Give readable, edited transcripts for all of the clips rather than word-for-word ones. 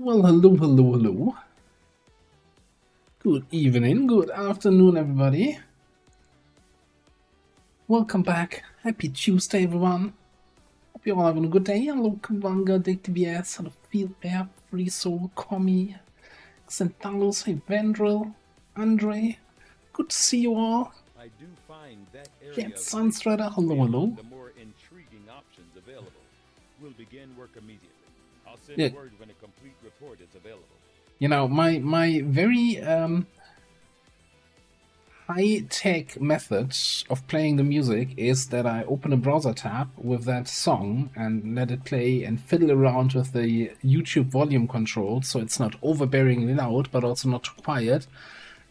Well, hello, hello, hello. Good evening, good afternoon, everybody. Welcome back. Happy Tuesday, everyone. Hope you're all having a good day. Hello, Kavanga, TPY, Son of Field Bear, Free Soul, Commie, Xenthalos, hey, Vandril, Andre. Good to see you all. I do find that Jet Sunstrider, hello, hello. The more intriguing options available. We'll begin work immediately. I'll send word when a complete report is available. You know, my very high-tech method of playing the music is that I open a browser tab with that song and let it play and fiddle around with the YouTube volume control so it's not overbearingly loud but also not too quiet,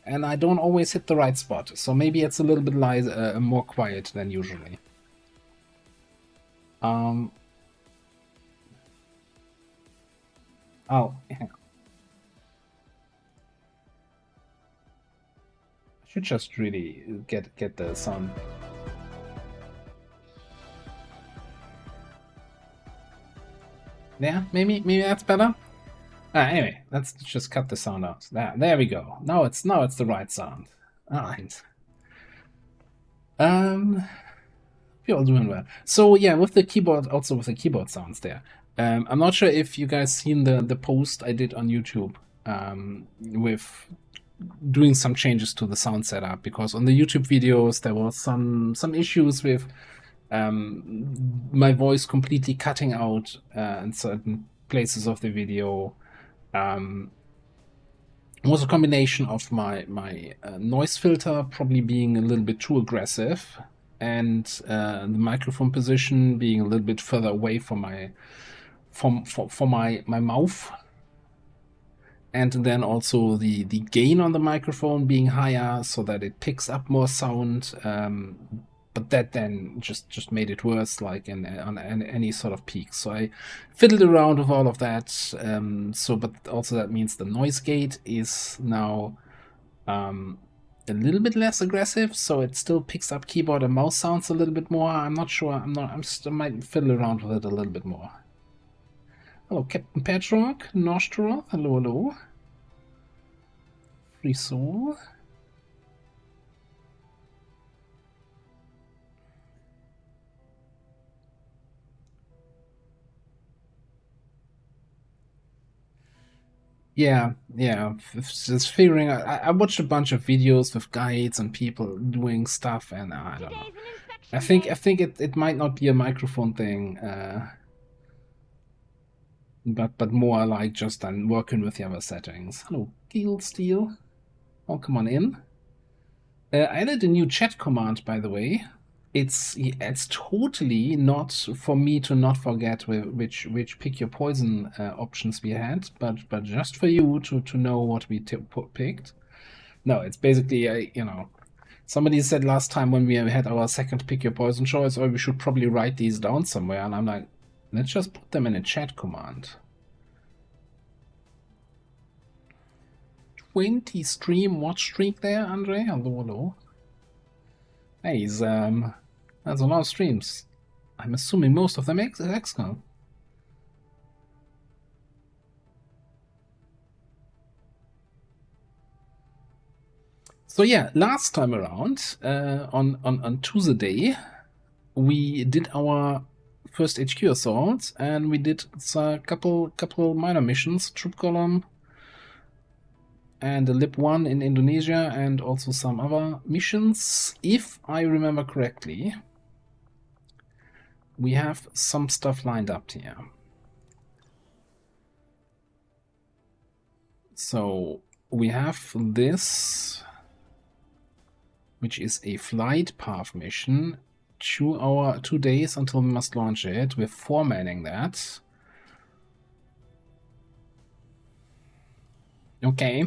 and I don't always hit the right spot, so maybe it's a little bit more quiet than usually. Oh, yeah. Should just really get the sound. Yeah, maybe that's better. Anyway, let's just cut the sound out. There we go. Now it's the right sound. All right. We're all doing well. So yeah, with the keyboard, also with the keyboard sounds there. I'm not sure if you guys seen the post I did on YouTube with doing some changes to the sound setup, because on the YouTube videos there was some issues with my voice completely cutting out in certain places of the video. It was a combination of my noise filter probably being a little bit too aggressive, and the microphone position being a little bit further away from my mouth. And then also the gain on the microphone being higher so that it picks up more sound, but that then just made it worse, like on any sort of peak. So I fiddled around with all of that. But also that means the noise gate is now a little bit less aggressive, so it still picks up keyboard and mouse sounds a little bit more. I'm not sure. I might fiddle around with it a little bit more. Hello, Captain Petrock, Nostroth, hello, hello. Free Soul. Yeah, just figuring out. I watched a bunch of videos with guides and people doing stuff, and I don't know. I think it might not be a microphone thing. But more like just I'm working with the other settings. Hello, Gil Steel. Welcome on in. I added a new chat command, by the way. It's totally not for me to not forget which pick your poison options we had, but just for you to know what we picked. No, it's basically somebody said last time when we had our second pick your poison choice, we should probably write these down somewhere, and I'm like, let's just put them in a chat command. 20 stream watch streak there, Andre. Hello. Hey, that's a lot of streams. I'm assuming most of them XCOM. So yeah, last time around, on Tuesday, we did our first HQ assault, and we did a couple minor missions, troop column, and the LIP-1 in Indonesia, and also some other missions. If I remember correctly, we have some stuff lined up here. So we have this, which is a flight path mission, 2 days until we must launch it. We're formatting that. Okay.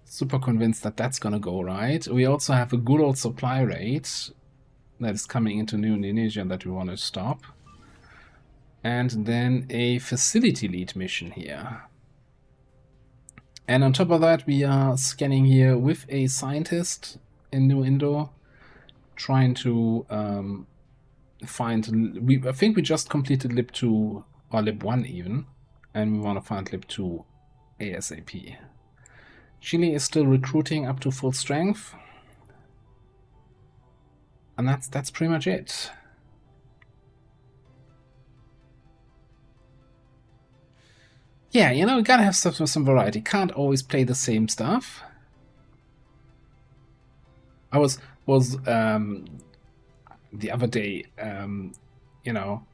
Super convinced that that's gonna go right. We also have a good old supply rate that is coming into New Indonesia that we want to stop. And then a facility lead mission here. And on top of that, we are scanning here with a scientist in New Indo, trying to find. I think we just completed LIP2 or LIP1 even. And we want to find LIP2 ASAP. Chile is still recruiting up to full strength. And that's pretty much it. Yeah, you know, we gotta have stuff with some variety. Can't always play the same stuff. I was the other day, you know,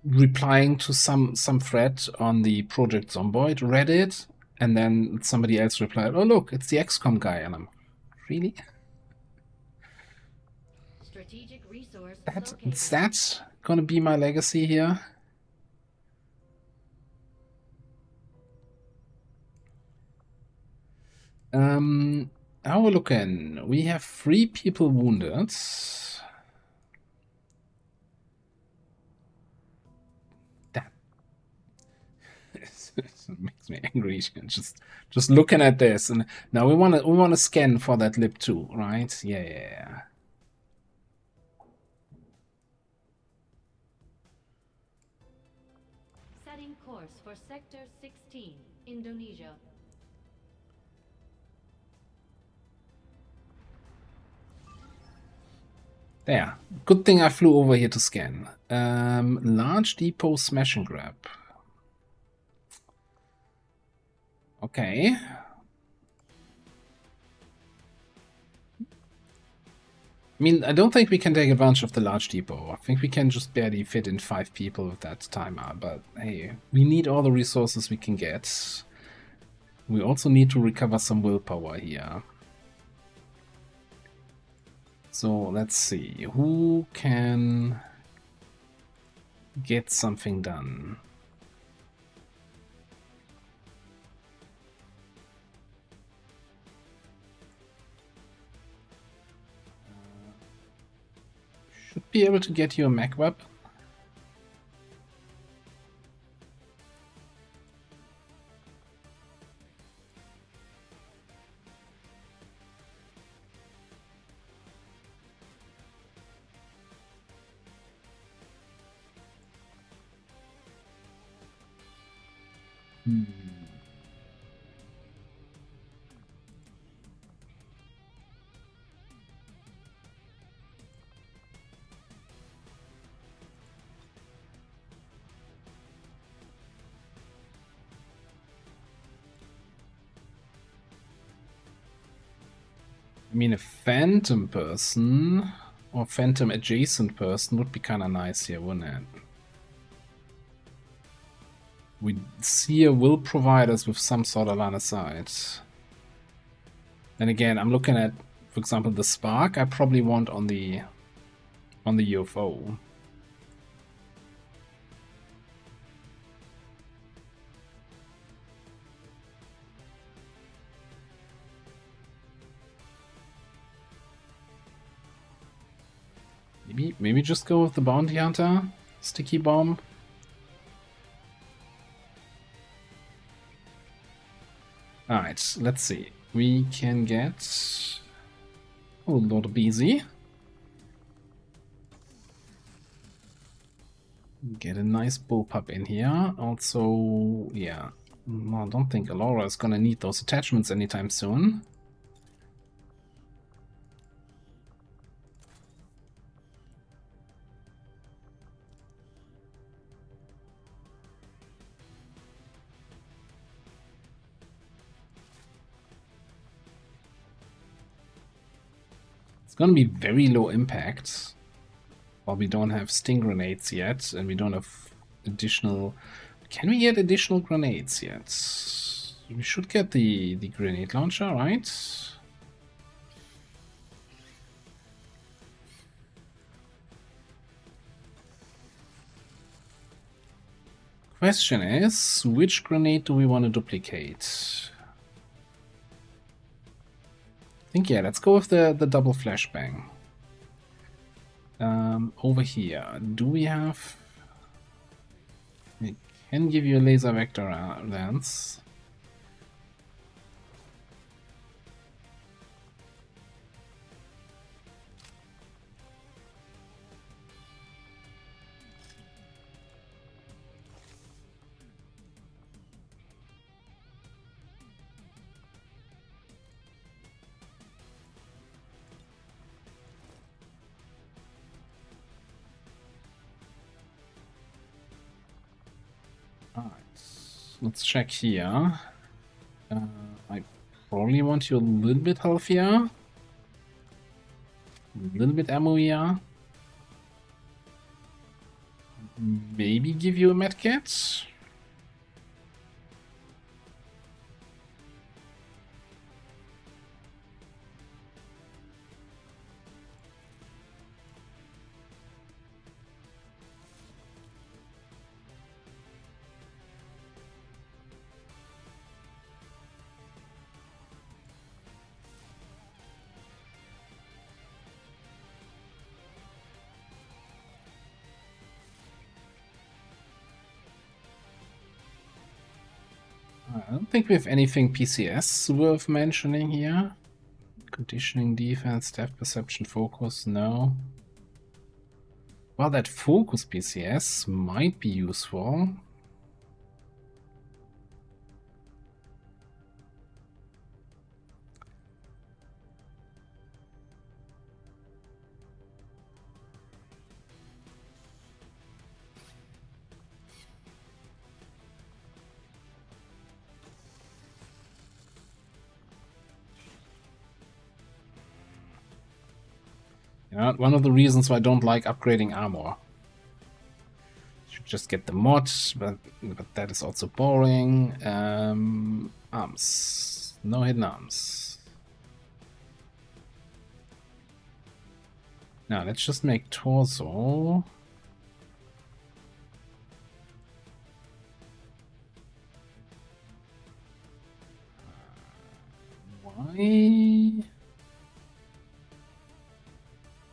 replying to some thread on the Project Zomboid Reddit, and then somebody else replied, "Oh look, it's the XCOM guy," and I'm really. Strategic resource Is that gonna be my legacy here? How we're looking? We have 3 people wounded. That makes me angry. Just looking at this, and now we wanna scan for that LIP2, right? Yeah. Setting course for Sector 16, Indonesia. There. Good thing I flew over here to scan. Large depot smash and grab. Okay. I mean, I don't think we can take advantage of the large depot. I think we can just barely fit in 5 people with that timer. But hey, we need all the resources we can get. We also need to recover some willpower here. So let's see. Who can get something done? Should be able to get you a mech weapon. I mean, a phantom person or phantom adjacent person would be kind of nice here, wouldn't it? We see a will provide us with some sort of line of sight. And again, I'm looking at, for example, the spark. I probably want on the UFO. Maybe just go with the bounty hunter, sticky bomb. Alright, let's see. We can get a lot of busy. Get a nice bullpup in here. Also, yeah. I don't think Alora is gonna need those attachments anytime soon. It's gonna be very low impact. Well, we don't have sting grenades yet, and we don't have additional... Can we get additional grenades yet? We should get the grenade launcher, right? Question is, which grenade do we want to duplicate? I think, yeah, let's go with the double flashbang. Over here, do we have... We can give you a laser vector lance. Alright, let's check here. I probably want you a little bit healthier. A little bit ammo here. Maybe give you a medkit. I don't think we have anything PCS worth mentioning here. Conditioning, defense, depth perception, focus, no. Well, that focus PCS might be useful. Yeah, one of the reasons why I don't like upgrading armor. Should just get the mod, but that is also boring. Arms. No hidden arms. Now let's just make torso. Why?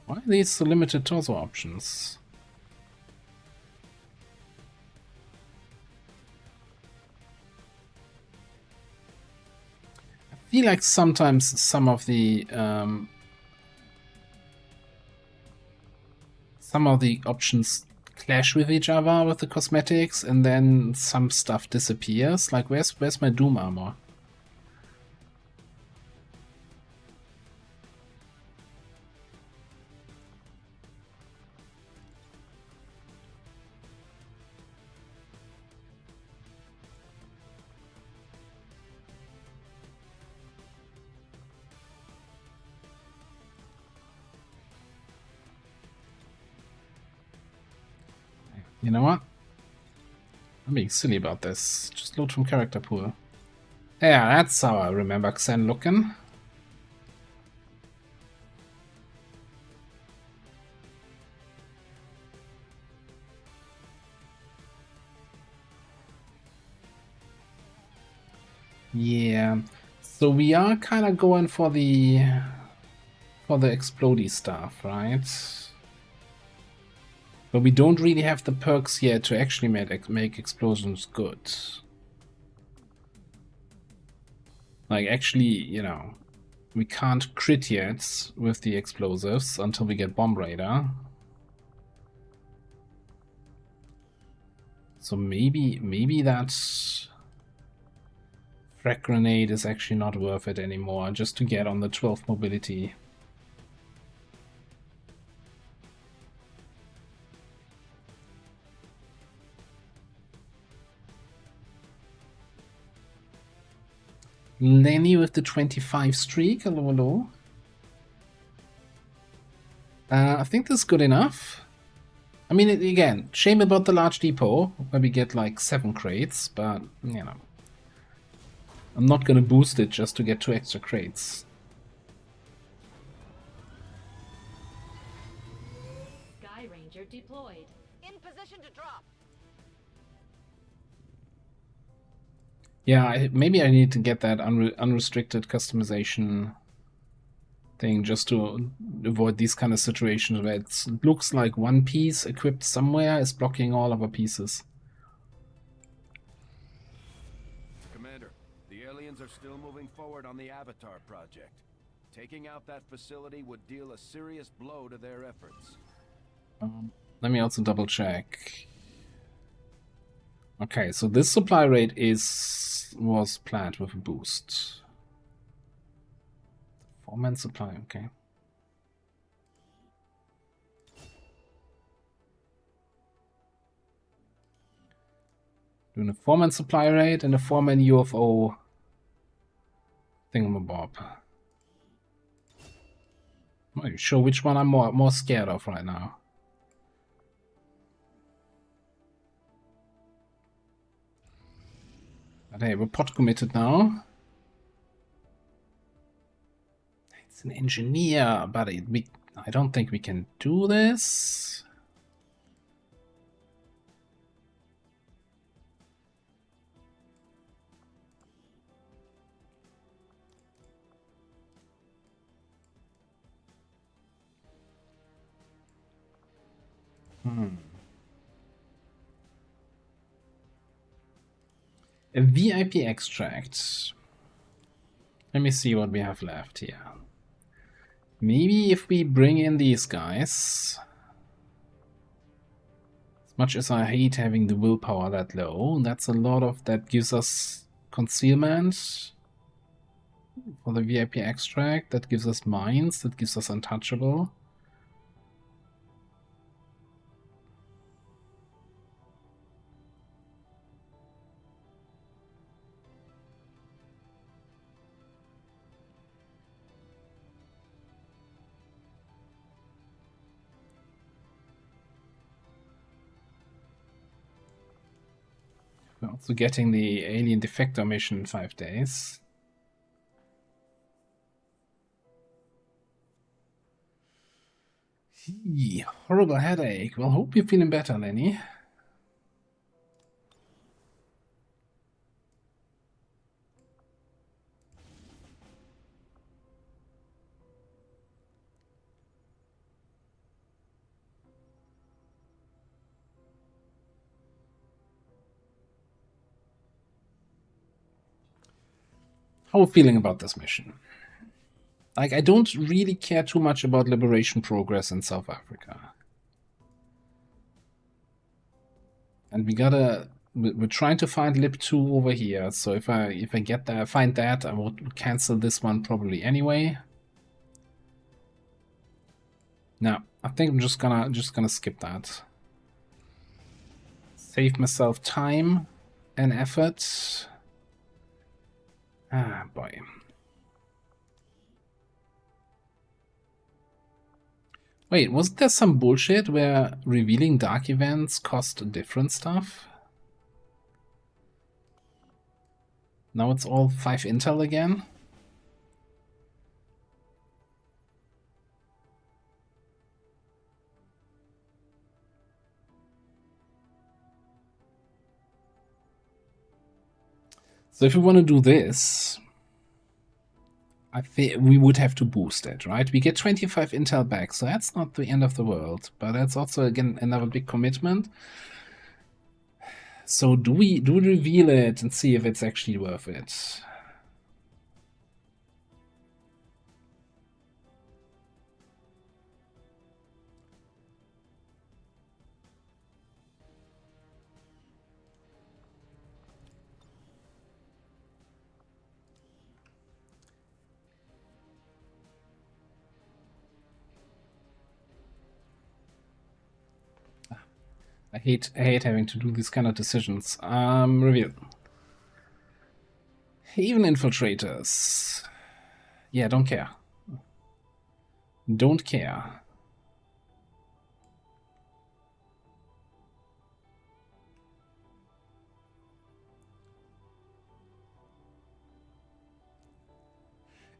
Why are these so limited torso options? I feel like sometimes some of the options clash with each other with the cosmetics, and then some stuff disappears. Like where's my Doom armor? You know what? I'm being silly about this. Just load from character pool. Yeah, that's how I remember Xen looking. Yeah. So we are kind of going for the explodey stuff, right? But we don't really have the perks yet to actually make explosions good. Like, actually, you know, we can't crit yet with the explosives until we get Bomb Raider. So maybe that frag grenade is actually not worth it anymore, just to get on the 12th mobility. Lenny with the 25 streak, hello. I think this is good enough. I mean, again, shame about the large depot, where we get like 7 crates, but, you know. I'm not gonna boost it just to get 2 extra crates. Sky Ranger deployed. In position to drop. Yeah, maybe I need to get that unrestricted customization thing just to avoid these kind of situations where it looks like one piece equipped somewhere is blocking all other pieces. Commander, the aliens are still moving forward on the Avatar project. Taking out that facility would deal a serious blow to their efforts. Let me also double check. Okay, so this supply rate was planned with a boost. 4-man supply, okay. Doing a 4-man supply raid and a 4-man UFO thingamabob. I'm not sure which one I'm more scared of right now. But hey, we're pot committed now. It's an engineer, but I don't think we can do this. A VIP extract. Let me see what we have left here. Maybe if we bring in these guys. As much as I hate having the willpower that low, that's a lot of that gives us concealment for the VIP extract, that gives us mines, that gives us untouchable. We're also getting the alien defector mission in 5 days. Horrible headache. Well, hope you're feeling better, Lenny. How are we feeling about this mission? Like, I don't really care too much about liberation progress in South Africa. And we're trying to find Lib 2 over here, so if I get there, find that, I would cancel this one probably anyway. No, I think I'm just gonna skip that. Save myself time and effort. Ah, boy. Wait, wasn't there some bullshit where revealing dark events cost different stuff? Now it's all 5 intel again? So if we want to do this, I think we would have to boost it, right? We get 25 intel back, so that's not the end of the world, but that's also, again, another big commitment. So do we reveal it and see if it's actually worth it? I hate having to do these kind of decisions. Reveal. Even infiltrators. Yeah, don't care. Don't care.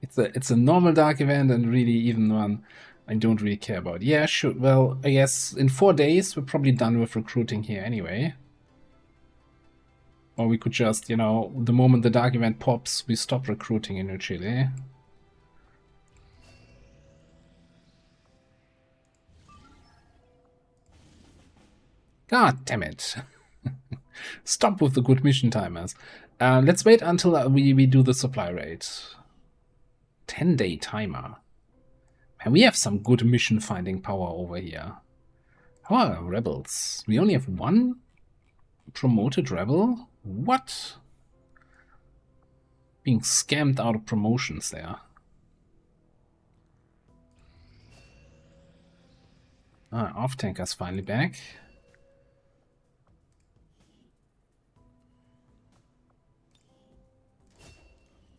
It's a normal dark event and really even one I don't really care about. Yeah, sure. Well, I guess in 4 days we're probably done with recruiting here anyway. Or we could just, you know, the moment the dark event pops, we stop recruiting in New Chile. God damn it. Stop with the good mission timers. Let's wait until we do the supply rate. 10-day timer. Man, we have some good mission finding power over here. How are our rebels? We only have 1 promoted rebel? What? Being scammed out of promotions there. Off-tanker's finally back.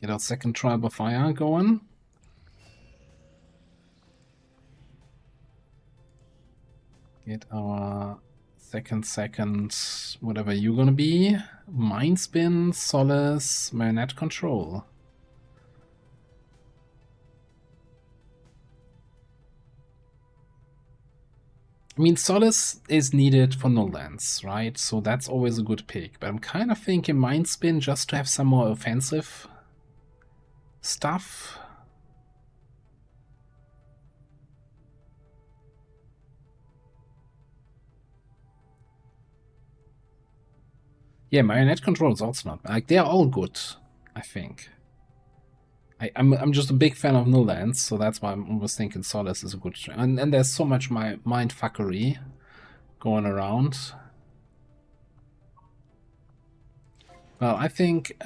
Get our second trial by fire going. Get our second, whatever you're gonna be. Mind Spin, Solace, Marionette Control. I mean, Solace is needed for no lands, right? So that's always a good pick. But I'm kind of thinking Mind Spin just to have some more offensive stuff. Yeah, Marionette Control is also not like they're all good, I think. I'm just a big fan of no lands, so that's why I'm always thinking Solace is a good choice. And there's so much mind fuckery going around. Well, I think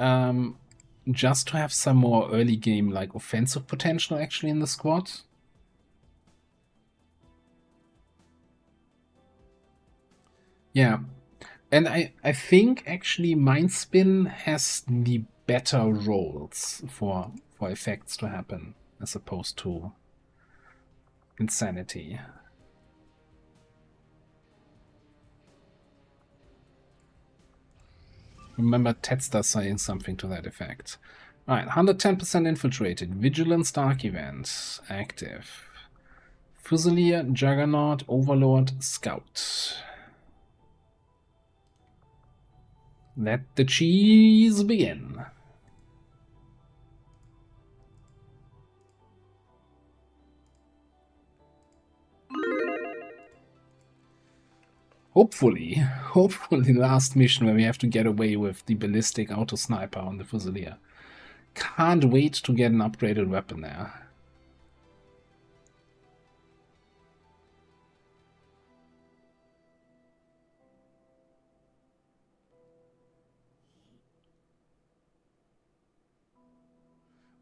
just to have some more early game like offensive potential actually in the squad. Yeah, and I think actually Mind Spin has the better roles for effects to happen as opposed to Insanity. Remember Tetster saying something to that effect. Alright, 110% infiltrated. Vigilance Dark Event. Active. Fusilier, Juggernaut, Overlord, Scout. Let the cheese begin. Hopefully last mission where we have to get away with the ballistic auto sniper on the Fusilier. Can't wait to get an upgraded weapon there.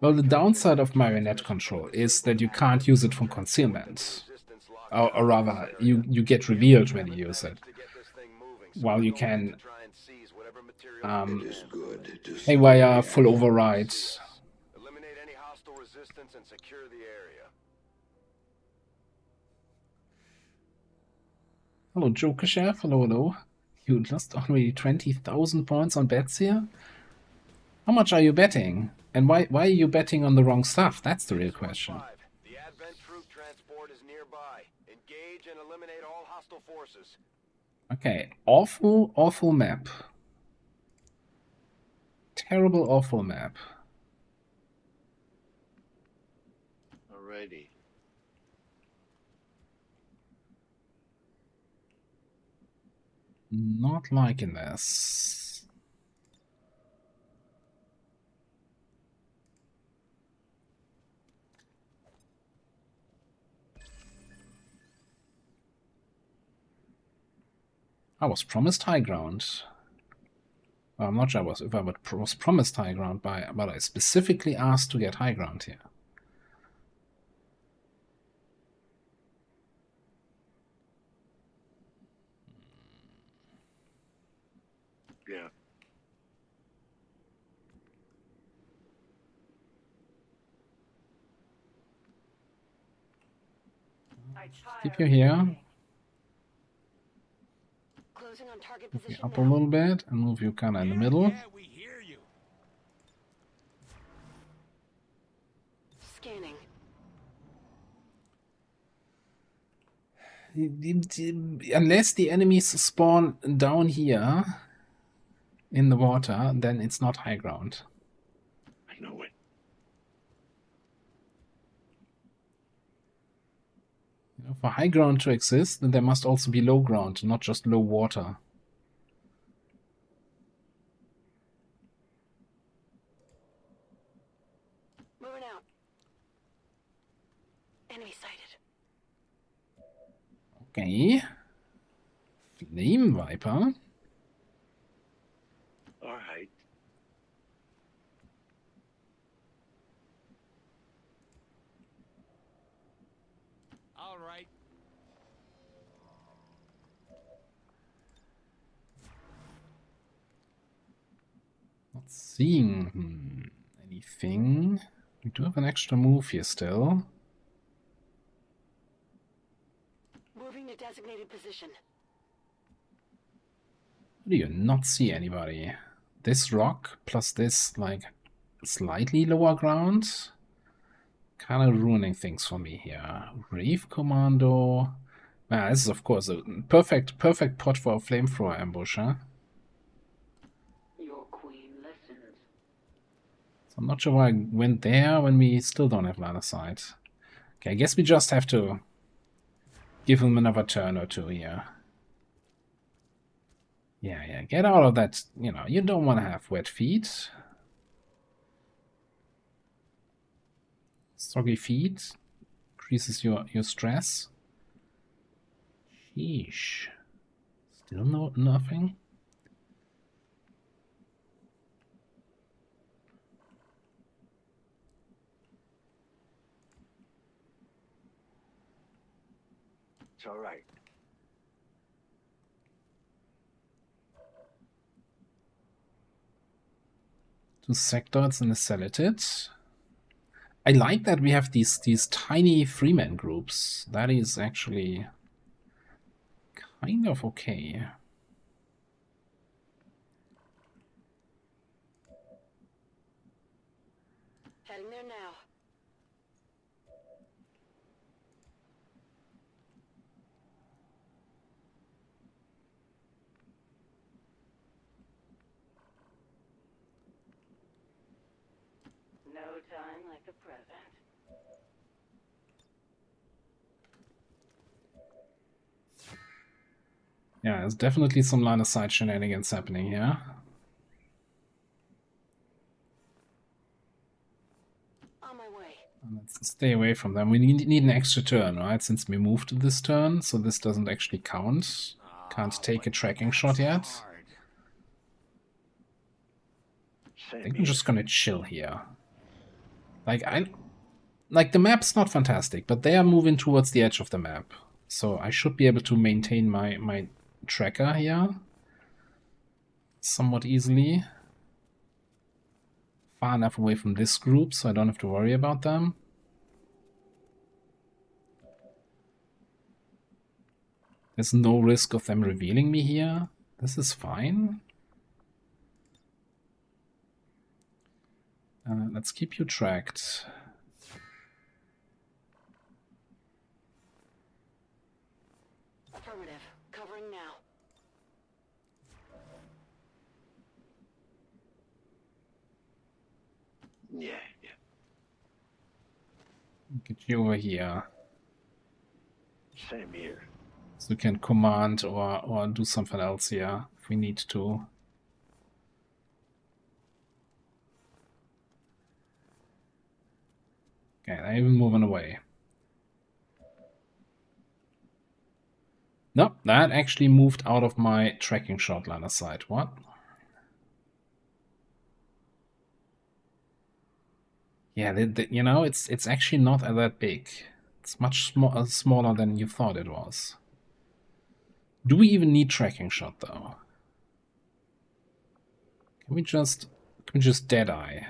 Well, the downside of Marionette Control is that you can't use it from concealment. Or rather, you get revealed when you use it. While you can haywire, full override. Eliminate any hostile resistance and secure the area. Hello, Joker Chef. Hello. You lost already 20,000 points on bets here? How much are you betting? And why are you betting on the wrong stuff? That's the real question. The Advent troop transport is nearby. Engage and eliminate all hostile forces. Okay, awful map. Terrible, awful map. Alrighty. Not liking this. I was promised high ground. Well, I'm not sure if I was promised high ground but I specifically asked to get high ground here. Yeah. Keep you here. Closing on target Move you position up a now. little bit and move you kind of in the middle. Yeah, we hear you. Scanning. Unless the enemies spawn down here in the water, then it's not high ground. I know it. You know, for high ground to exist, then there must also be low ground, not just low water. Moving out. Enemy sighted. Okay. Flame Viper. Alright. All right. Not seeing anything. We do have an extra move here still. Moving to designated position. Do you not see anybody? This rock plus this, like, slightly lower ground, kind of ruining things for me here. Reef Commando. This is, of course, a perfect pot for a flamethrower ambush, huh? Your queen listens. So I'm not sure why I went there when we still don't have line of sight. Okay, I guess we just have to give him another turn or two here. Yeah, get out of that, you don't want to have wet feet. Soggy feet increases your stress. Sheesh. Still nothing? It's all right. Two sectors and a Celatid. I like that we have these tiny freeman groups. That is actually kind of okay. Heading there now. No time like the present. Yeah, there's definitely some line of sight shenanigans happening here. On my way. Let's stay away from them. We need an extra turn, right? Since we moved this turn, so this doesn't actually count. Can't take a tracking shot yet. I think I'm just gonna chill here. Like the map's not fantastic, but they are moving towards the edge of the map. So I should be able to maintain my tracker here somewhat easily. Far enough away from this group so I don't have to worry about them. There's no risk of them revealing me here. This is fine. Let's keep you tracked. Affirmative. Covering now. Yeah. Get you over here. Same here. So we can command or do something else here if we need to. Okay, they're even moving away. Nope, that actually moved out of my tracking shot line of sight. What? Yeah, it's actually not that big. It's much smaller than you thought it was. Do we even need tracking shot though? Can we just dead eye?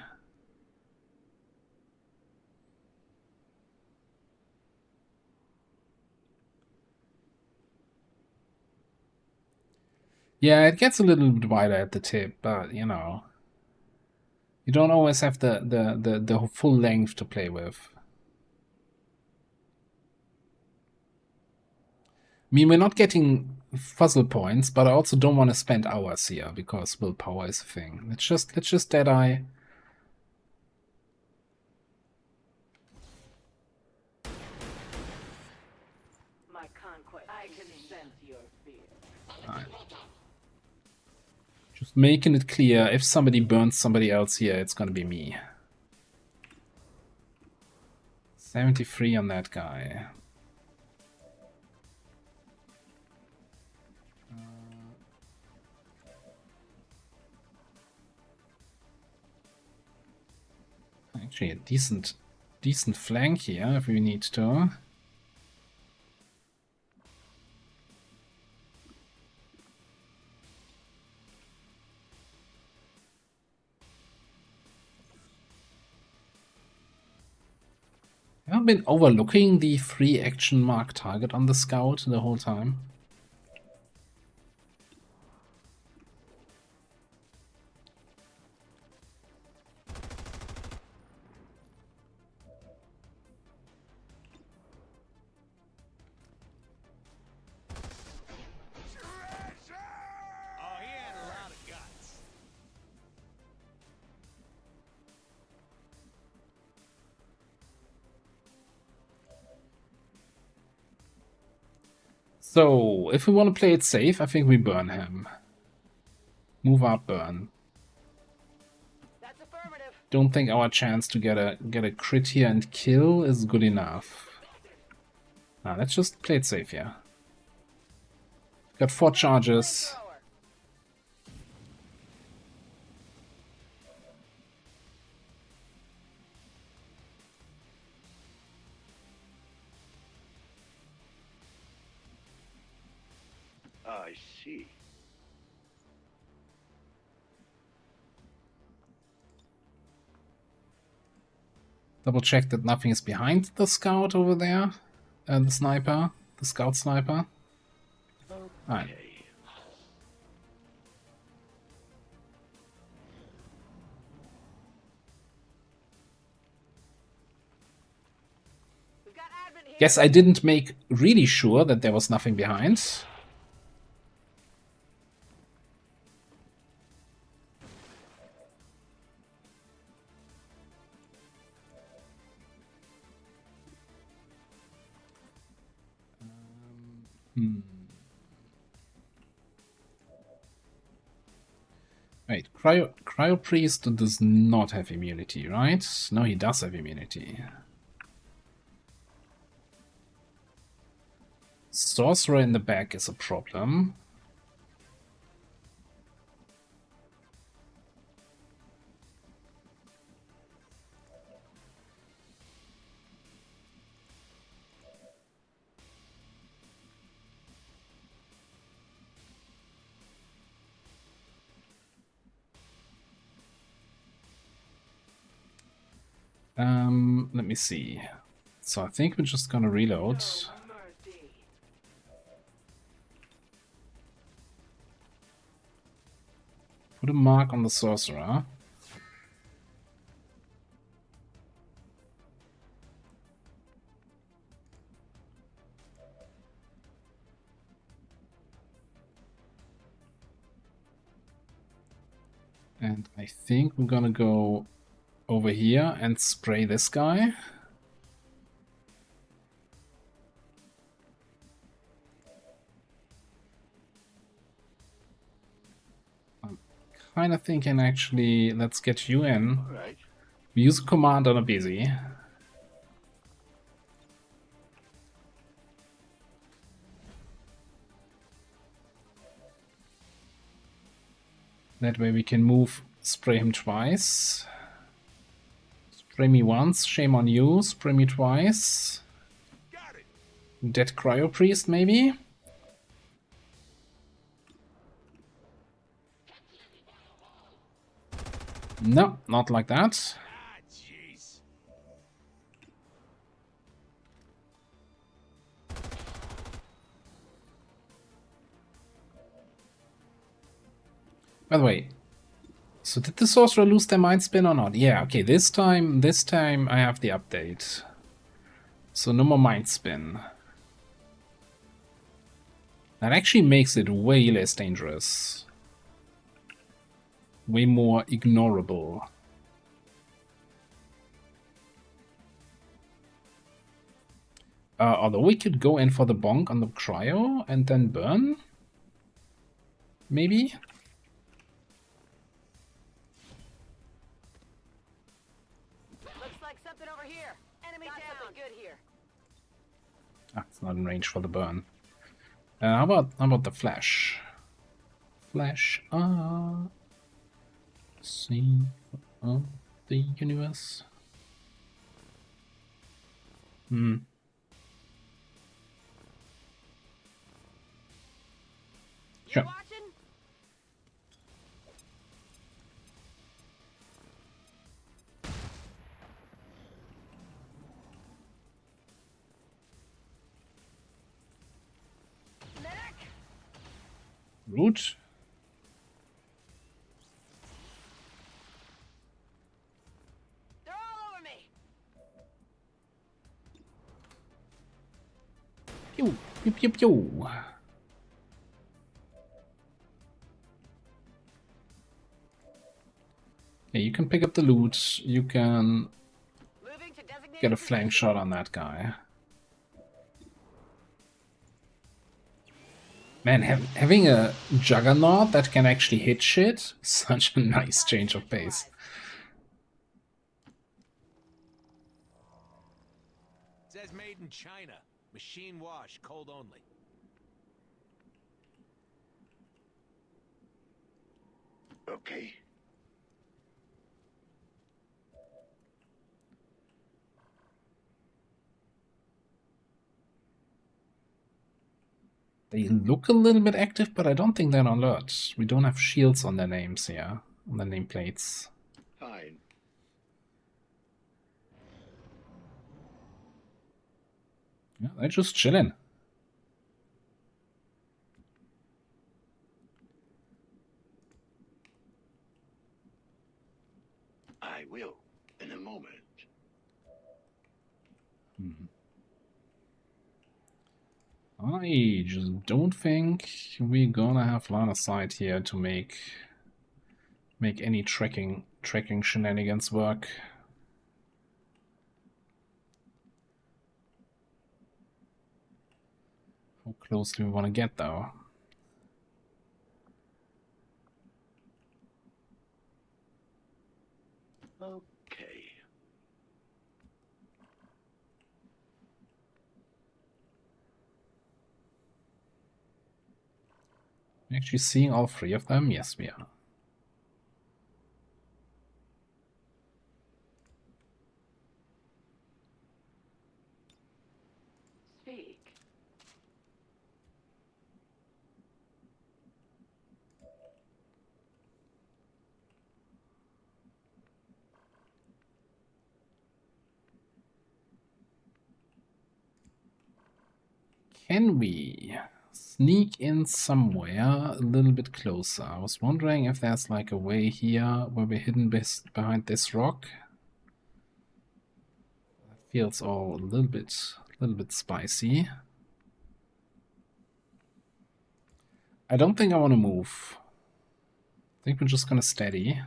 Yeah, it gets a little bit wider at the tip, but you don't always have the full length to play with. I mean, we're not getting fuzzle points, but I also don't want to spend hours here because willpower is a thing. Let's just dead eye. My conquest. I can sense your fear. Alright. Just making it clear, if somebody burns somebody else here, it's gonna be me. 73 on that guy. Actually, a decent flank here if we need to. somehow been overlooking the free action mark target on the scout the whole time? Oh, he had a lot of guts. So, if we want to play it safe, I think we burn him. Move up, burn. That's affirmative. Don't think our chance to get a crit here and kill is good enough. Now, let's just play it safe here. Got 4 charges. Flamethrower. I see. Double check that nothing is behind the scout over there. The sniper. The scout sniper. Alright. Okay. We've got admin here. Guess I didn't make really sure that there was nothing behind. Wait, Cryo Priest does not have immunity, right? No, he does have immunity. Sorcerer in the back is a problem. Let me see. So I think we're just gonna reload. Mercy. Put a mark on the sorcerer. And I think we're gonna go over here and spray this guy. I'm kind of thinking actually, let's get you in. All right. We use a command on a busy. That way we can move, spray him twice. Spray me once, shame on you. Spray me twice. Got it. Dead Cryo Priest, maybe? No, not like that. Ah, jeez. By the way, so did the sorcerer lose their mind spin or not? Yeah, okay, this time I have the update. So no more mind spin. That actually makes it way less dangerous. Way more ignorable. Although we could go in for the bonk on the cryo and then burn? Maybe? Looks like something over here. Enemy got down. Something good here. Ah, it's not in range for the burn. How about the flash? Flash see of the universe. Hmm. You Sure. watching? Root. They're all over me. Pew, pew, pew, pew. Okay, you can pick up the loot. You can Moving to designated get a flank position. shot on that guy. Man, having a juggernaut that can actually hit shit, such a nice change of pace. It says made in China. Machine wash, cold only. Okay. They look a little bit active, but I don't think they're on alert. We don't have shields on their names here, on their nameplates. Fine. Yeah, they're just chilling. I will, in a moment. I just don't think we're gonna have line of sight here to make any tracking shenanigans work. How close do we want to get, though? Okay. Actually seeing all three of them? Yes, we are. Speak. Can we sneak in somewhere a little bit closer? I was wondering if there's like a way here where we're hidden behind this rock. That feels all a little bit spicy. I don't think I want to move. I think we're just gonna steady.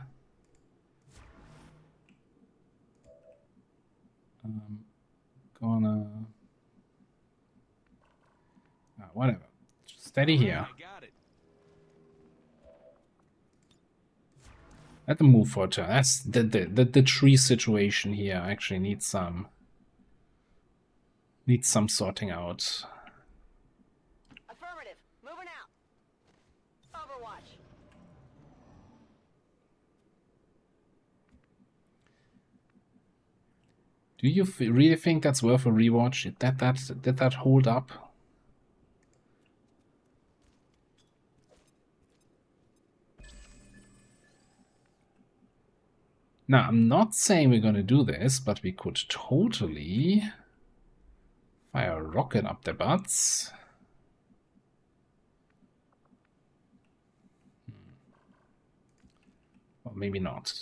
Whatever. Just steady here. I got it. Let them move for a turn. That's the tree situation here actually needs some sorting out. Affirmative. Moving out. Overwatch. Do you really think that's worth a rewatch? Did that hold up? Now, I'm not saying we're gonna do this, but we could totally fire a rocket up their butts. Or maybe not.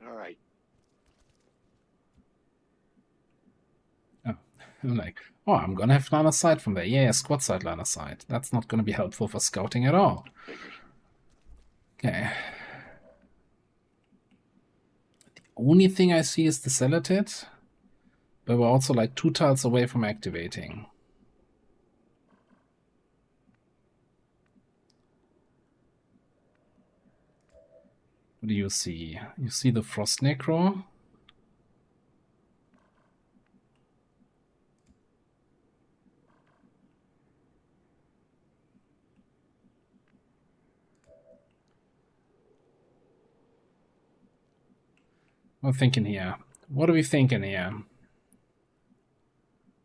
All right. Oh, I'm like, oh, I'm gonna have line of sight from there. Yeah, squad side line of sight. That's not gonna be helpful for scouting at all. Figured. Okay. The only thing I see is the Celatid, but we're also like 2 tiles away from activating. What do you see? You see the Frost Necro? We're thinking here. What are we thinking here?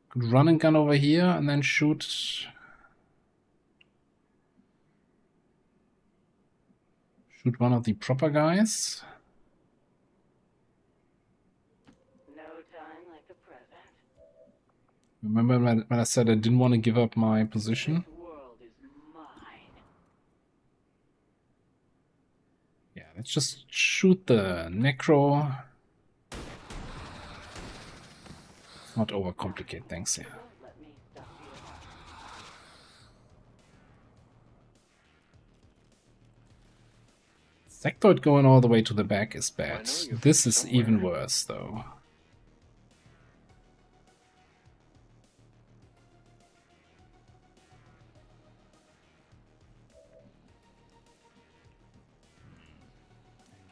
Could run and gun over here and then shoot one of the proper guys. time like the present. Remember when I said I didn't want to give up my position? This world is mine. Yeah, let's just shoot the Necro. Not overcomplicate things here. Don't let me stop you. Sectoid going all the way to the back is I bad. know you're This from is even somewhere. worse, though.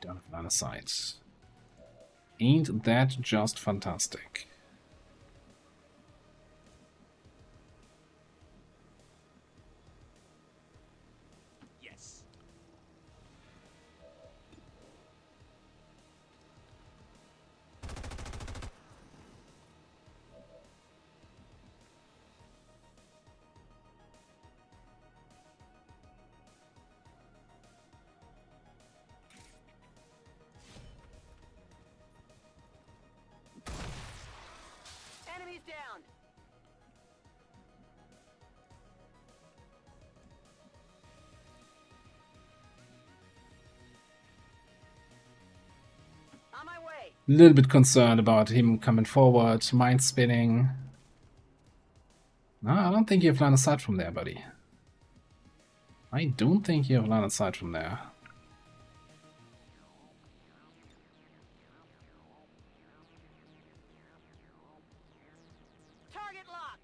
Don't have line of sight. Ain't that just fantastic? Yes. Enemies down. On my way. A little bit concerned about him coming forward, mind spinning. No, I don't think you have line of sight from there, buddy. I don't think you have line of sight from there. Target locked.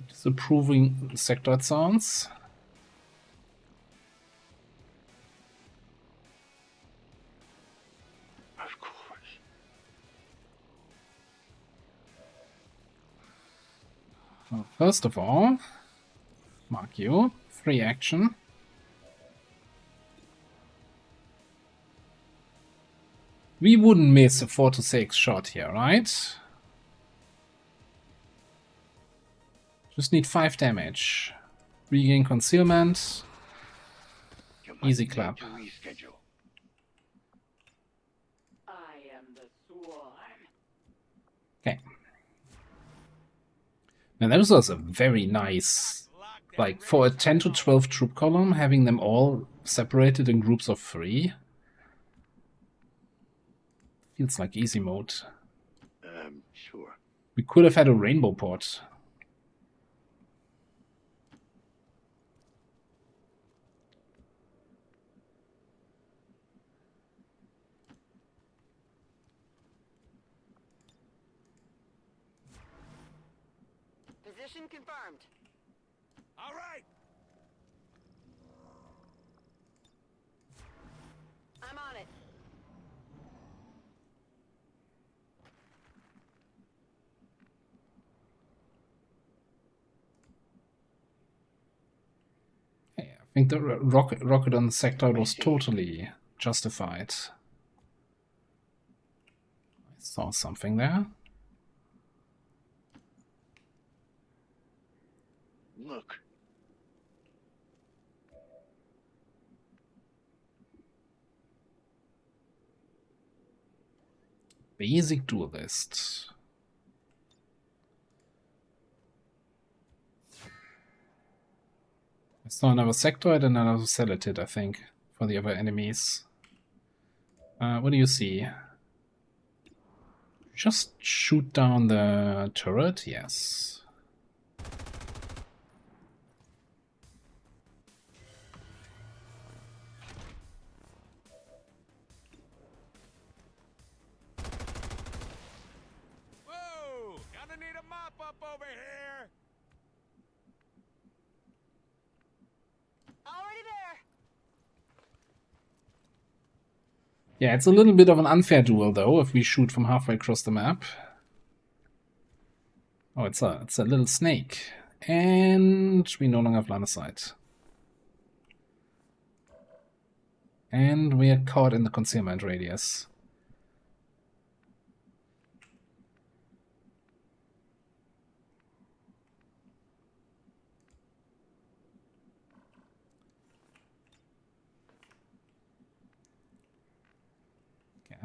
Disapproving sector sounds. Of course. Well, first of all, mark you. Free action. We wouldn't miss a 4 to 6 shot here, right? Just need 5 damage. Regain concealment. You might Easy need clap. to reschedule. I am the swarm. Okay. And that was a very nice, like, for a 10 to 12 troop column, having them all separated in groups of 3. Feels like easy mode. Sure. We could have had a rainbow port. Position confirmed. All right. I'm on it. Hey, I think the rocket on the sector was totally justified. I saw something there. Look. Basic duelist. I saw another sectoid and another celatid, I think, for the other enemies. What do you see? Just shoot down the turret? Yes. Whoa! Gonna need a mop up over here. Already there. Yeah, it's a little bit of an unfair duel, though, if we shoot from halfway across the map. Oh, it's a little snake. And we no longer have line of sight. And we are caught in the concealment radius.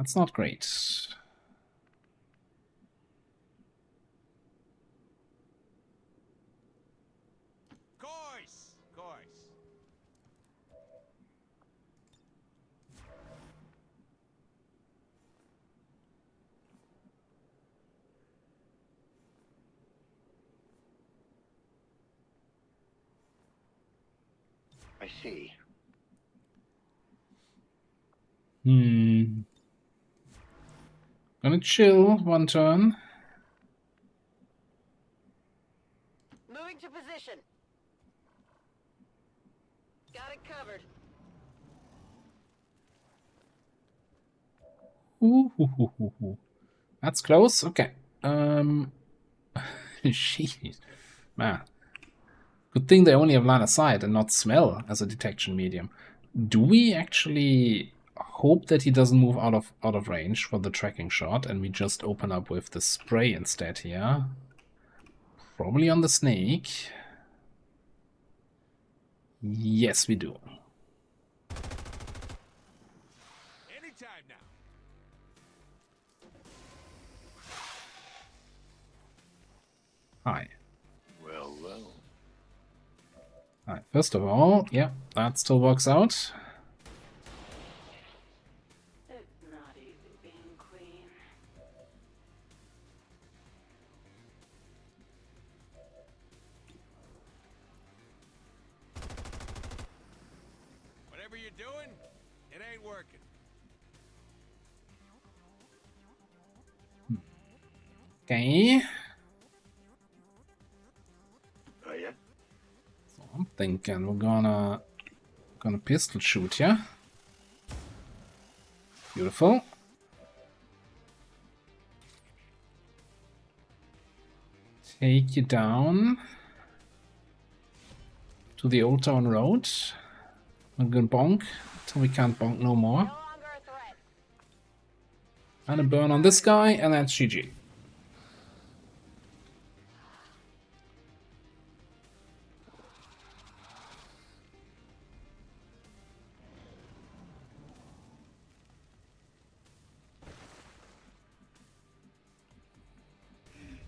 That's not great. Course. I see. Gonna chill one turn. Moving to position. Got it covered. Ooh. That's close. Okay. Jeez. Man. Good thing they only have line of sight and not smell as a detection medium. Do we actually hope that he doesn't move out of range for the tracking shot and we just open up with the spray instead here? Probably on the snake. Yes, we do. Anytime now. Hi. Well. Alright, first of all, yeah, that still works out. It's not easy being queen. Whatever you're doing, it ain't working. Okay. Oh yeah. So I'm thinking we're gonna pistol shoot ya. Beautiful. Take you down to the Old Town Road. We're gonna bonk till we can't bonk no more. No longer a threat. And a burn on this guy, and that's GG.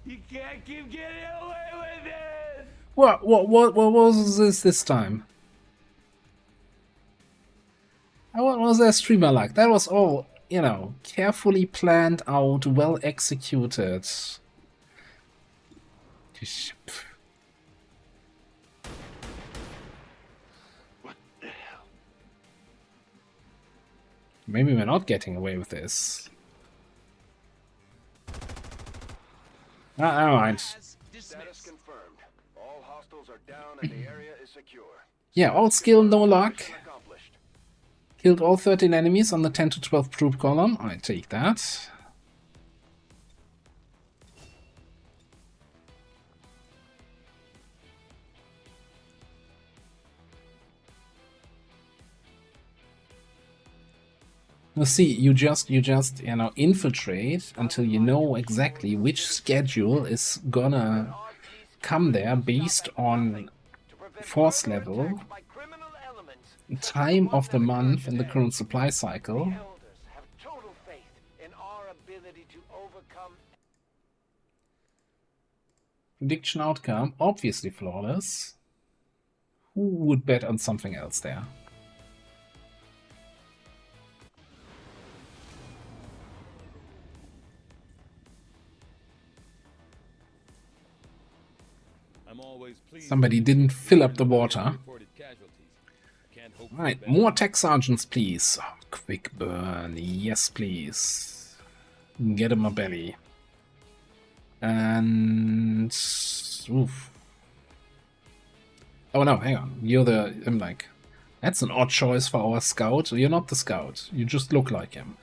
You can't keep getting away with it. What was this time? What was that streamer like? That was all, you know, carefully planned out, well executed. What the hell? Maybe we're not getting away with this. Never mind. Status confirmed. All hostiles are down and the area is secure. Yeah, all skill, no luck. Mission accomplished. Killed all 13 enemies on the 10 to 12 troop column. I take that. Now see, you just you know, infiltrate until you know exactly which schedule is gonna come there based on force level, By criminal elements. time of the month in the current supply cycle. Elders have total faith in our ability to overcome. Prediction outcome, obviously flawless. Who would bet on something else there? I'm always pleased. Somebody didn't fill up the water. Reported casualties. Can't hope for Alright, better. more tech sergeants, please. Oh, quick burn. Yes, please. Get him a belly. And... Oof. Oh no, hang on. You're the... I'm like... That's an odd choice for our scout. You're not the scout. You just look like him.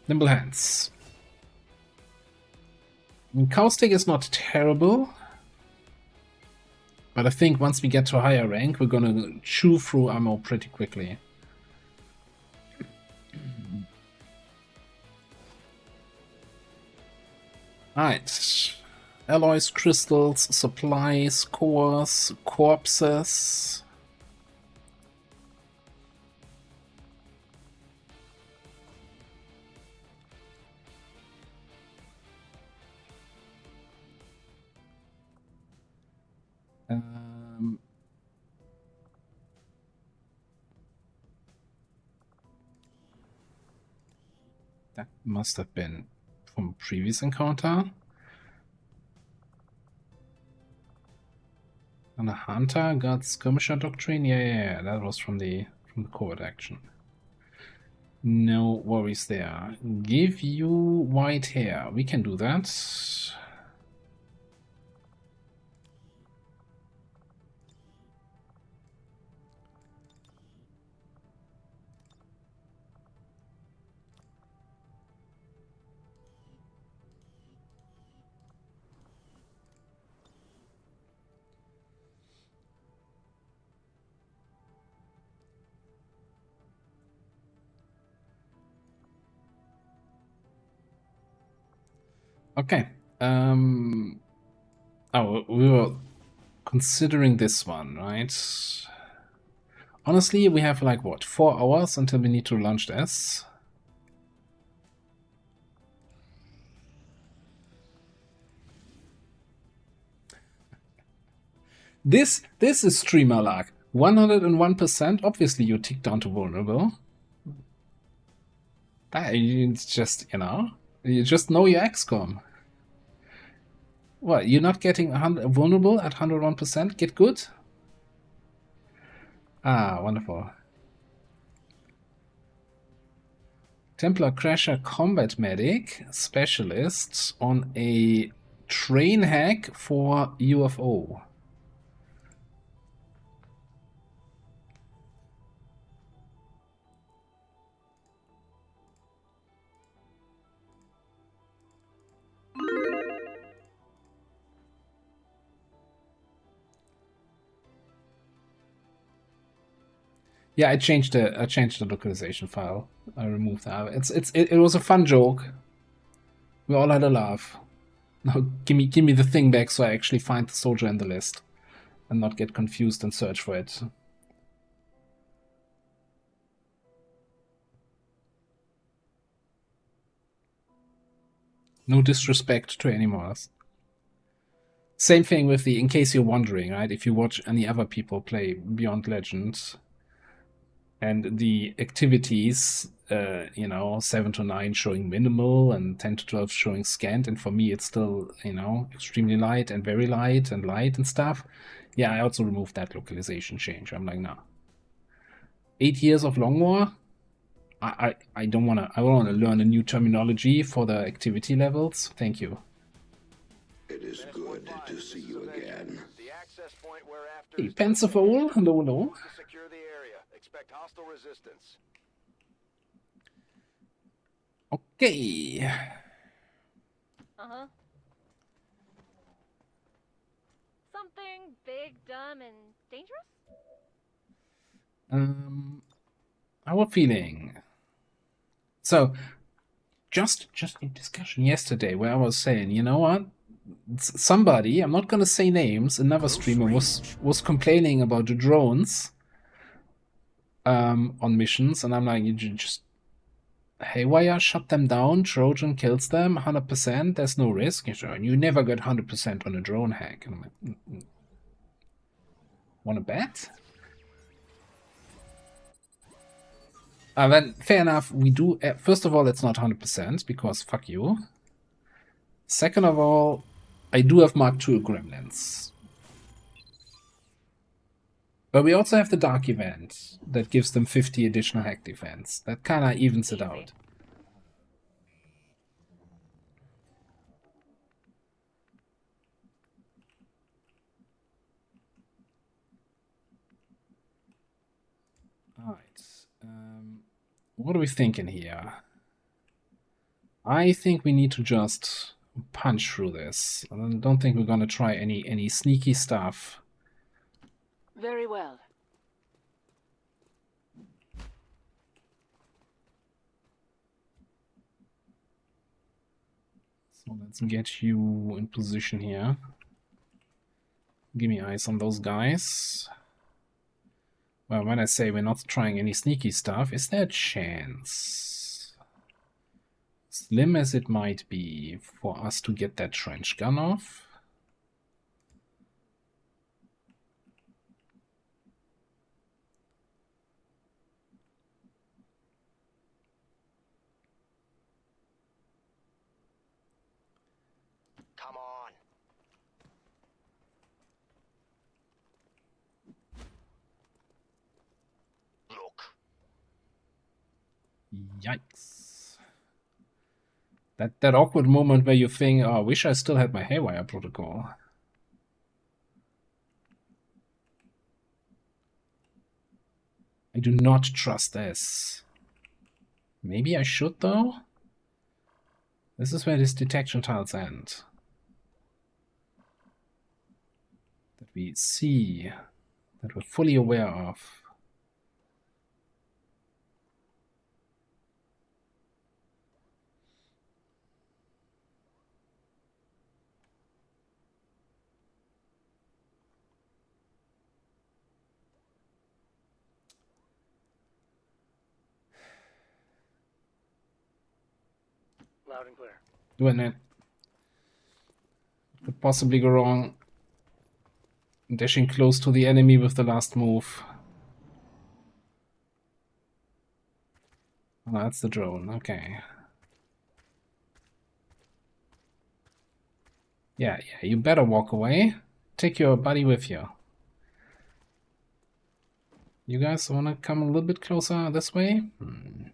Nimble hands. Caustic is not terrible. But I think once we get to a higher rank, we're gonna chew through ammo pretty quickly. Alright. Alloys, crystals, supplies, cores, corpses. That must have been from a previous encounter. And a hunter got skirmisher doctrine. Yeah, that was from the covert action. No worries there. Give you white hair. We can do that. Okay. Oh, we were considering this one, right? Honestly, we have like, what, 4 hours until we need to launch this? This is streamer lag. 101%. Obviously, you tick down to vulnerable. It's just, you just know your XCOM. What, you're not getting vulnerable at 101%? Get good? Ah, wonderful. Templar Crasher Combat Medic Specialist on a train hack for UFO. Yeah, I changed the localization file. I removed that. It was a fun joke. We all had a laugh. Now give me the thing back so I actually find the soldier in the list and not get confused and search for it. No disrespect to animals. Same thing with in case you're wondering, right? If you watch any other people play Beyond Legends, and the activities, 7 to 9 showing minimal and 10 to 12 showing scant, and for me it's still, extremely light and very light and stuff. Yeah, I also removed that localization change. I'm like, no. 8 years of Long War? I don't wanna. I want to learn a new terminology for the activity levels. Thank you. It is good to see you again. The access point we're after Hey, is Pensacola. Hello. to secure the area. Expect hostile resistance. Okay. Uh-huh. Something big, dumb, and dangerous? Our feeling. So, just a discussion yesterday where I was saying, you know what? Somebody, I'm not gonna say names, another streamer was complaining about the drones on missions, and I'm like, you just haywire, shut them down, Trojan kills them, 100%, there's no risk. You never get 100% on a drone hack. And I'm like, wanna bet? Then fair enough, we do. First of all, it's not 100% because fuck you. Second of all, I do have Mark II gremlins. But we also have the Dark event that gives them 50 additional hack defense. That kinda evens it out. Alright. What are we thinking here? I think we need to just punch through this. I don't think we're gonna try any sneaky stuff. Very well. So let's get you in position here. Give me eyes on those guys. Well, when I say we're not trying any sneaky stuff, is there a chance, slim as it might be, for us to get that trench gun off? Come on. Look. Yikes. That awkward moment where you think, oh, I wish I still had my haywire protocol. I do not trust this. Maybe I should, though? This is where these detection tiles end. That we see, that we're fully aware of. Loud and clear. Doing it. Could possibly go wrong. Dashing close to the enemy with the last move. Oh, that's the drone, okay. Yeah, you better walk away. Take your buddy with you. You guys want to come a little bit closer this way? Maybe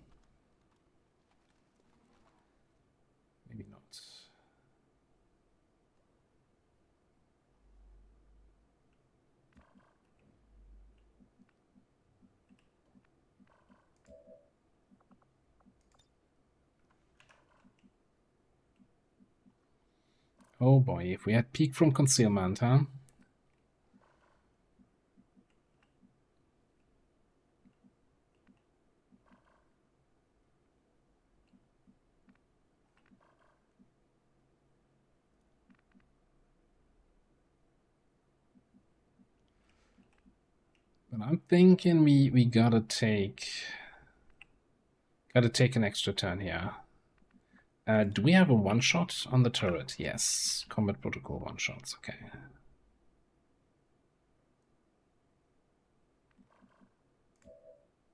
not. Oh boy, if we had peek from concealment, huh? But I'm thinking we gotta take an extra turn here. Do we have a one-shot on the turret? Yes. Combat protocol one-shots, okay.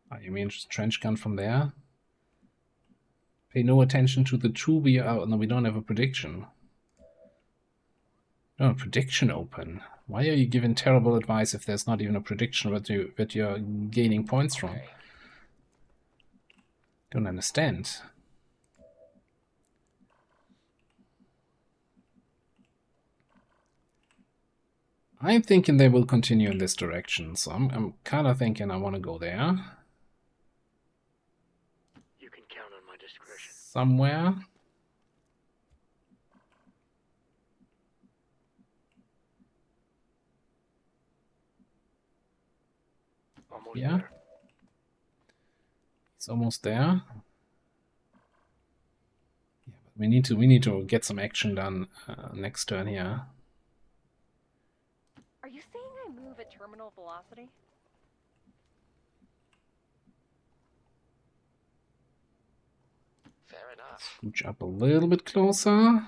Oh, you mean just trench gun from there? Pay no attention to the two we are. No, we don't have a prediction. No, prediction open. Why are you giving terrible advice if there's not even a prediction that you're gaining points from? Don't understand. I'm thinking they will continue in this direction, so I'm kind of thinking I want to go there. You can count on my discretion. Somewhere. Almost Yeah. there. It's almost there. Yeah, but we need to get some action done next turn here. Are you saying I move at terminal velocity? Fair enough. Scooch up a little bit closer.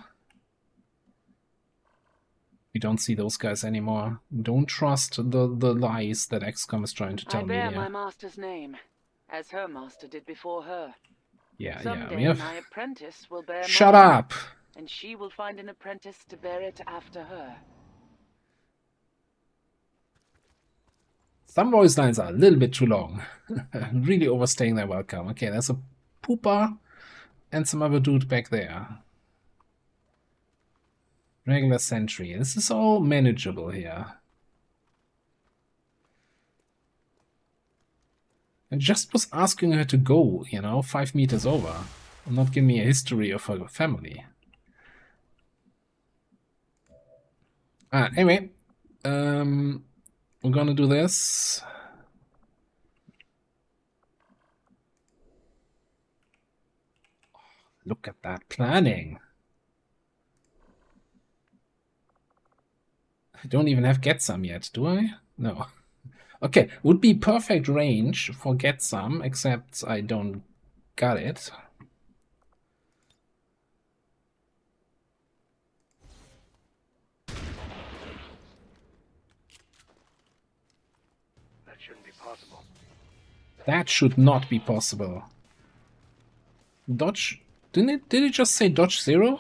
We don't see those guys anymore. Don't trust the lies that XCOM is trying to tell me bear here. my master's name, as her master did before her. Yeah, Someday we have... my apprentice will bear Shut mine, up! and she will find an apprentice to bear it after her. Some voice lines are a little bit too long. Really overstaying their welcome. Okay, there's a pooper and some other dude back there. Regular sentry. This is all manageable here. I just was asking her to go, 5 meters over. And not give me a history of her family. Anyway. We're gonna do this. Look at that planning. I don't even have get some yet, do I? No. Okay, would be perfect range for get some, except I don't got it. That shouldn't be possible. That should not be possible. Dodge? Did it just say dodge 0?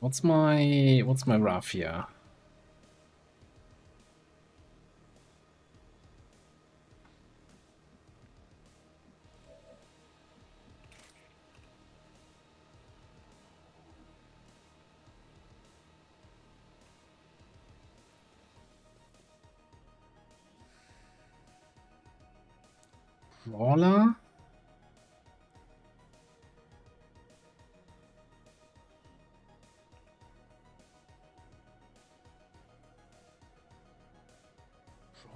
What's my rough here? Brawler?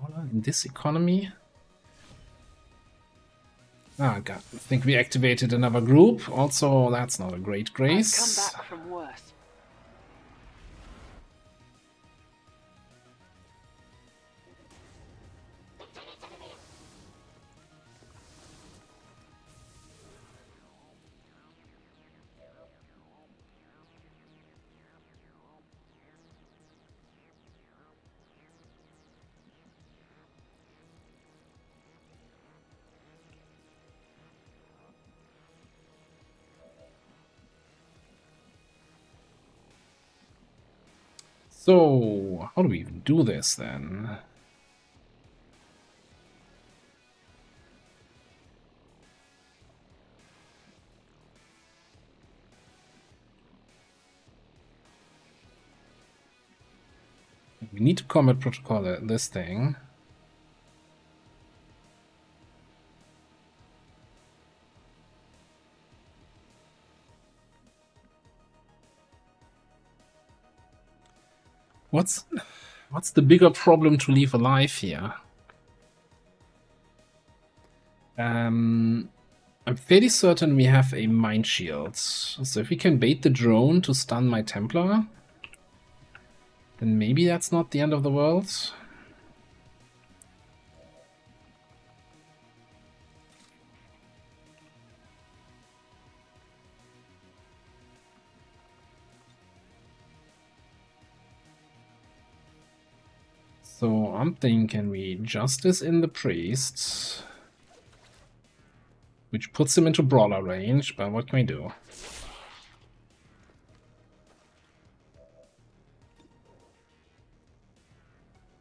Brawler in this economy? Ah, God. I think we activated another group. Also, that's not a great grace. I've come back from worse. So, how do we even do this then? We need to combat protocol this thing. What's the bigger problem to leave alive here? I'm fairly certain we have a mind shield. So if we can bait the drone to stun my Templar, then maybe that's not the end of the world. So I'm thinking we Justice in the Priest, which puts him into brawler range, but what can we do?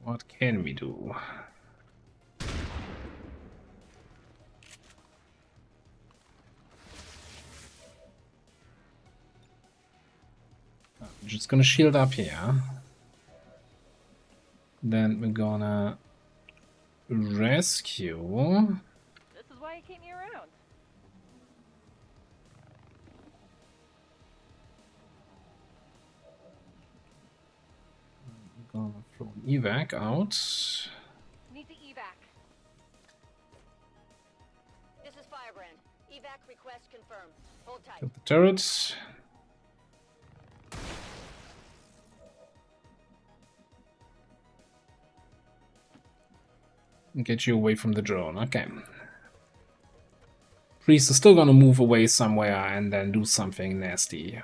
What can we do? I'm just gonna shield up here. Then we're gonna rescue. This is why you keep me around. We're gonna throw an evac out. Need the evac. This is Firebrand. Evac request confirmed. Hold tight. Kill the turret. Get you away from the drone. Okay. Priest is still gonna move away somewhere and then do something nasty.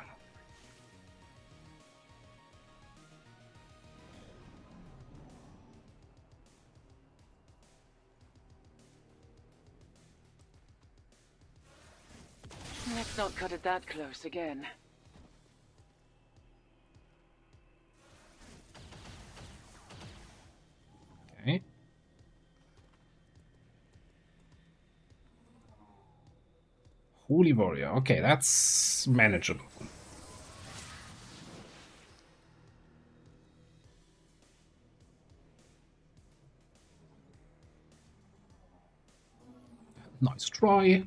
Let's not cut it that close again. Okay. Holy Warrior. Okay, that's manageable. Nice try.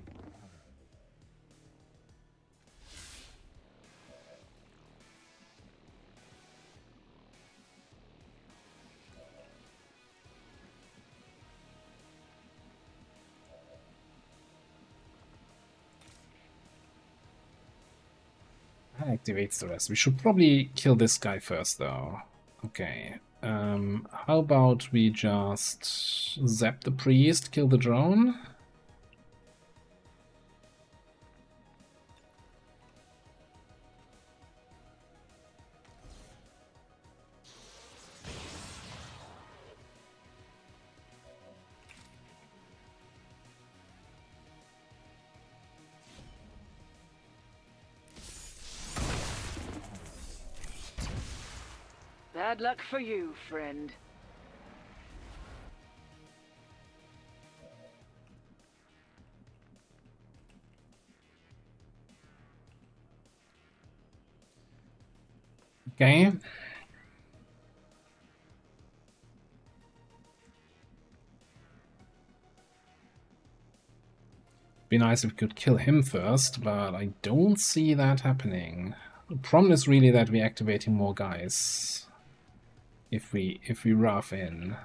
That activates the rest. We should probably kill this guy first, though. Okay. How about we just zap the priest, kill the drone? Bad luck for you, friend. Okay. Be nice if we could kill him first, but I don't see that happening. The problem is really that we're activating more guys. If we rough in.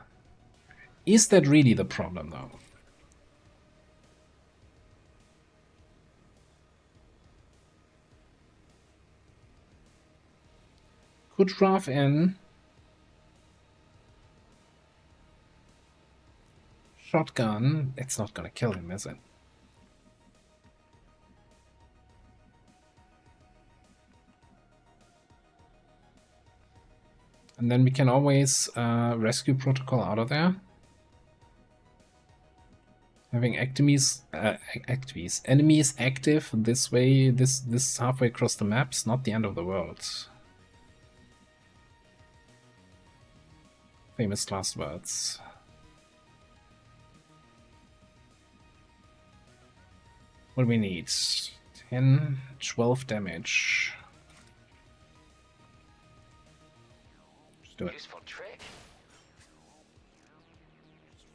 Is that really the problem though? Could rough in. Shotgun. It's not gonna kill him, is it? And then we can always rescue protocol out of there. Having enemies active this way, this halfway across the map's not the end of the world. Famous last words. What do we need? 10, 12 damage. Just do it. Useful trick.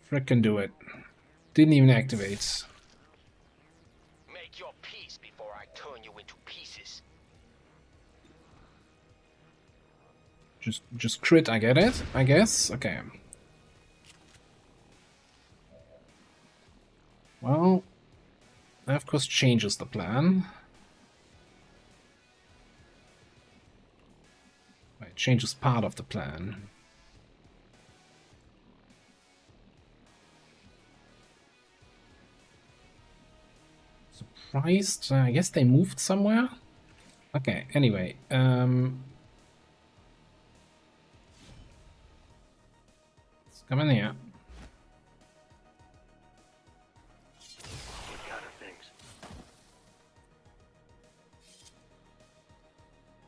Frickin' do it. Didn't even activate. Make your peace before I turn you into pieces. Just crit, I get it, I guess. Okay. Well, that of course changes the plan. It changes part of the plan. Surprised? I guess they moved somewhere? Okay, anyway. Let's come in here. What kind of things?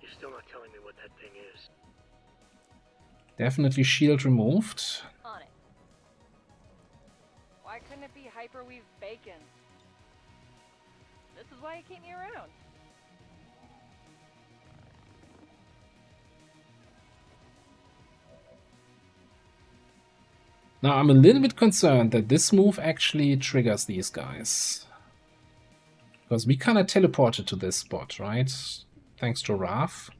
You're still not telling me what that thing is. Definitely shield removed. On it. Why couldn't it be hyperweave bacon? This is why it keep me around. Now I'm a little bit concerned that this move actually triggers these guys. Because we kinda teleported to this spot, right? Thanks to Raf.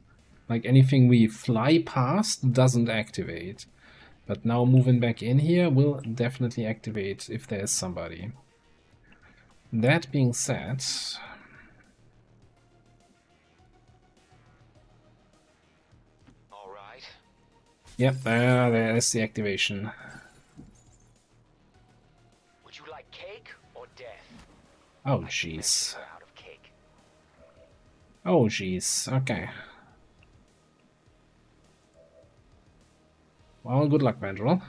Like anything we fly past doesn't activate. But now moving back in here will definitely activate if there is somebody. That being said... Alright. Yep, there's the activation. Would you like cake or death? Oh, I can make jeez. her out of cake. Oh, jeez. Okay. Well, good luck, Vandal.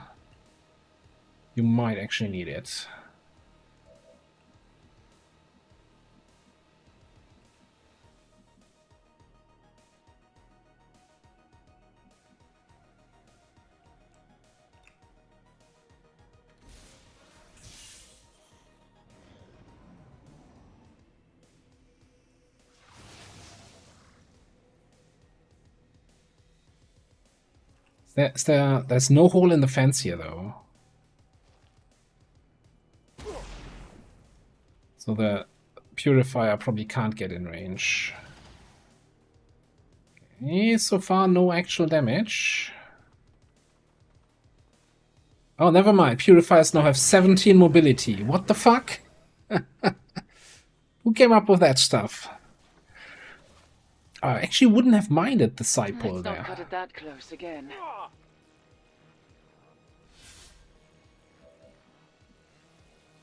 You might actually need it. There's no hole in the fence here, though. So the purifier probably can't get in range. Okay, so far no actual damage. Oh, never mind. Purifiers now have 17 mobility. What the fuck? Who came up with that stuff? I actually wouldn't have minded the side pull Let's there. not cut it that close again.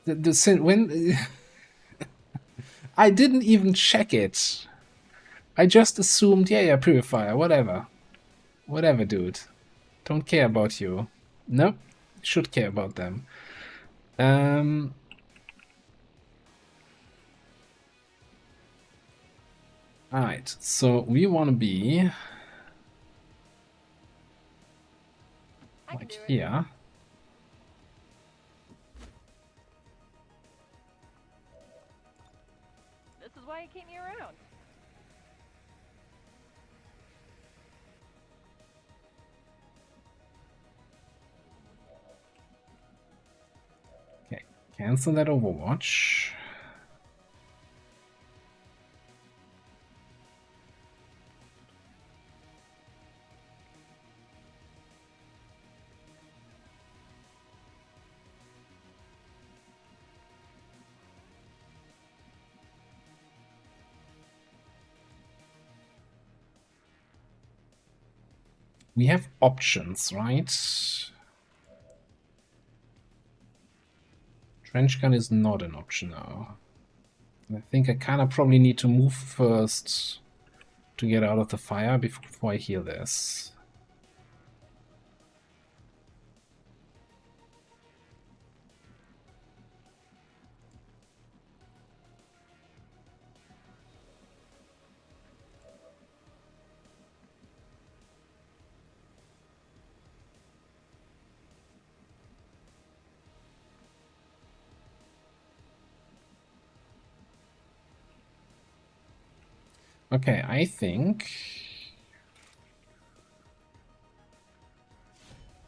When I didn't even check it. I just assumed, yeah, purifier, whatever. Whatever, dude. Don't care about you. Nope. Should care about them. Alright, so we want to be I can like do it. here. This is why you keep me around. Okay, cancel that Overwatch. We have options, right? Trench gun is not an option now. I think I kind of probably need to move first to get out of the fire before I heal this. Okay, I think...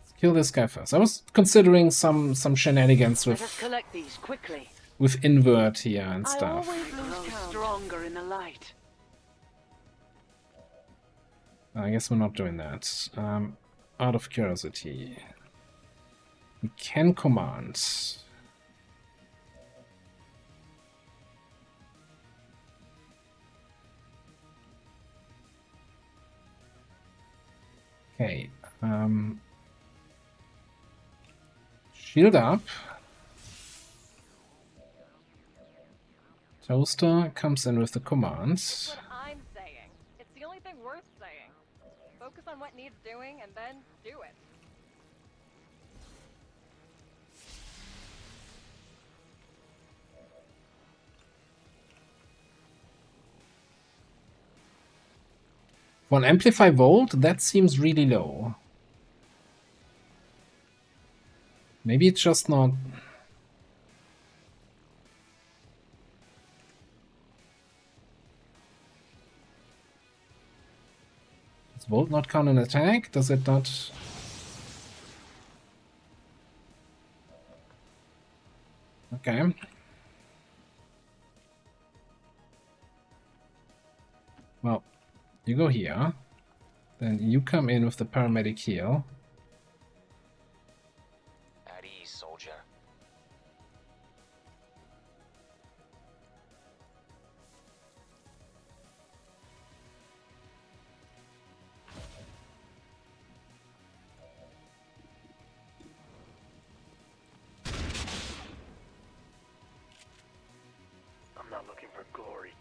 Let's kill this guy first. I was considering some shenanigans Let us collect these quickly. with invert here and I stuff. always grow stronger in the light. I guess we're not doing that. Out of curiosity. We can command. Okay. Shield up. Toaster comes in with the commands. That's what I'm saying. It's the only thing worth saying. Focus on what needs doing and then do it. For an Amplify Volt, that seems really low. Maybe it's just not... Does Volt not count an attack? Does it not... Okay. Well, you go here. Then you come in with the paramedic heal. At ease, soldier. I'm not looking for glory.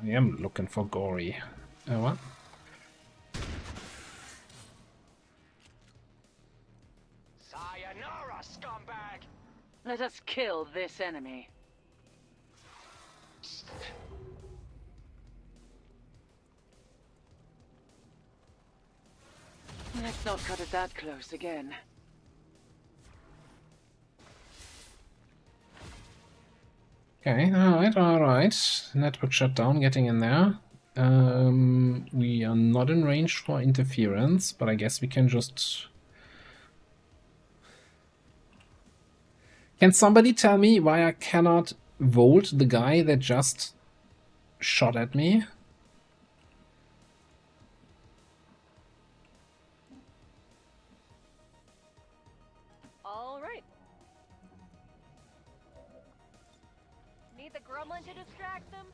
I am looking for gory. What? Sayonara, scumbag! Let us kill this enemy. Let's not cut it that close again. Okay, alright. Network shutdown, getting in there. We are not in range for interference, but I guess we can just... Can somebody tell me why I cannot volt the guy that just shot at me? All right. Need the gremlin to distract them?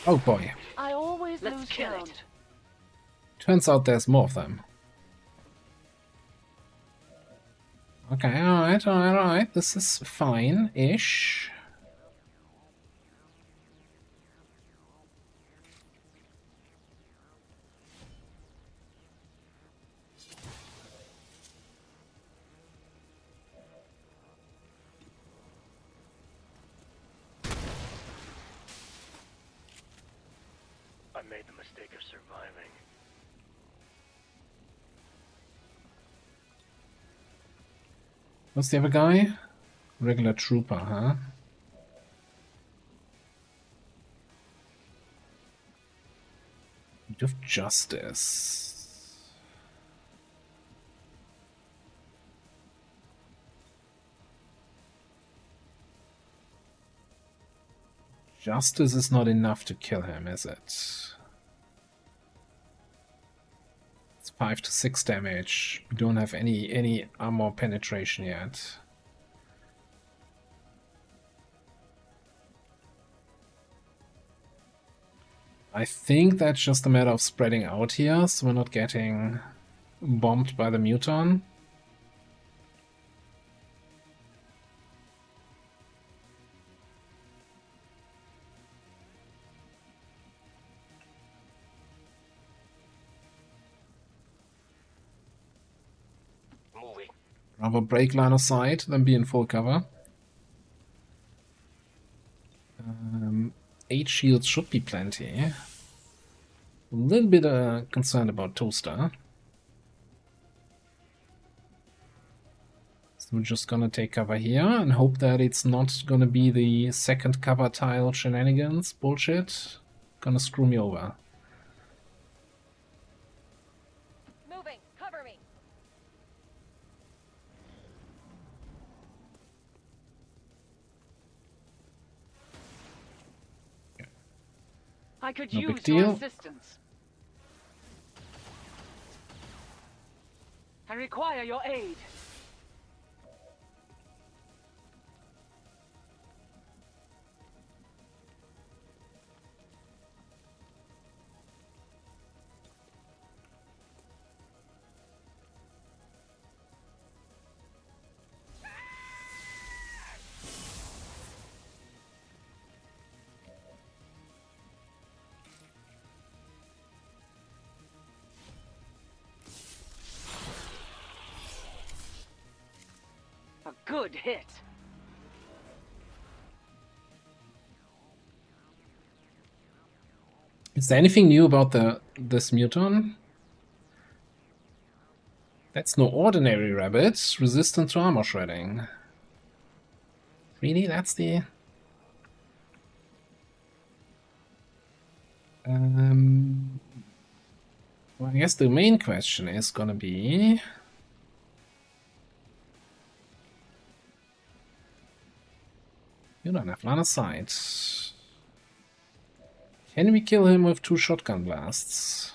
Oh boy. I always lose count. Turns out there's more of them. Okay, alright. This is fine-ish. I made the mistake of surviving. What's the other guy? Regular trooper, huh? Of justice. Justice is not enough to kill him, is it? It's 5 to 6 damage. We don't have any armor penetration yet. I think that's just a matter of spreading out here, so we're not getting bombed by the Muton. Moving. Rather break line of sight than be in full cover. 8 shields should be plenty. A little bit concerned about Toaster. So we're just gonna take cover here and hope that it's not gonna be the second cover tile shenanigans bullshit. Gonna screw me over. Moving. Cover me. I could No use big your deal. assistance. I require your aid. A good hit. Is there anything new about this Muton? That's no ordinary rabbit. Resistant to armor shredding. Really? That's the... well, I guess the main question is gonna be... You don't have line of sight. Can we kill him with 2 shotgun blasts?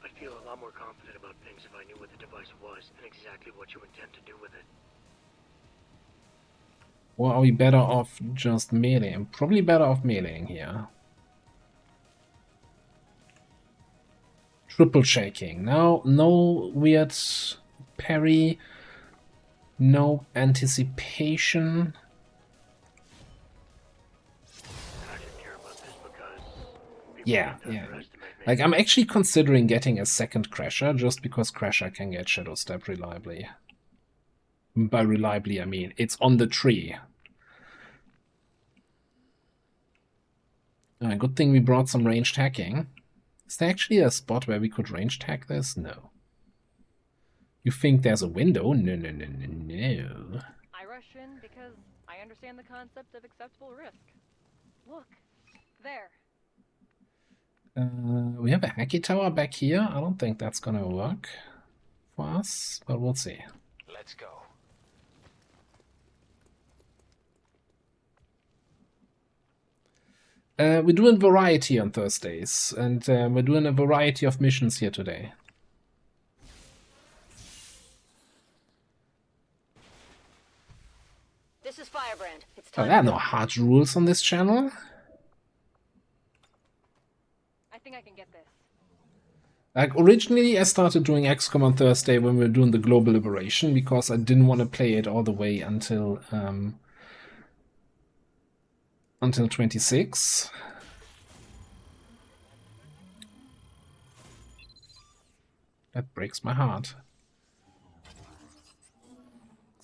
I'd feel a lot more confident about things if I knew what the device was and exactly what you intend to do with it. Or are we better off just meleeing? Probably better off meleeing here. Triple shaking. Now, no weird parry. No anticipation. I should care about this because people Yeah, seem to yeah. underestimate me. Like, I'm actually considering getting a second Crasher, just because Crasher can get Shadow Step reliably. By reliably, I mean, it's on the tree. Good thing we brought some ranged hacking. Is there actually a spot where we could ranged hack this? No. You think there's a window? No, no, no, no, no. I rush in because I understand the concept of acceptable risk. Look, there. We have a hacky tower back here. I don't think that's gonna work for us, but we'll see. Let's go. We're doing variety on Thursdays, and we're doing a variety of missions here today. This is Firebrand. It's Oh, time. there are no hard rules on this channel. I think I can get this. Like, originally I started doing XCOM on Thursday when we were doing the Global Liberation, because I didn't want to play it all the way until 26. That breaks my heart.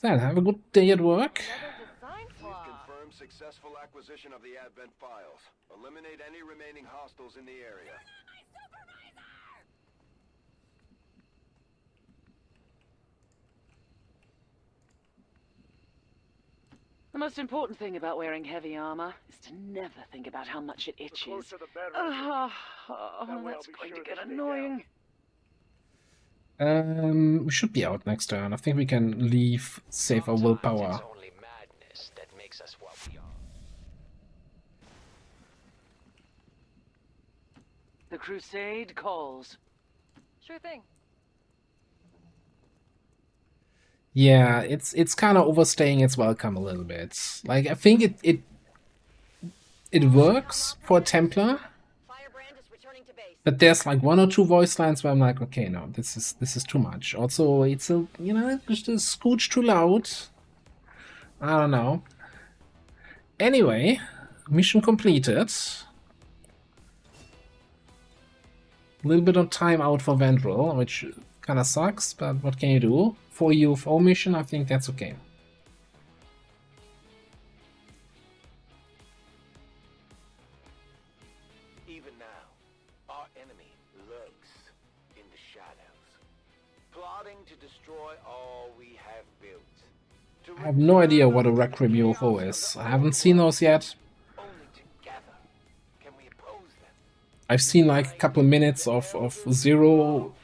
Then have a good day at work. Another design flaw. Confirmed Successful acquisition of the Advent files. Eliminate any remaining hostiles in the area. The most important thing about wearing heavy armor is to never think about how much it itches. That's going to get annoying. We should be out next turn. I think we can leave, save our willpower. It's only madness that makes us what we are. The crusade calls. Sure thing. Yeah, it's kind of overstaying its welcome a little bit. Like, I think it works for a Templar, but there's like 1 or 2 voice lines where I'm like, okay, no, this is too much. Also, it's a, you know, just a scooch too loud. I don't know. Anyway, mission completed. A little bit of time out for Vendril, which kind of sucks, but what can you do? For UFO mission, I think that's okay. Even now, our enemy lurks in the shadows, plotting to destroy all we have built. I have no idea what a Requiem UFO is. I haven't seen those yet. Only together can we oppose them. I've seen like a couple of minutes of Zero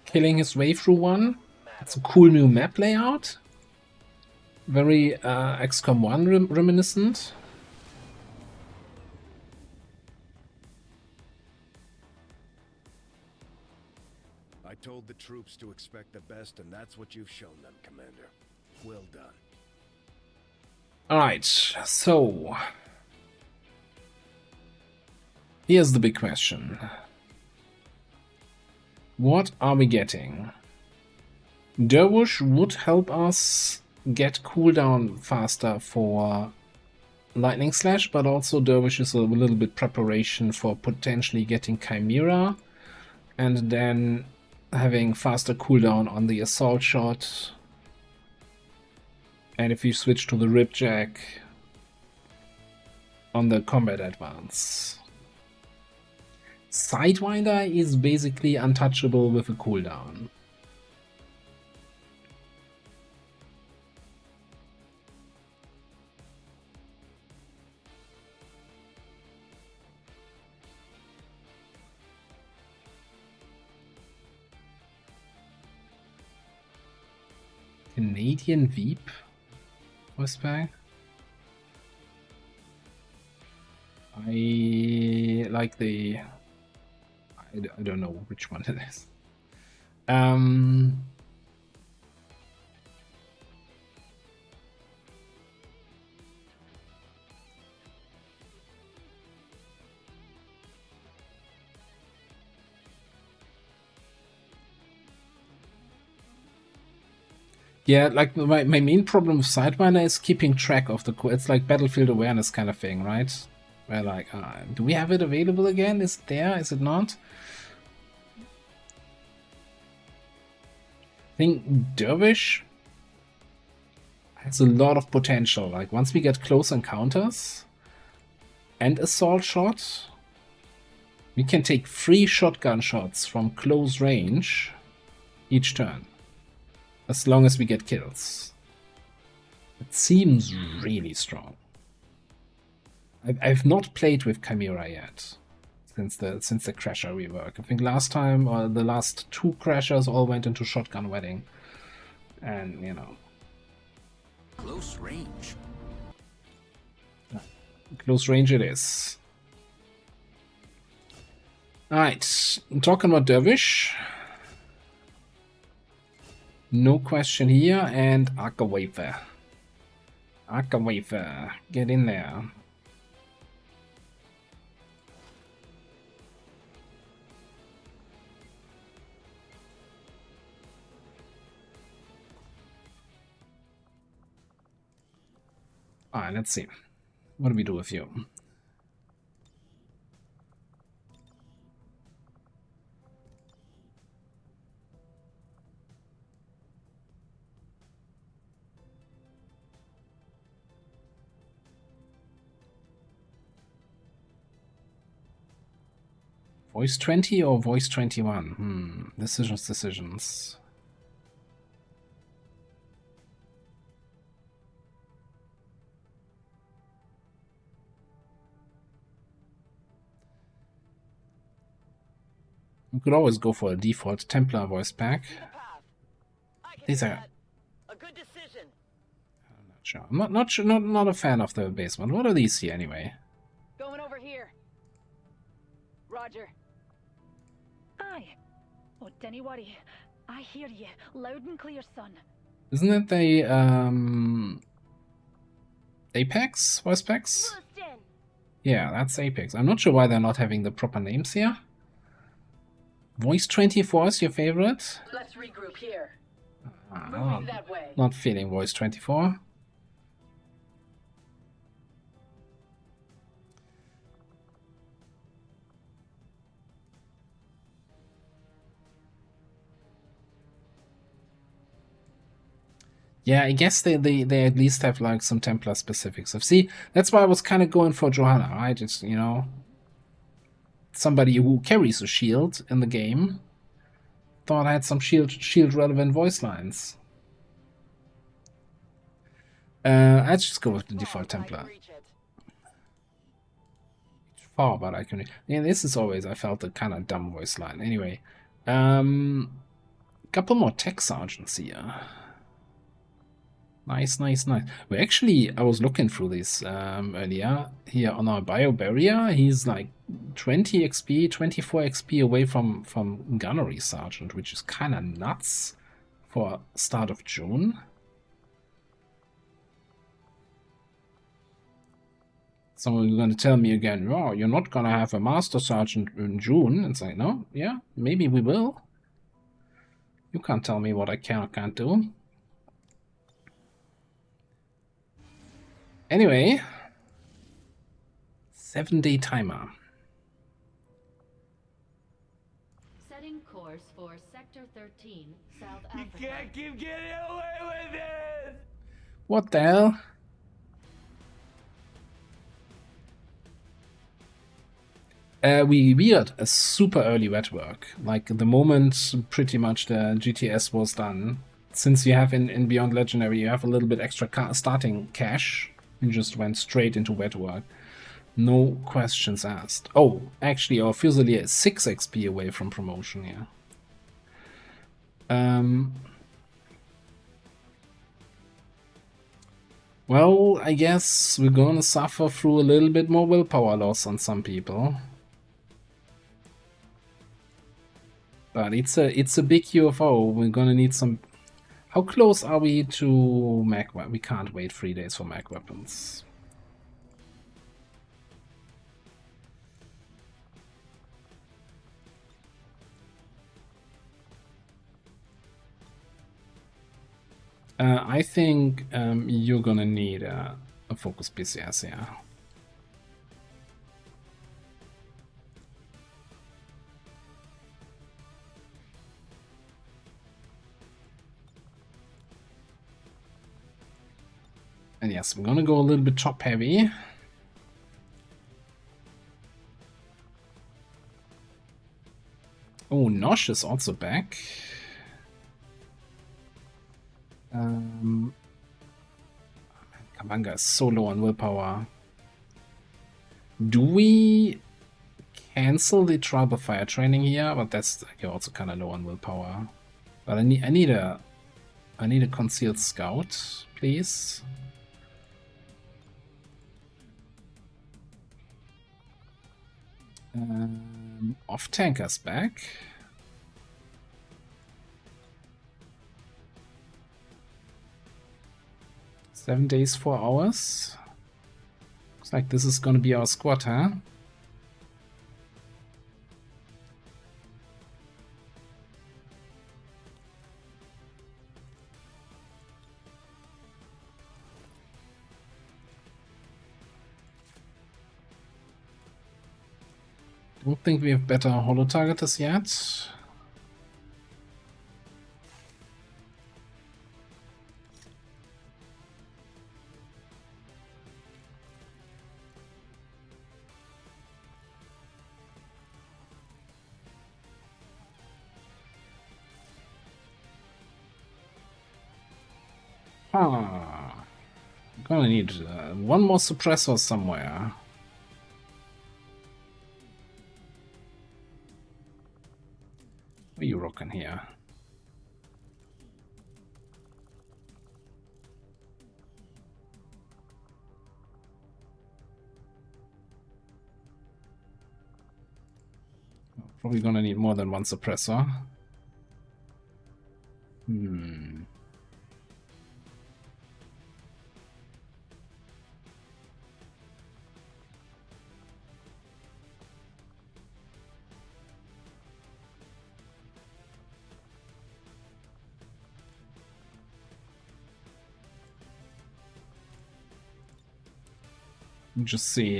killing his way through one. It's a cool new map layout. Very XCOM 1 reminiscent. I told the troops to expect the best, and that's what you've shown them, Commander. Well done. Alright, so here's the big question. What are we getting? Dervish would help us get cooldown faster for Lightning Slash, but also Dervish is a little bit preparation for potentially getting Chimera, and then having faster cooldown on the Assault Shot. And if you switch to the Ripjack on the Combat Advance. Sidewinder is basically untouchable with a cooldown. Canadian Veep? Westbang? I like the... I don't know which one it is. Yeah, like my main problem with Sidewinder is keeping track of the... It's like battlefield awareness kind of thing, right? Where like, do we have it available again? Is it there? Is it not? I think Dervish has a lot of potential. Like once we get close encounters and Assault Shot, we can take 3 shotgun shots from close range each turn. As long as we get kills. It seems really strong. I've not played with Chimera yet since the Crasher rework. I think last time, or the last 2 Crashers all went into Shotgun Wedding. And, you know. Close range. Close range it is. Alright, talking about Dervish. No question here, and Arca Wafer. Arca Wafer, get in there. Alright, let's see. What do we do with you? Voice 20 or voice 21? Decisions. We could always go for a default Templar voice pack. These are a good decision. I'm not sure. Not a fan of the basement. What are these here anyway? Going over here. Roger. Aye. Oh, dinny worry. I hear you loud and clear, son. Isn't it the Apex voice packs? Yeah, that's Apex. I'm not sure why they're not having the proper names here. Voice 24 is your favorite? Let's regroup here. Moving that way. Not feeling voice 24. Yeah, I guess they at least have like some Templar specific stuff. See, that's why I was kind of going for Johanna, right? It's, you know, somebody who carries a shield in the game. Thought I had some shield relevant voice lines. Let's just go with the default Templar. It's far, but I can. Yeah, this is always, I felt, a kind of dumb voice line. Anyway, couple more tech sergeants here. Nice. Well, actually, I was looking through this earlier. Here on our bio barrier, he's like 20 XP, 24 XP away from Gunnery Sergeant, which is kind of nuts for start of June. So you're going to tell me again, oh, you're not going to have a Master Sergeant in June. It's like, no, yeah, maybe we will. You can't tell me what I can or can't do. Anyway, 7-day timer. Setting course for Sector 13, South Africa. You can't keep getting away with it! What the hell? We had a super early wet work. Like the moment pretty much the GTS was done. Since you have in Beyond Legendary, you have a little bit extra starting cash. You just went straight into wet work. No questions asked. Oh, actually, our Fusilier is 6 XP away from promotion here. Well, I guess we're gonna suffer through a little bit more willpower loss on some people. But it's a big UFO. We're gonna need some. How close are we to mag weapons? We can't wait 3 days for mag weapons. I think you're gonna need a focus PCS, yeah. And yes, I'm gonna go a little bit top heavy. Oh, Nosh is also back. Kabanga is so low on willpower. Do we cancel the trial by fire training here? But that's also kind of low on willpower. But I need a concealed scout, please. Off tanker's back. Seven days, 4 hours. Looks like this is gonna be our squad, huh? Don't think we have better holo targeters yet. Huh. Gonna need one more suppressor somewhere. What are you rocking here? Probably gonna need more than one suppressor. Just see,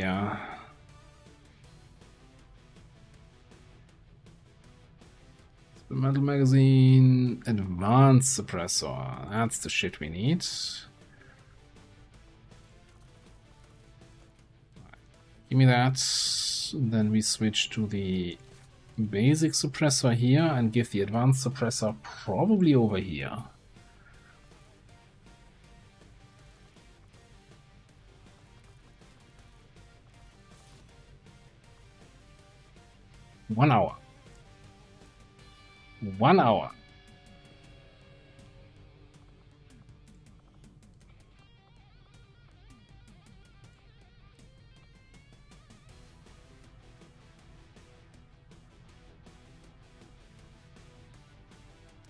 metal magazine, advanced suppressor. That's the shit we need. Give me that. Then we switch to the basic suppressor here and give the advanced suppressor probably over here. One hour. 1 hour.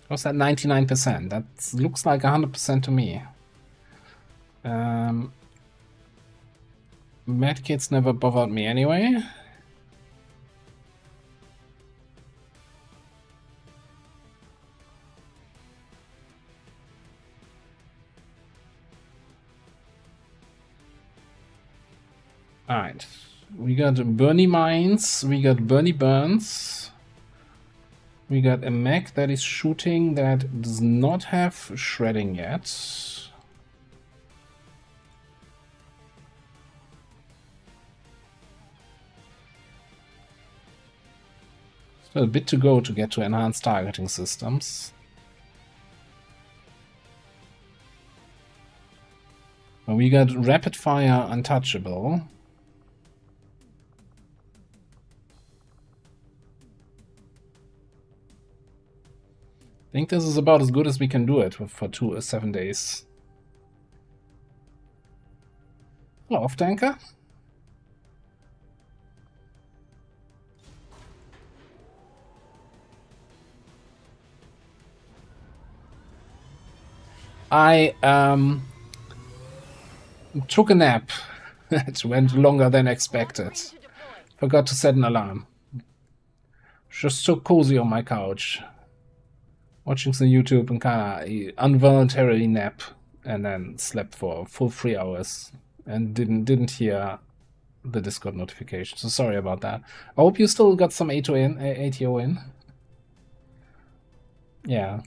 What's that 99%? That looks like 100% to me. Medkits never bothered me anyway. Alright, we got Bernie Mines, we got Bernie Burns, we got a mech that is shooting that does not have shredding yet. Still a bit to go to get to enhanced targeting systems. But we got rapid fire untouchable. I think this is about as good as we can do it for 7 days. Hello, off-tanker. I took a nap. It went longer than expected. Forgot to set an alarm. Just so cozy on my couch, watching some YouTube and kinda involuntarily nap, and then slept for a full 3 hours and didn't hear the Discord notification. So sorry about that. I hope you still got some ATO in. Yeah.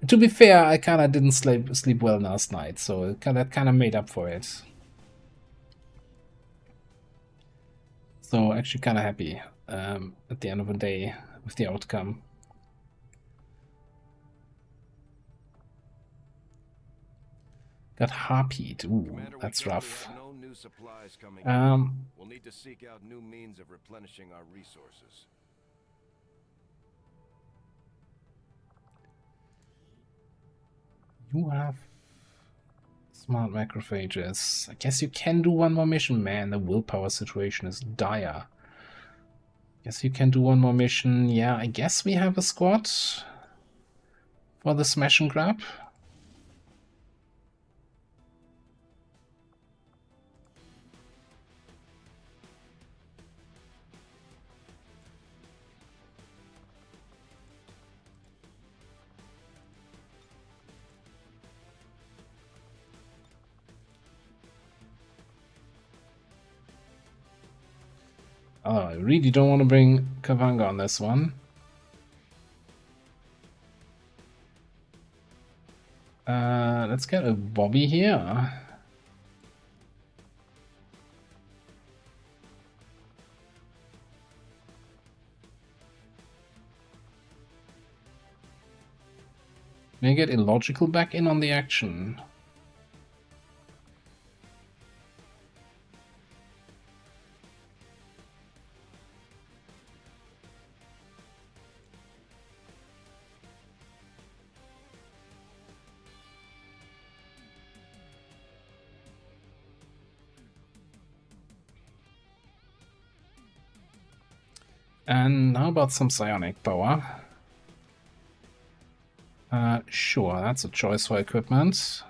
To be fair, I kinda didn't sleep well last night, so that kinda made up for it. So actually kinda happy at the end of the day with the outcome. Got harpied. Ooh, Commander, that's we rough. have no new supplies coming in. We'll need to seek out new means of replenishing our resources. You have smart macrophages. I guess you can do one more mission, man. The willpower situation is dire. Guess you can do one more mission. Yeah, I guess we have a squad for the smash and grab. Oh, I really don't want to bring Kavanga on this one. Let's get a Bobby here. May I get Illogical back in on the action? And how about some psionic power? Sure, that's a choice for equipment.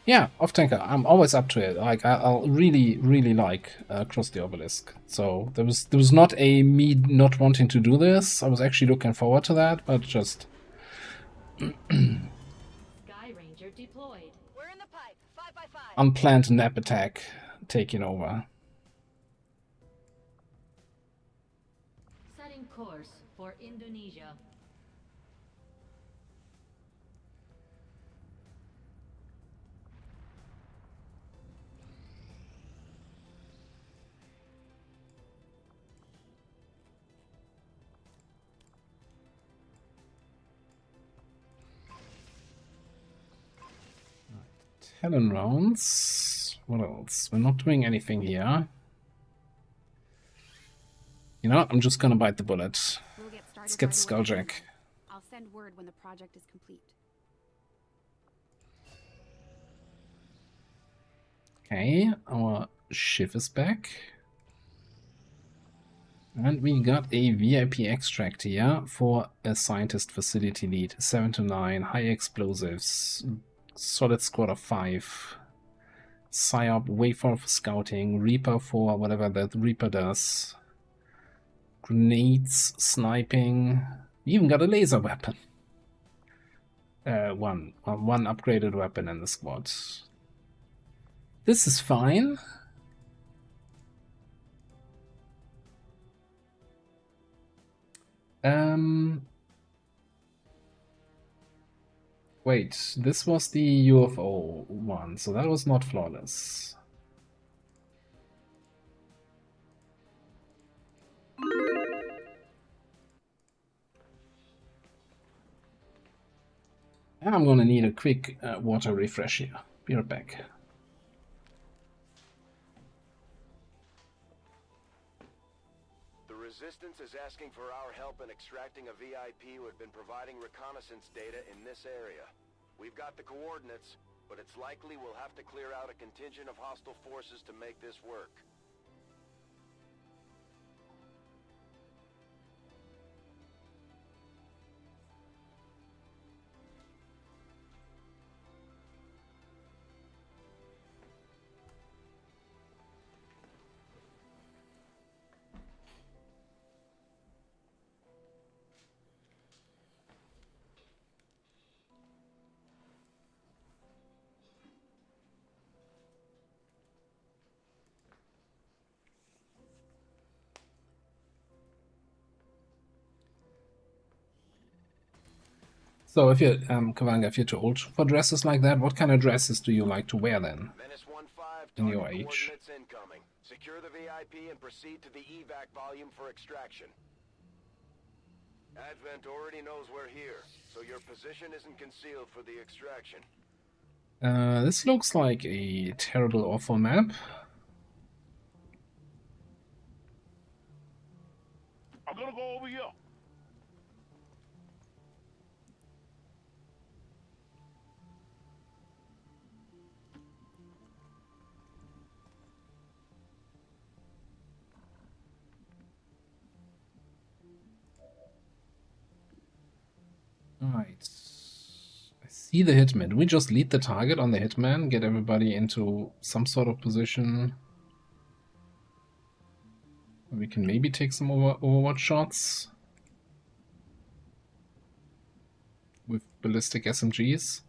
Yeah, off tanker. I'm always up to it. Like I'll really like Cross the Obelisk. So there was not a me not wanting to do this. I was actually looking forward to that, but just Sky Ranger deployed. We're in the pipe. 5x5. unplanned nap attack taking over. Setting course for Indonesia. Talon rounds. What else? We're not doing anything here. You know what? I'm just gonna bite the bullet. We'll get started. Let's get right Skulljack. away. I'll send word when the project is complete. Okay, our shiv is back. And we got a VIP extract here for a scientist facility lead. 7 to 9, high explosives, solid squad of 5. Psyop, Waveform for scouting, Reaper for whatever that Reaper does. Grenades, sniping. We even got a laser weapon. One upgraded weapon in the squad. This is fine. Wait, this was the UFO one, so that was not flawless. I'm gonna need a quick water refresh here. Be right back. The Resistance is asking for our help in extracting a VIP who had been providing reconnaissance data in this area. We've got the coordinates, but it's likely we'll have to clear out a contingent of hostile forces to make this work. So if you're, Kavanga, if you're too old for dresses like that, what kind of dresses do you like to wear then? In your age? Incoming. Secure the VIP and proceed to the evac volume for extraction. Advent already knows we're here, so your position isn't concealed for the extraction. This looks like a terrible, awful map. I'm gonna go over here. Alright. I see the hitman. Do we just lead the target on the hitman? Get everybody into some sort of position? We can maybe take some Overwatch shots with ballistic SMGs.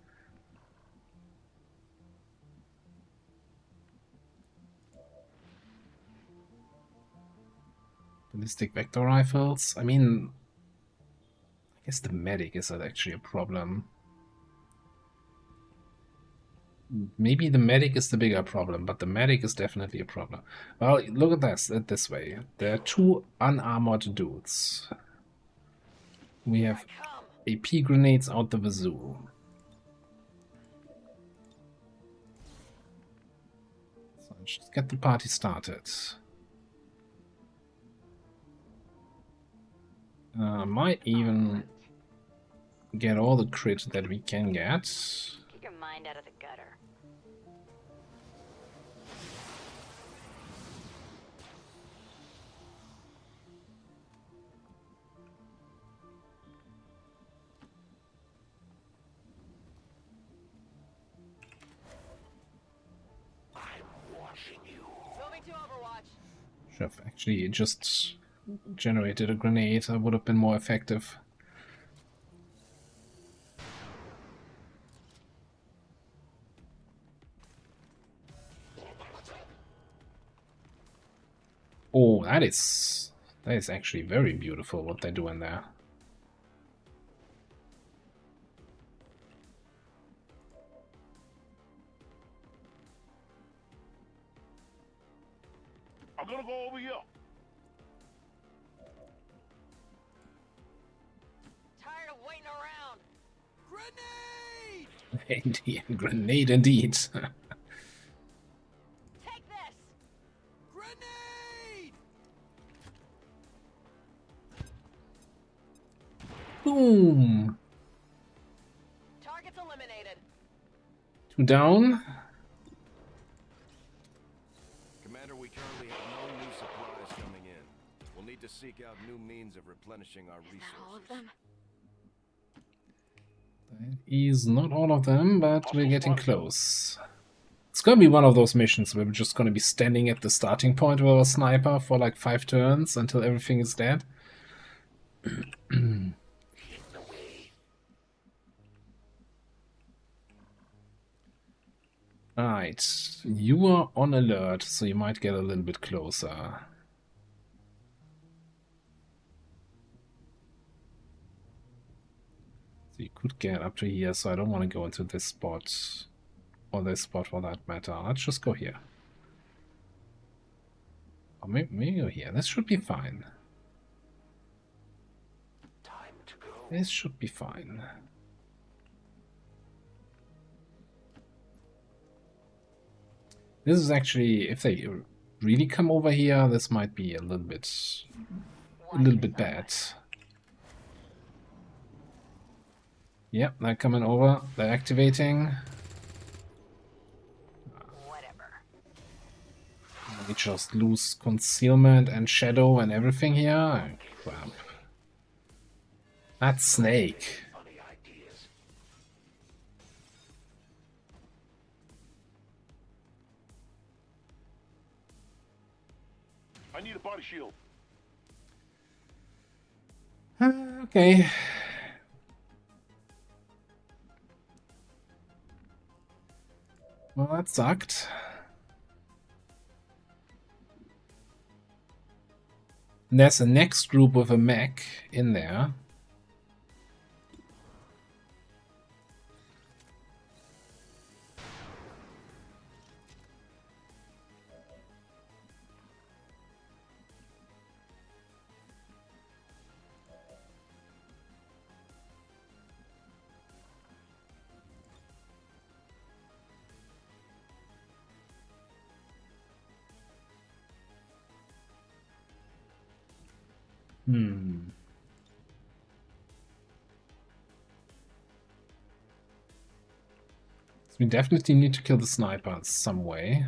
Ballistic vector rifles. I mean, I guess the medic is actually a problem. Maybe the medic is the bigger problem, but the medic is definitely a problem. Well, look at this way. There are two unarmored dudes. We have AP grenades out the wazoo. So just get the party started. Might even get all the crit that we can get. Keep your mind out of the gutter. Should have actually just generated a grenade. That would have been more effective. Oh, that is actually very beautiful what they're doing there. I'm gonna go over here. Tired of waiting around. Grenade! Indeed, grenade indeed. Take this. Grenade! Boom. Targets eliminated. 2 down. Commander, we currently have no new supplies coming in. We'll need to seek out new means of replenishing our resources. All of them? That is not all of them, but we're getting close. It's gonna be one of those missions where we're just gonna be standing at the starting point with our sniper for like 5 turns until everything is dead. Right, you are on alert, so you might get a little bit closer. So you could get up to here, so I don't want to go into this spot, or this spot for that matter. Let's just go here. Or maybe go here. This should be fine. Time to go. This should be fine. This is actually, if they really come over here, this might be a little bit bad. Yep, they're coming over. They're activating. Whatever. We just lose concealment and shadow and everything here. Crap. That snake. Funny ideas. I need a body shield. Okay. Well, that sucked. And there's a next group with a mech in there. So we definitely need to kill the sniper some way.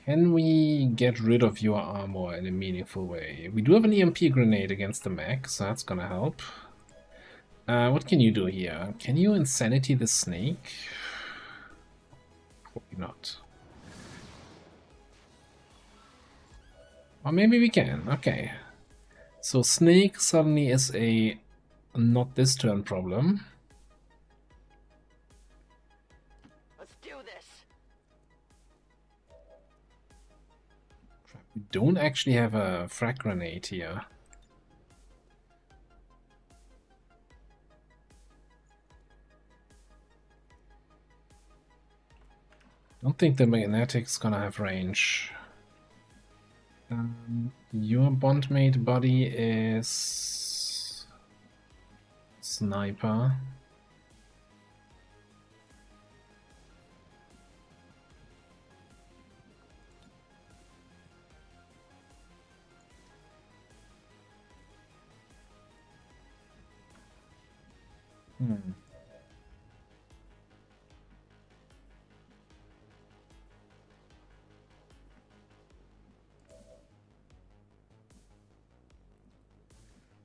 Can we get rid of your armor in a meaningful way? We do have an EMP grenade against the mech, so that's gonna help. What can you do here? Can you insanity the snake? Probably not. Or maybe we can. Okay. So snake suddenly is a not this turn problem. We don't actually have a frag grenade here. Don't think the magnetic's gonna have range. Your bondmate body is sniper.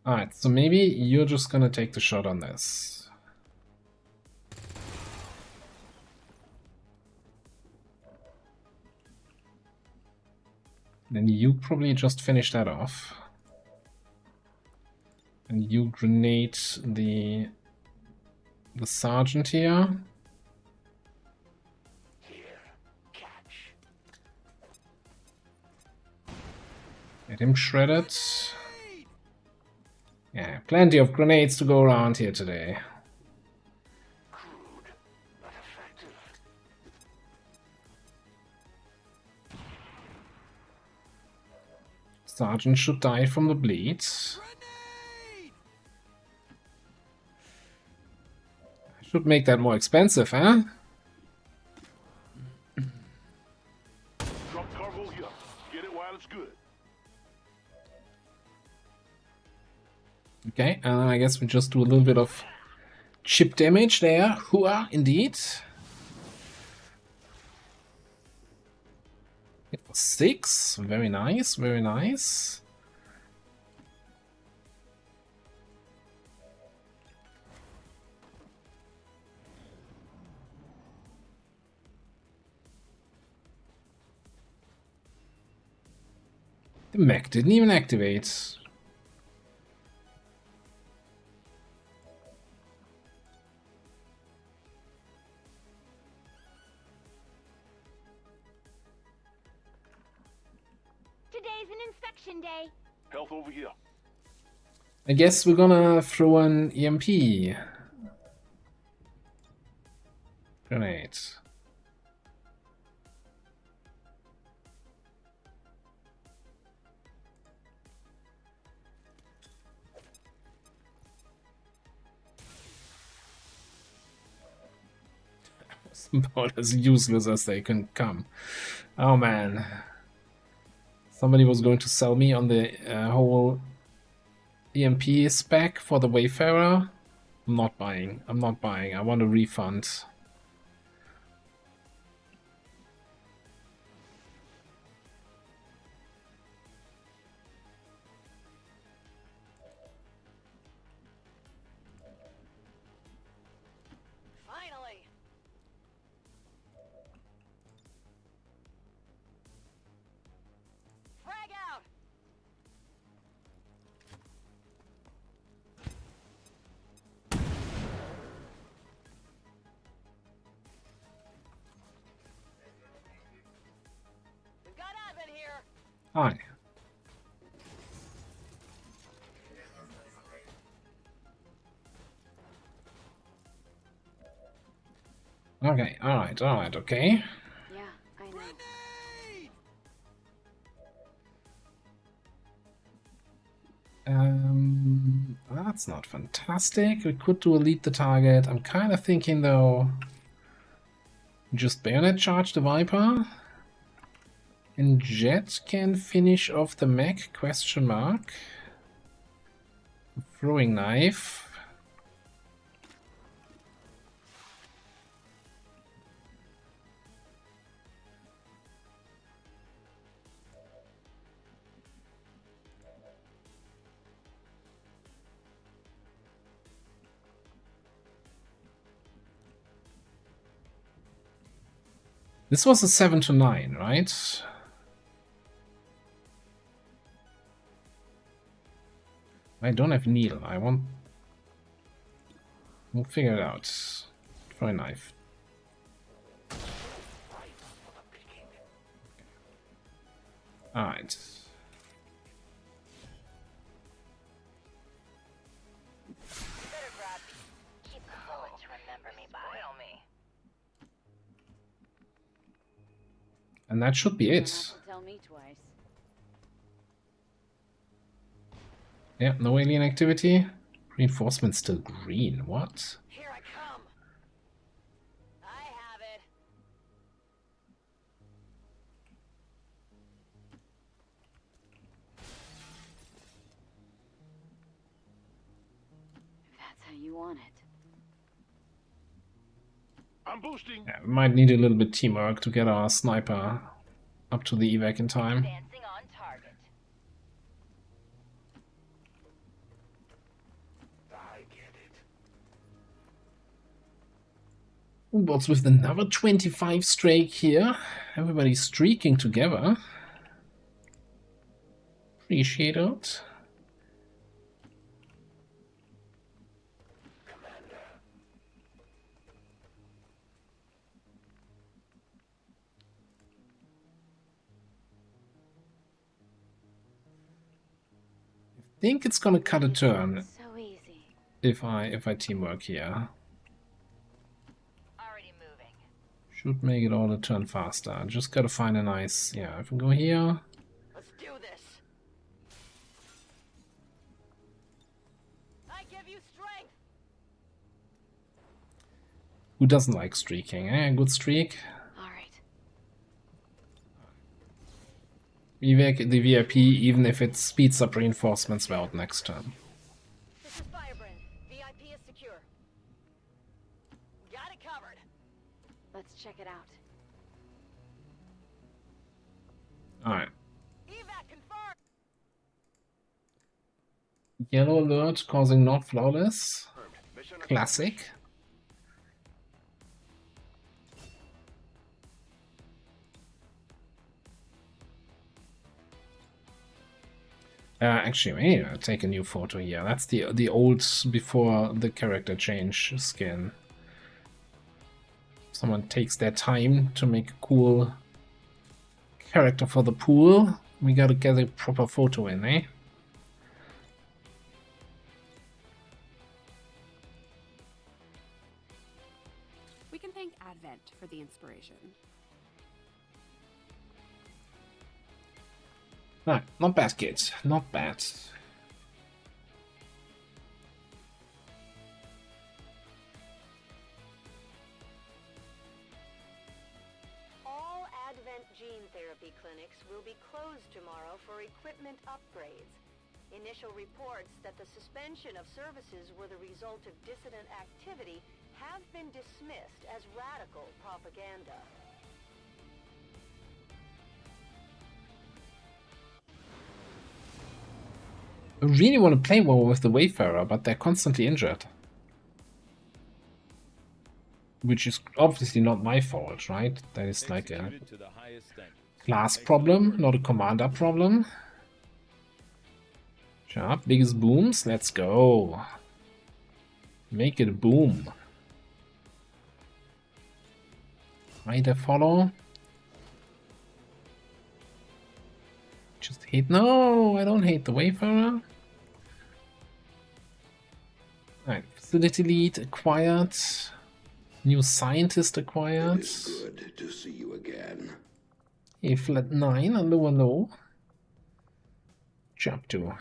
Alright, so maybe you're just gonna take the shot on this. Then you probably just finish that off. And you grenade the sergeant here. Get him shredded. Yeah, plenty of grenades to go around here today. Crude, but effective. Sergeant should die from the bleed. I should make that more expensive, huh? Drop cargo here. Get it while it's good. Okay, and then I guess we just do a little bit of chip damage there. Hooah, indeed. It was 6. Very nice, very nice. The mech didn't even activate. Today's an inspection day. Health over here. I guess we're gonna throw an EMP. Grenade. About as useless as they can come. Oh man. Somebody was going to sell me on the whole EMP spec for the Wayfarer. I'm not buying. I'm not buying. I want a refund. Finally. Frag out. We've got admin here. Hi. Okay, alright, okay. Yeah, I know. That's not fantastic. We could do elite the target. I'm kind of thinking though, just bayonet charge the Viper, and Jet can finish off the mech? Question mark. Throwing knife. This was a 7 to 9, right? I don't have needle. I want... We'll figure it out. Throw a knife. Alright. And that should be it. Tell me twice. Yeah, no alien activity. Reinforcement still green. What? Here I come. I have it. If that's how you want it. I'm boosting. Yeah, we might need a little bit teamwork to get our sniper up to the evac in time. Dancing on target. I get it. What's with another 25 streak here? Everybody's streaking together. Appreciate it. I think it's gonna cut a turn So easy. if I teamwork here. Already moving. Should make it all a turn faster. Just gotta find a nice, yeah, if we go here. Let's do this. I give you strength. Who doesn't like streaking, eh? Good streak. Evac the VIP, even if it speeds up reinforcements out next turn. This is Firebrand. VIP is secure. Got it covered. Let's check it out. Alright. Evac confirmed. Yellow alert causing not flawless. Classic. Actually, maybe I'll take a new photo here. That's the old before the character change skin. Someone takes their time to make a cool character for the pool. We gotta get a proper photo in, eh? We can thank Advent for the inspiration. Right, not bad, kids. Not bad. All Advent gene therapy clinics will be closed tomorrow for equipment upgrades. Initial reports that the suspension of services were the result of dissident activity have been dismissed as radical propaganda. I really want to play more with the Wayfarer, but they're constantly injured. Which is obviously not my fault, right? That is like a class problem, not a commander problem. Sharp, biggest booms, let's go. Make it a boom. Might I follow? Just hate. No, I don't hate the Wayfarer. Alright, facility lead acquired. New scientist acquired. It is good to see you again. A flat 9 on lower low. Jump 2.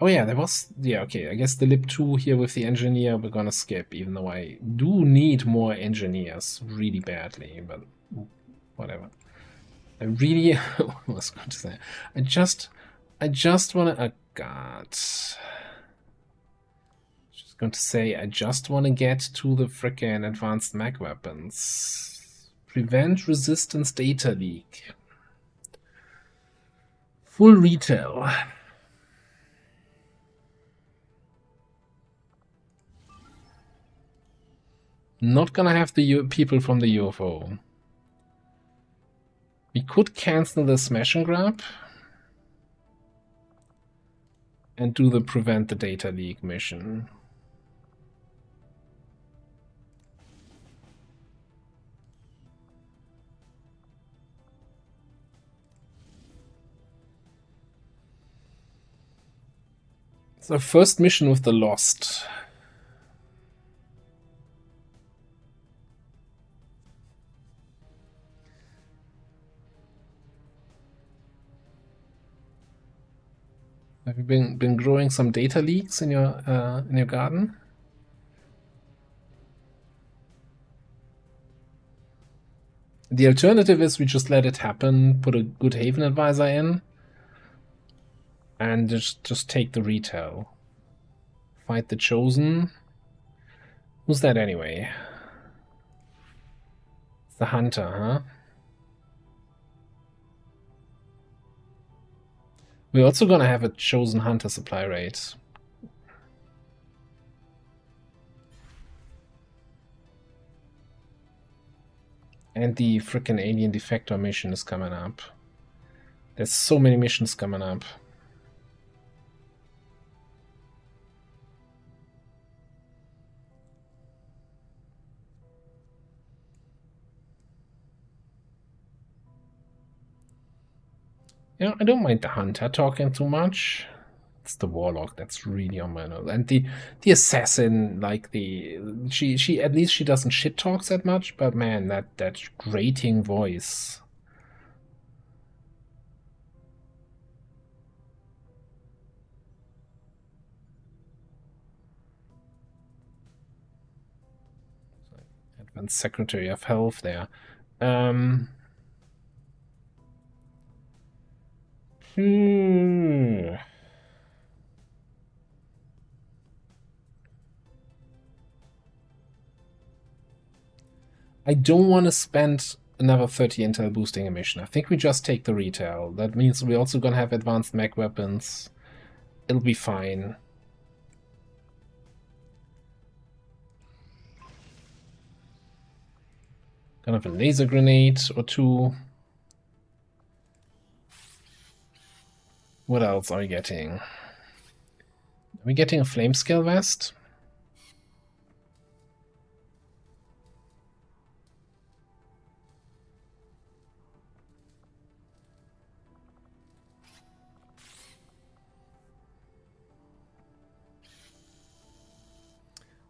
Oh yeah, there was... Yeah, okay, I guess the lib 2 here with the engineer we're gonna skip, even though I do need more engineers really badly, but whatever. I really was going to say. I just wanna... Oh god. Just going to say I just wanna get to the frickin' advanced mag weapons. Prevent resistance data leak. Full retail. Not gonna have the people from the UFO. We could cancel the smash and grab and do the prevent the data leak mission. So first mission with the Lost. Have you been growing some data leaks in your garden? The alternative is we just let it happen, put a good Haven advisor in, and just take the retail. Fight the Chosen. Who's that anyway? It's the Hunter, huh? We're also gonna have a Chosen Hunter supply rate. And the frickin' Alien Defector mission is coming up. There's so many missions coming up. Yeah, I don't mind the Hunter talking too much. It's the Warlock that's really on my nose. And the Assassin, like she at least she doesn't shit talk that much, but man, that grating voice. Advanced Secretary of Health there. I don't want to spend another 30 intel boosting a mission. I think we just take the retail. That means we're also gonna have advanced mech weapons. It'll be fine. Gonna have a laser grenade or two. What else are we getting? Are we getting a flame scale vest?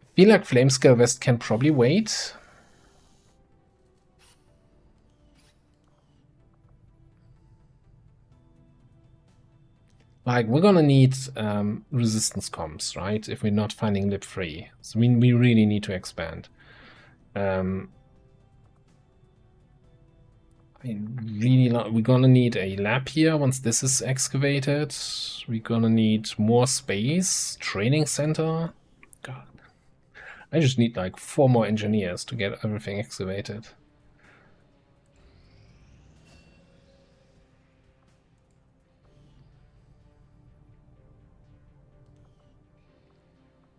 I feel like flame scale vest can probably wait. Like, we're gonna need resistance comms, right? If we're not finding lip 3. So we really need to expand. We're gonna need a lab here once this is excavated. We're gonna need more space, training center. God, I just need like 4 more engineers to get everything excavated.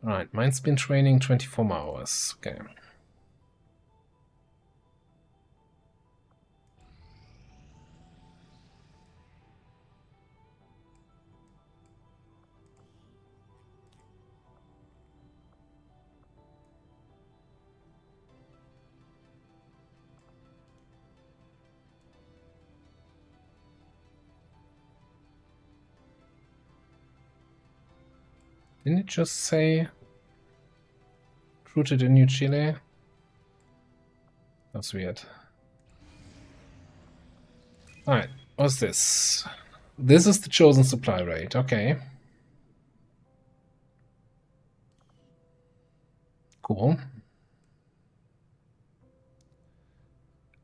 Alright, mine's been training 24 more hours. Okay. Didn't it just say recruited in New Chile? That's weird. Alright, what's this? This is the chosen supply rate, okay. Cool.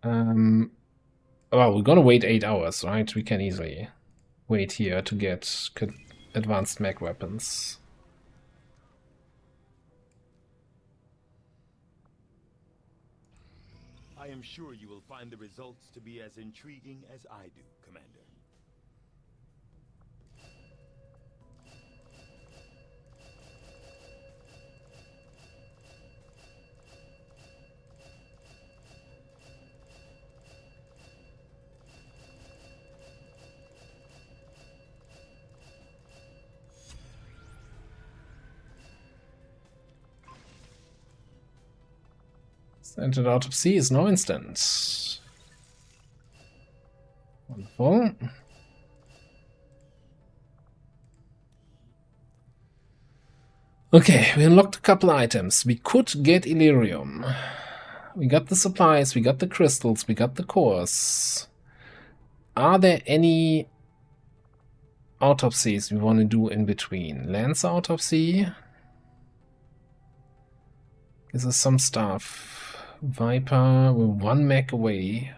Well, we're gonna wait 8 hours, right? We can easily wait here to get advanced mech weapons. I am sure you will find the results to be as intriguing as I do, Commander. Entered out of sea is no instant. Wonderful. Okay, we unlocked a couple items. We could get Illyrium. We got the supplies, we got the crystals, we got the cores. Are there any autopsies we want to do in between? Lance autopsy. This is some stuff. Viper, we're 1 mech away.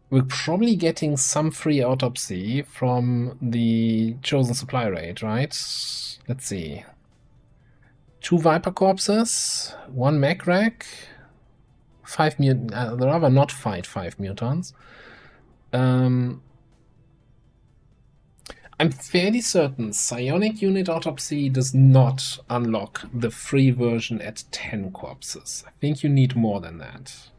We're probably getting some free autopsy from the chosen supply raid, right? Let's see. 2 Viper corpses, 1 mech rack, 5 mutant. I'd rather not fight 5 mutants. I'm fairly certain psionic unit autopsy does not unlock the free version at 10 corpses. I think you need more than that.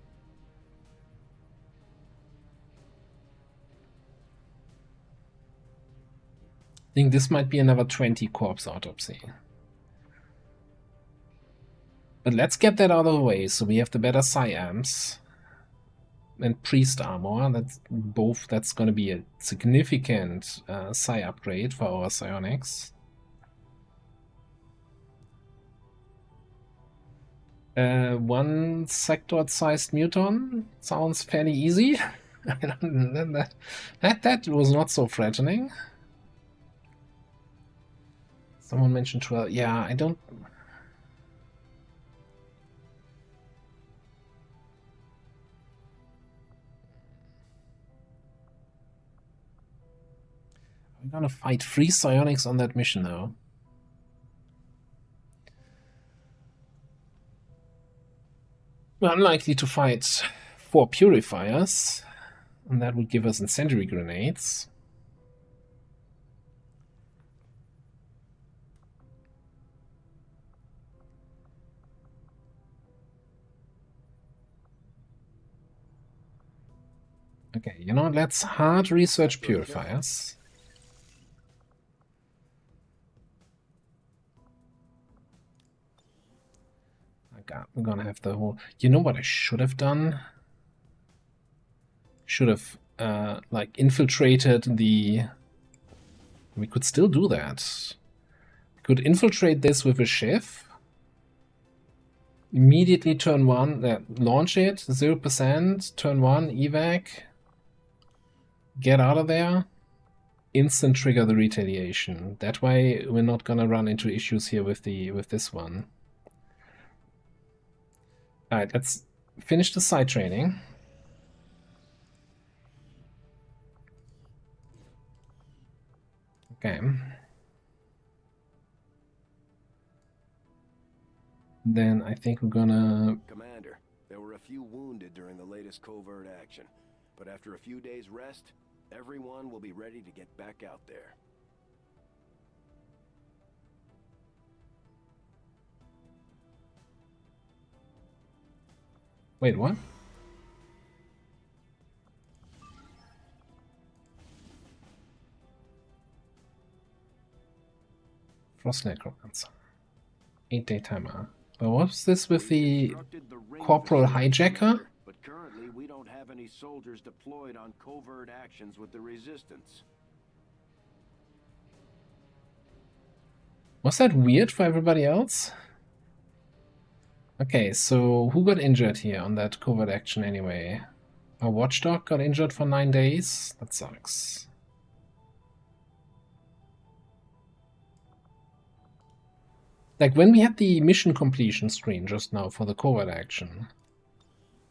I think this might be another 20 corpse autopsy. But let's get that out of the way so we have the better psi-amps and priest armor. That's going to be a significant psi upgrade for our psionics. One sector-sized muton sounds fairly easy. that was not so threatening. Someone mentioned 12. Yeah, I don't. We're gonna fight 3 psionics on that mission now. We're unlikely to fight 4 purifiers, and that would give us incendiary grenades. Okay, you know what? Let's hard research purifiers. We're gonna have the whole. You know what I should have done? Should have like infiltrated the. We could still do that. We could infiltrate this with a Shiv. Immediately turn 1, launch it, 0%, turn 1, evac. Get out of there. Instant trigger the retaliation. That way we're not gonna run into issues here with this one. Alright, let's finish the side training. Okay. Then I think we're gonna... Commander, there were a few wounded during the latest covert action, but after a few days rest, everyone will be ready to get back out there. Wait, what? Frost Necromancer. 8-day timer. But what's this with the corporal hijacker? But currently we don't have any soldiers deployed on covert actions with the resistance. Was that weird for everybody else? Okay, so who got injured here on that covert action anyway? A watchdog got injured for 9 days? That sucks. Like when we had the mission completion screen just now for the covert action,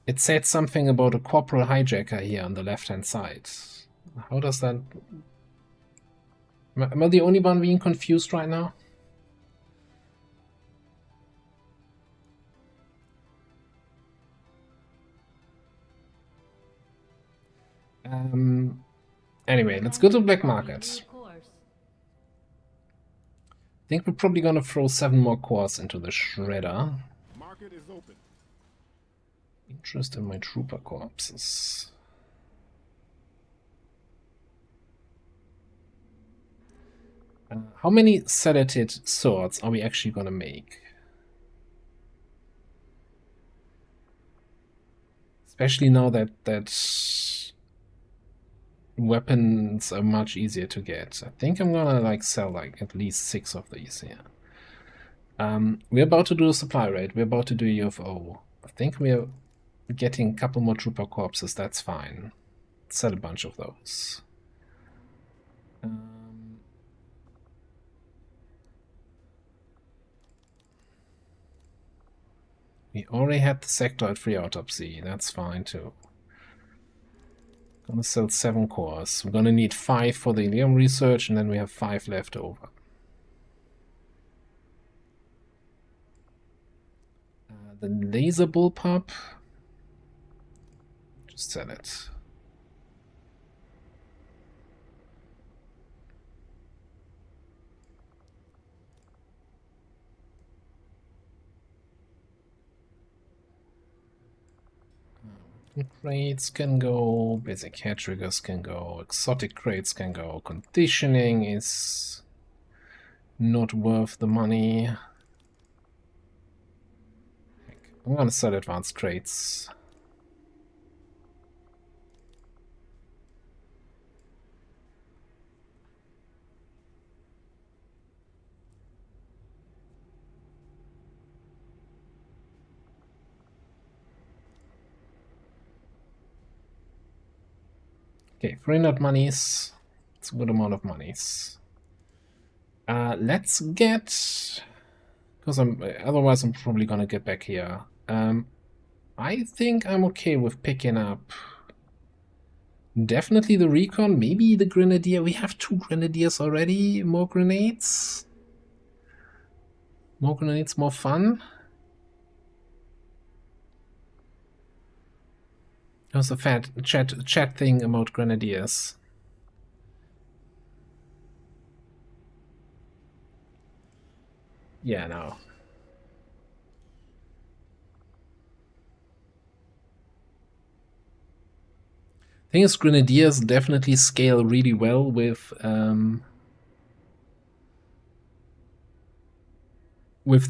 it said something about a corporal hijacker here on the left-hand side. How does that... Am I the only one being confused right now? Anyway, let's go to Black Market. I think we're probably gonna throw 7 more cores into the shredder. Market is open. Interest in my trooper corpses. How many sedated swords are we actually gonna make? Especially now that weapons are much easier to get. I think I'm gonna like sell like at least 6 of these here. We're about to do a supply raid. We're about to do UFO. I think we're getting a couple more trooper corpses. That's fine. Sell a bunch of those. We already had the sectoid free autopsy. That's fine too. Gonna sell 7 cores. We're gonna need 5 for the helium research, and then we have 5 left over. The laser bullpup. Just sell it. Crates can go, basic hair triggers can go, exotic crates can go, conditioning is not worth the money. I'm gonna sell advanced crates. Okay, 300 monies. It's a good amount of monies. Let's get, because otherwise I'm probably gonna get back here. I think I'm okay with picking up definitely the recon, maybe the grenadier. We have 2 grenadiers already. More grenades. More grenades, more fun. There's a fat chat thing about grenadiers. Yeah, no. Thing is, grenadiers definitely scale really well with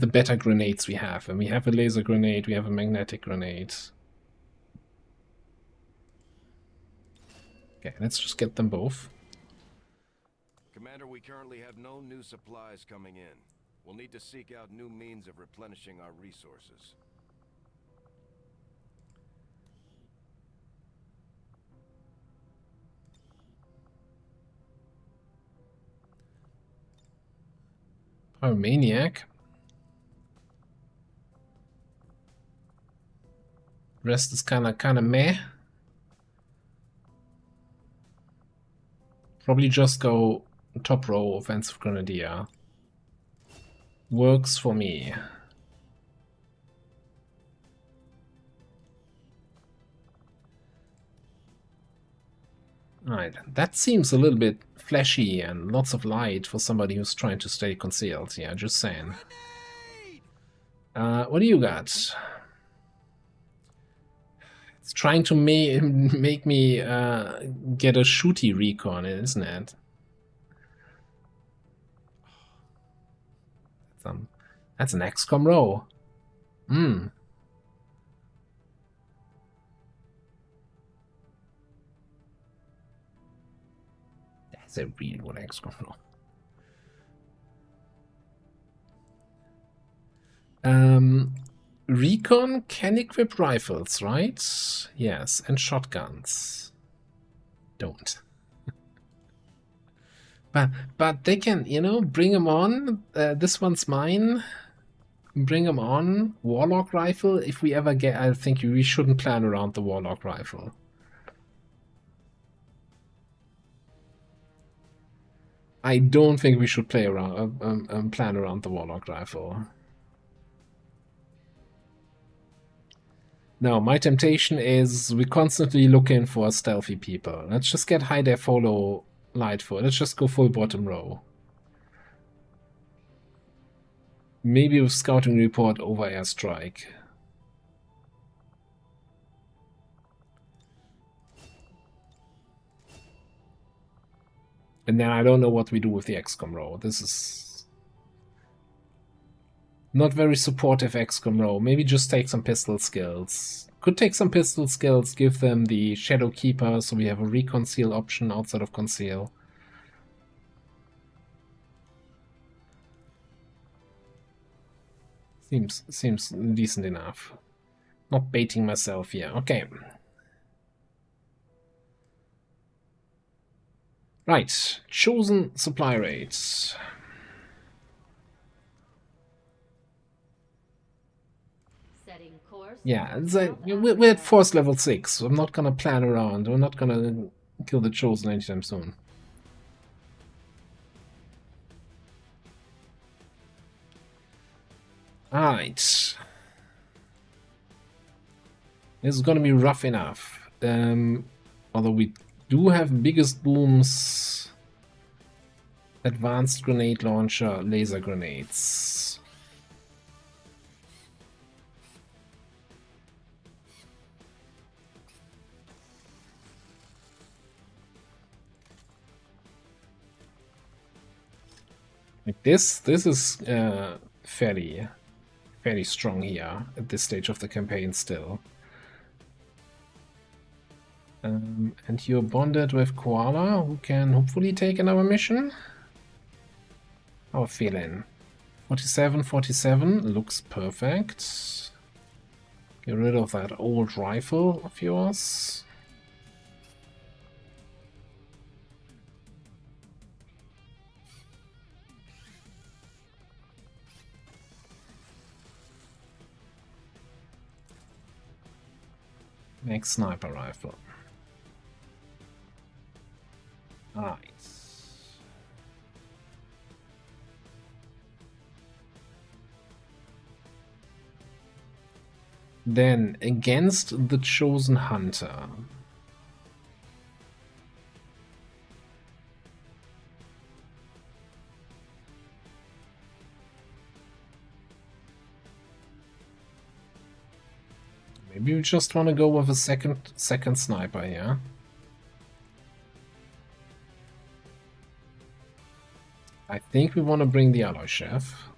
the better grenades we have. And we have a laser grenade, we have a magnetic grenade. Okay, let's just get them both. Commander, we currently have no new supplies coming in. We'll need to seek out new means of replenishing our resources. Pyromaniac. Rest is kinda meh. Probably just go top row offensive grenadier. Works for me. Alright, that seems a little bit flashy and lots of light for somebody who's trying to stay concealed. Yeah, just saying. What do you got? It's trying to make me get a shooty recon, isn't it? That's an XCOM row. That's a really good XCOM row. Recon can equip rifles, right? Yes, and shotguns. Don't. But they can, you know, bring them on. This one's mine. Bring them on. Warlock rifle. If we ever get, I think we shouldn't plan around the Warlock rifle. I don't think we should play around, plan around the Warlock rifle. No, my temptation is we're constantly looking for stealthy people. Let's just get high def follow light for. Let's just go full bottom row. Maybe with scouting report over airstrike. And then I don't know what we do with the XCOM row. This is Not very supportive XCOM row. Maybe just take some pistol skills. Could take some pistol skills, give them the Shadow Keeper, so we have a reconceal option outside of conceal. Seems decent enough. Not baiting myself here. Okay. Right. Chosen supply rates. Yeah, we're at force level 6, so I'm not gonna plan around. We're not gonna kill the Chosen anytime soon. Alright. This is gonna be rough enough. Although we do have biggest booms, advanced grenade launcher, laser grenades. Like this is fairly strong here at this stage of the campaign still. And you're bonded with Koala, who can hopefully take another mission. How are feeling? 47 looks perfect. Get rid of that old rifle of yours. Next sniper rifle. Alright. Then, against the Chosen Hunter. Maybe we just want to go with a second sniper here. I think we want to bring the Alloy Chef.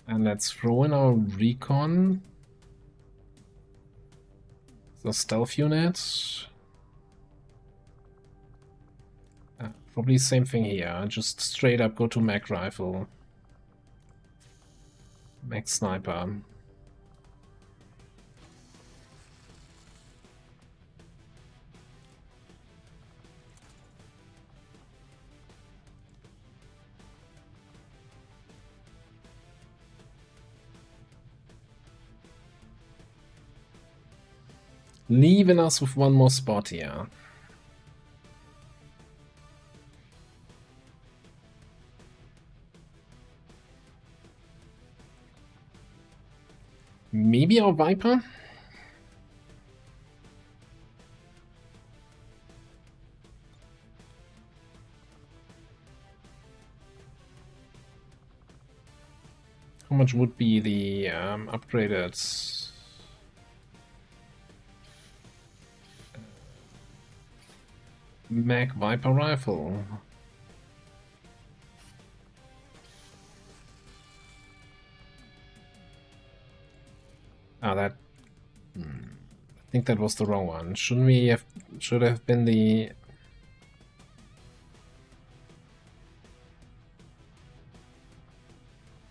And let's throw in our recon. The stealth unit. Probably same thing here. Just straight up go to mech rifle. Mech sniper. Leaving us with one more spot here. Maybe our Viper? How much would be the upgraded Mag Viper rifle? That I think that was the wrong one. Should have been the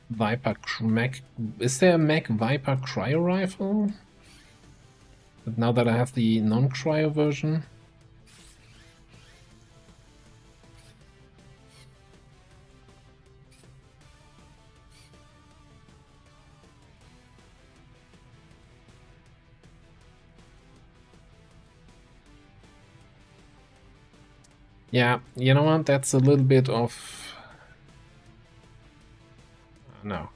Viper Mag. Is there a Mag Viper cryo rifle? But now that I have the non-cryo version. Yeah, you know what? That's a little bit of... No.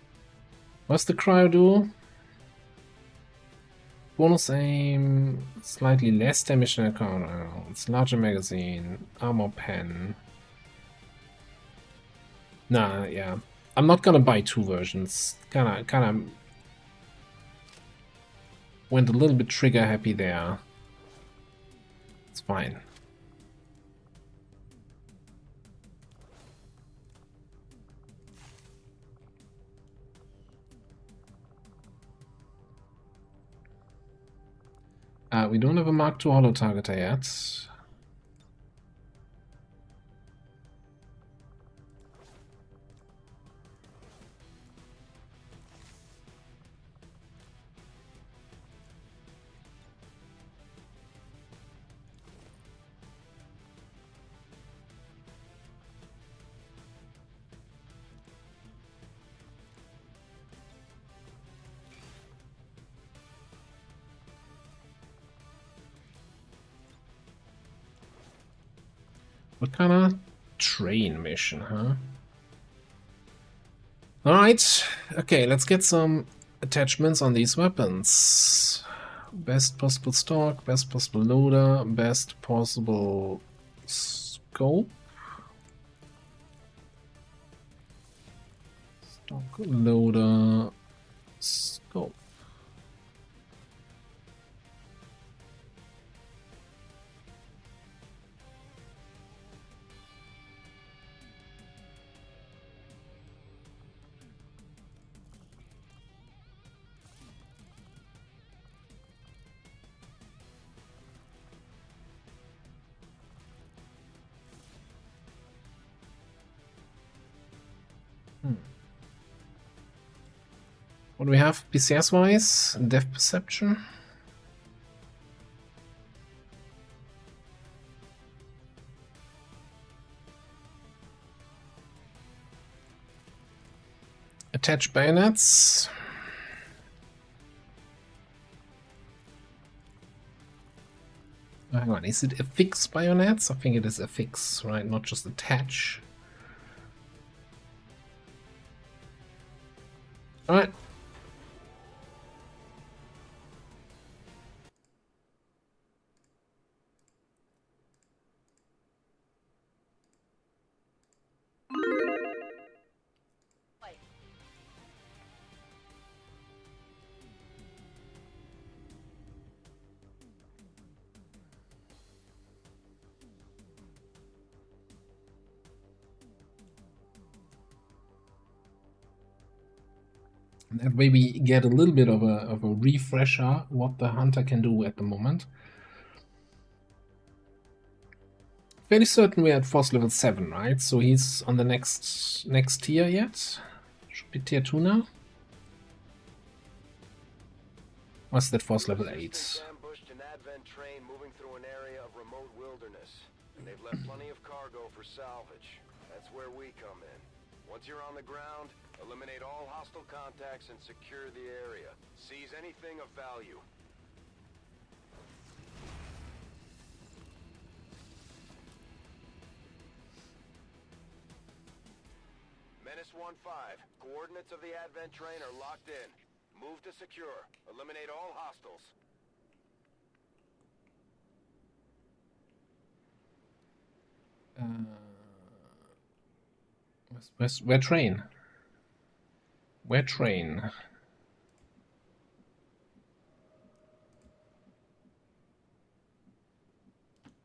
What's the cryo do? Bonus aim, slightly less damage than a counter. It's larger magazine, armor pen. Nah, yeah. I'm not gonna buy two versions. Kinda went a little bit trigger happy there. It's fine. We don't have a Mark II holo targeter yet. What kind of train mission, huh? Alright, okay, let's get some attachments on these weapons. Best possible stock, best possible loader, best possible scope. Stock, loader, scope. What do we have PCS wise? Depth perception. Attach bayonets. Hang on, is it affix bayonets? I think it is affix, right? Not just attach. Alright. That way we get a little bit of a refresher what the hunter can do at the moment. Fairly certain we're at force level 7, right? So he's on the next tier yet. Should be tier 2 now. What's that force level 8? Ambushed an advent train moving through an area of remote wilderness, and they've left plenty of cargo for salvage. That's where we come in. Once you're on the ground, eliminate all hostile contacts and secure the area. Seize anything of value. Menace 1-5. Coordinates of the advent train are locked in. Move to secure. Eliminate all hostiles. Where train? Where train?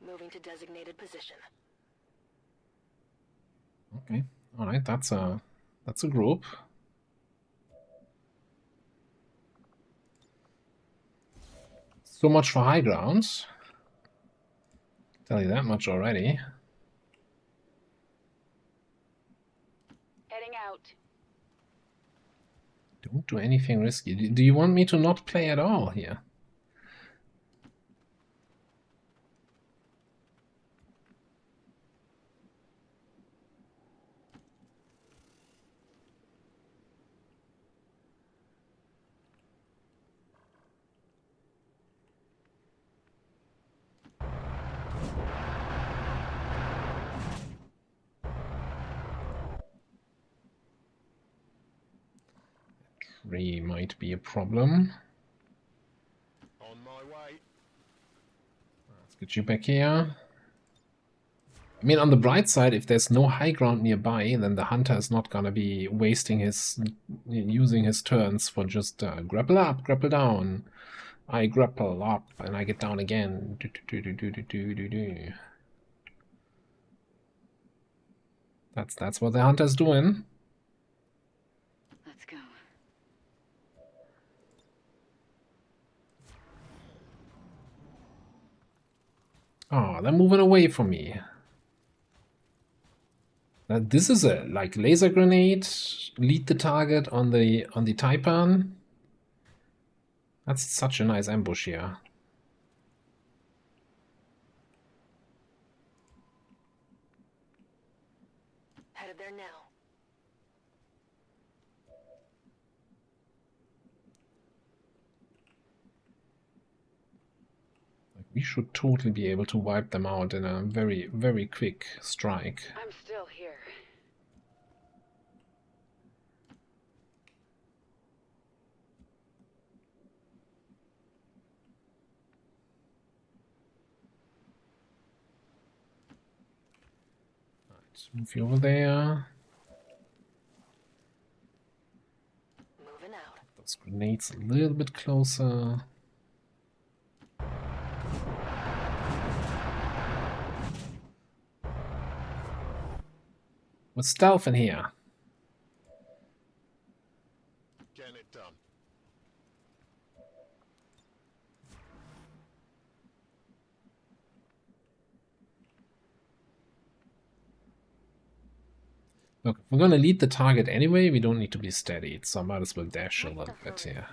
Moving to designated position. Okay, all right. That's a group. So much for high grounds. Tell you that much already. Heading out. Don't do anything risky. Do you want me to not play at all here? Tree might be a problem. On my way. Let's get you back here. I mean, on the bright side, if there's no high ground nearby, then the hunter is not gonna be using his turns for just grapple up, grapple down. I grapple up and I get down again. That's what the hunter's doing. Let's go. Oh, they're moving away from me. Now, this is a like laser grenade. Lead the target on the Taipan. That's such a nice ambush here. Headed there now. We should totally be able to wipe them out in a very, very quick strike. I'm still here. Let's move you over there. Moving out. Those grenades a little bit closer. With stealth in here. Getting it done. Look, if we're gonna lead the target anyway, we don't need to be steady, so I might as well dash a little bit here.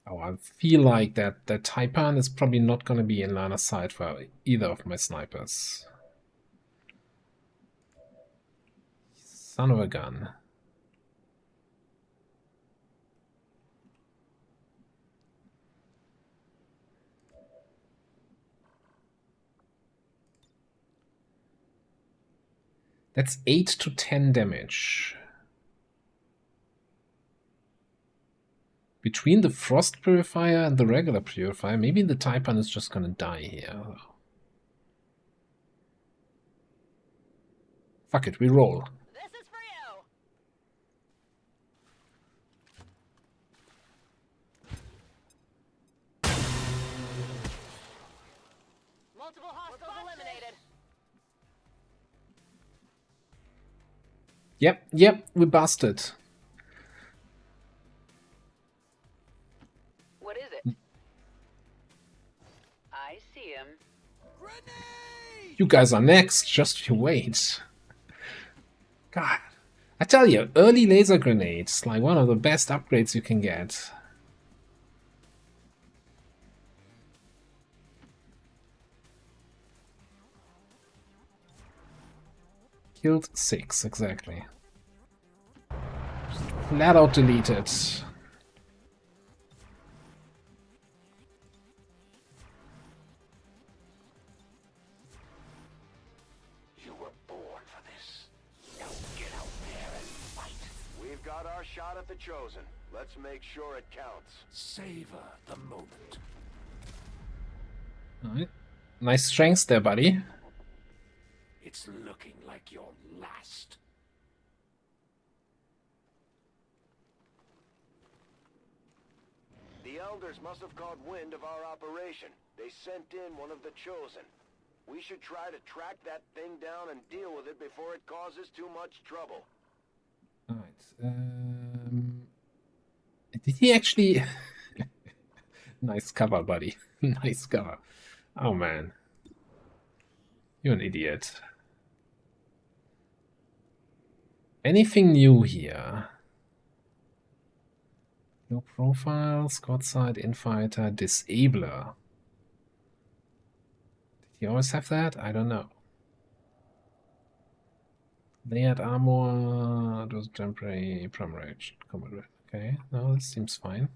Oh, I feel like that Taipan is probably not gonna be in line of sight for either of my snipers. Son of a gun. That's 8 to 10 damage. Between the Frost Purifier and the regular Purifier, maybe the Taipan is just gonna die here. Fuck it, we roll. This is for you. Multiple hostiles eliminated. Yep, we busted. What is it? I see him. You guys are next, just you wait. God, I tell you, early laser grenades, like one of the best upgrades you can get. Killed 6, exactly. Just flat out deleted. You were born for this. Now get out there and fight. We've got our shot at the Chosen. Let's make sure it counts. Savor the moment. Alright. Nice strengths there, buddy. It's looking like your last. The Elders must have caught wind of our operation. They sent in one of the Chosen. We should try to track that thing down and deal with it before it causes too much trouble. Alright. Did he actually... Nice cover, buddy. Nice cover. Oh, man. You're an idiot. Anything new here? No profile, squad side, infighter, disabler. Did he always have that? I don't know. Layered armor, it was temporary, prime-rage, combat rate. Okay, no, this seems fine.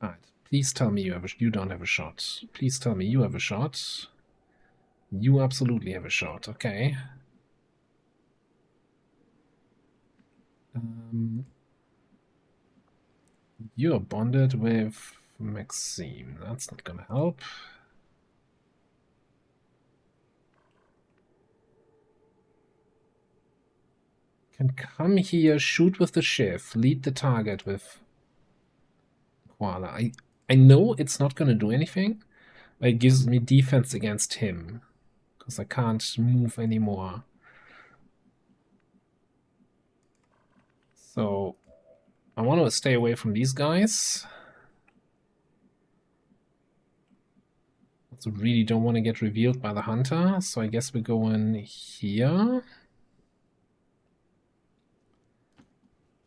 Alright, please tell me you don't have a shot. Please tell me you have a shot. You absolutely have a shot, okay. You're bonded with Maxime. That's not gonna help. Can come here, shoot with the shiv, lead the target with Koala. I know it's not gonna do anything, but it gives me defense against him. Because I can't move anymore. So I want to stay away from these guys. Also really don't want to get revealed by the hunter, so I guess we go in here.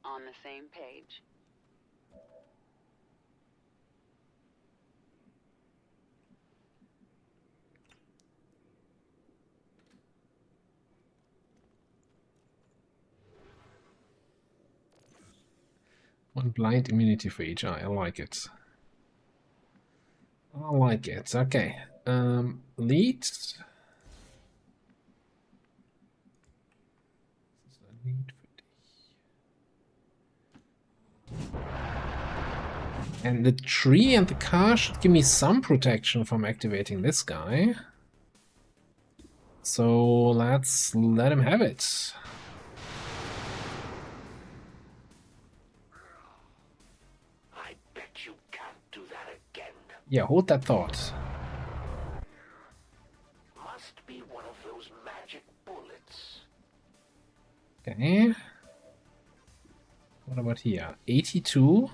On the same page. One blind immunity for each eye. I like it. I like it. Okay. Lead. And the tree and the car should give me some protection from activating this guy. So let's let him have it. I bet you can't do that again. Yeah, hold that thought. Must be one of those magic bullets. Okay. What about here? 82.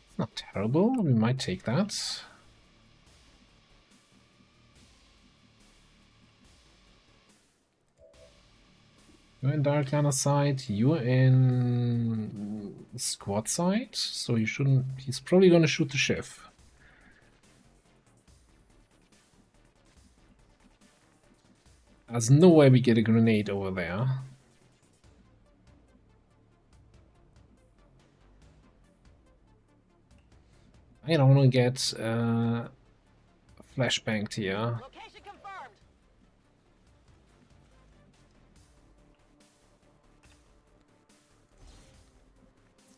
It's not terrible. We might take that. You're in direct line of sight. You're in squad sight, so you shouldn't. He's probably going to shoot the shiv. There's no way we get a grenade over there. I don't want to get flashbanged here. Location confirmed.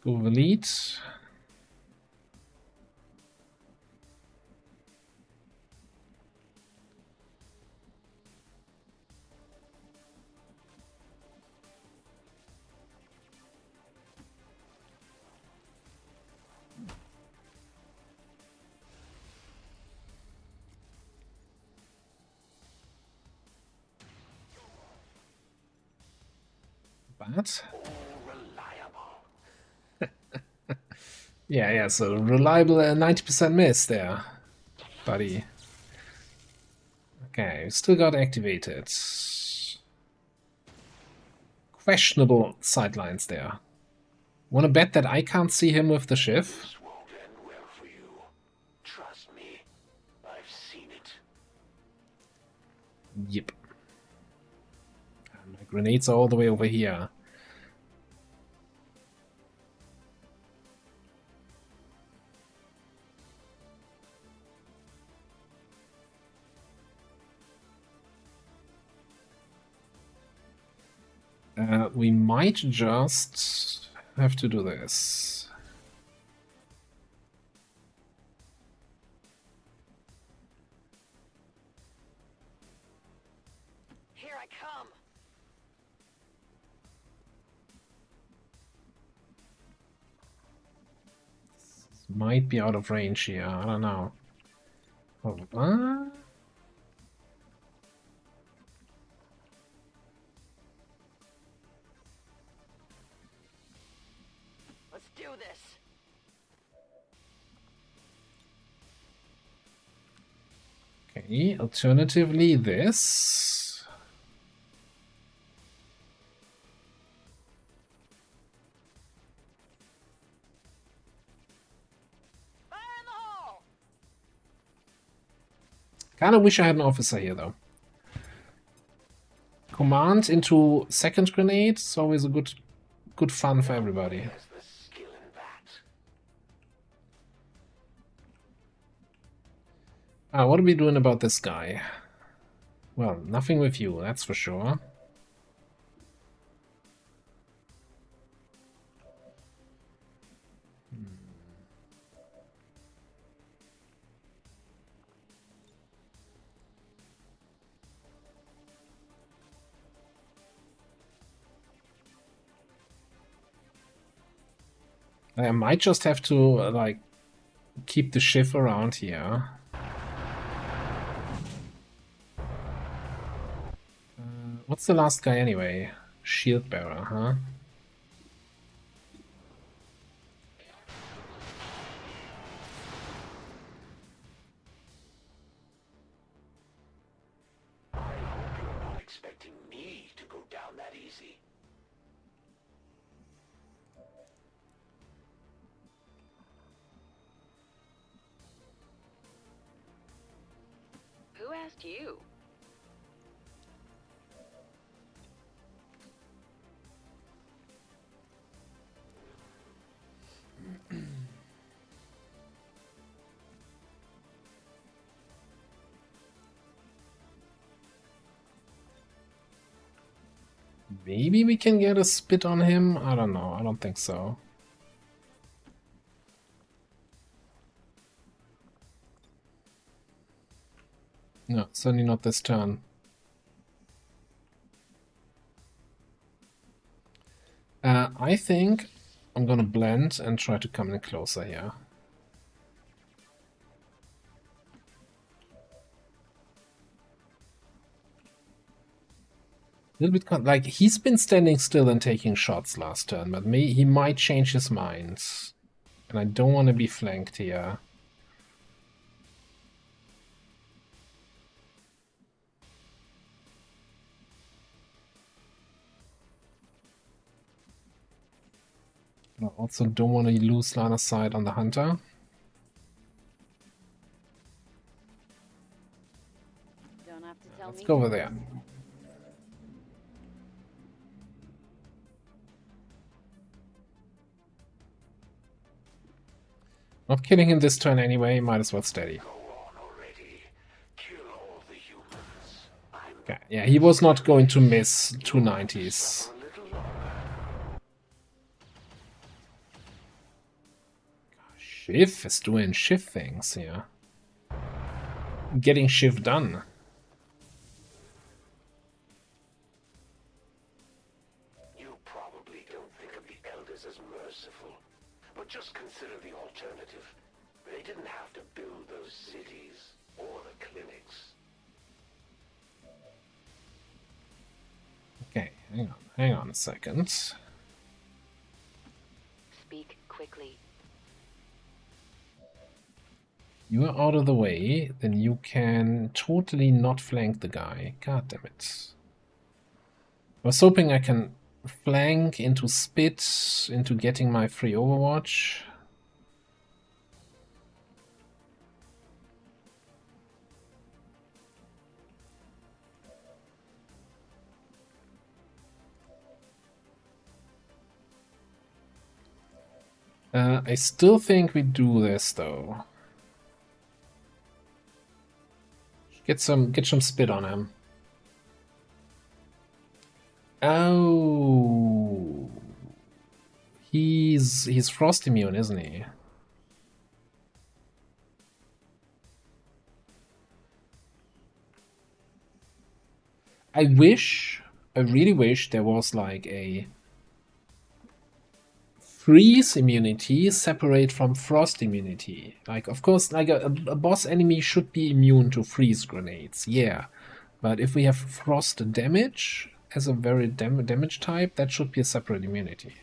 Go with the lead. Bad. Yeah, so reliable 90% miss there, buddy. Okay, still got activated. Questionable sidelines there. Wanna bet that I can't see him with the shiv? This won't end well for you. Trust me, I've seen it. Yep. And my grenades are all the way over here. We might just have to do this. Here I come. This might be out of range here. I don't know. Hold on. Let's do this. Okay, alternatively this. Fire in the hole. Kinda wish I had an officer here though. Command into second grenade is always a good fun for everybody. What are we doing about this guy? Well, nothing with you, that's for sure. I might just have to, like, keep the shiv around here. What's the last guy anyway? Shield bearer, huh? I hope you're not expecting me to go down that easy. Who asked you? Maybe we can get a spit on him? I don't know. I don't think so. No, certainly not this turn. I think I'm gonna blend and try to come in closer here. A little bit like he's been standing still and taking shots last turn, but he might change his mind. And I don't want to be flanked here. I also don't want to lose line of sight on the hunter. Don't have to tell Let's me go over there. Not killing him this turn anyway, might as well steady. Okay, yeah, he was not going to miss 290s. Shiv is doing Shiv things here. Getting Shiv done. You probably don't think of the elders as merciful, but just consider the alternative. They didn't have to build those cities or the clinics. Okay, hang on a second. Speak quickly. You are out of the way, then you can totally not flank the guy. God damn it. I was hoping I can flank into spit, into getting my free Overwatch. I still think we do this though. Get some spit on him. Oh, he's frost immune, isn't he? I really wish there was like a freeze immunity separate from frost immunity. Like, of course, like a boss enemy should be immune to freeze grenades, yeah. But if we have frost damage as a very damage type, that should be a separate immunity.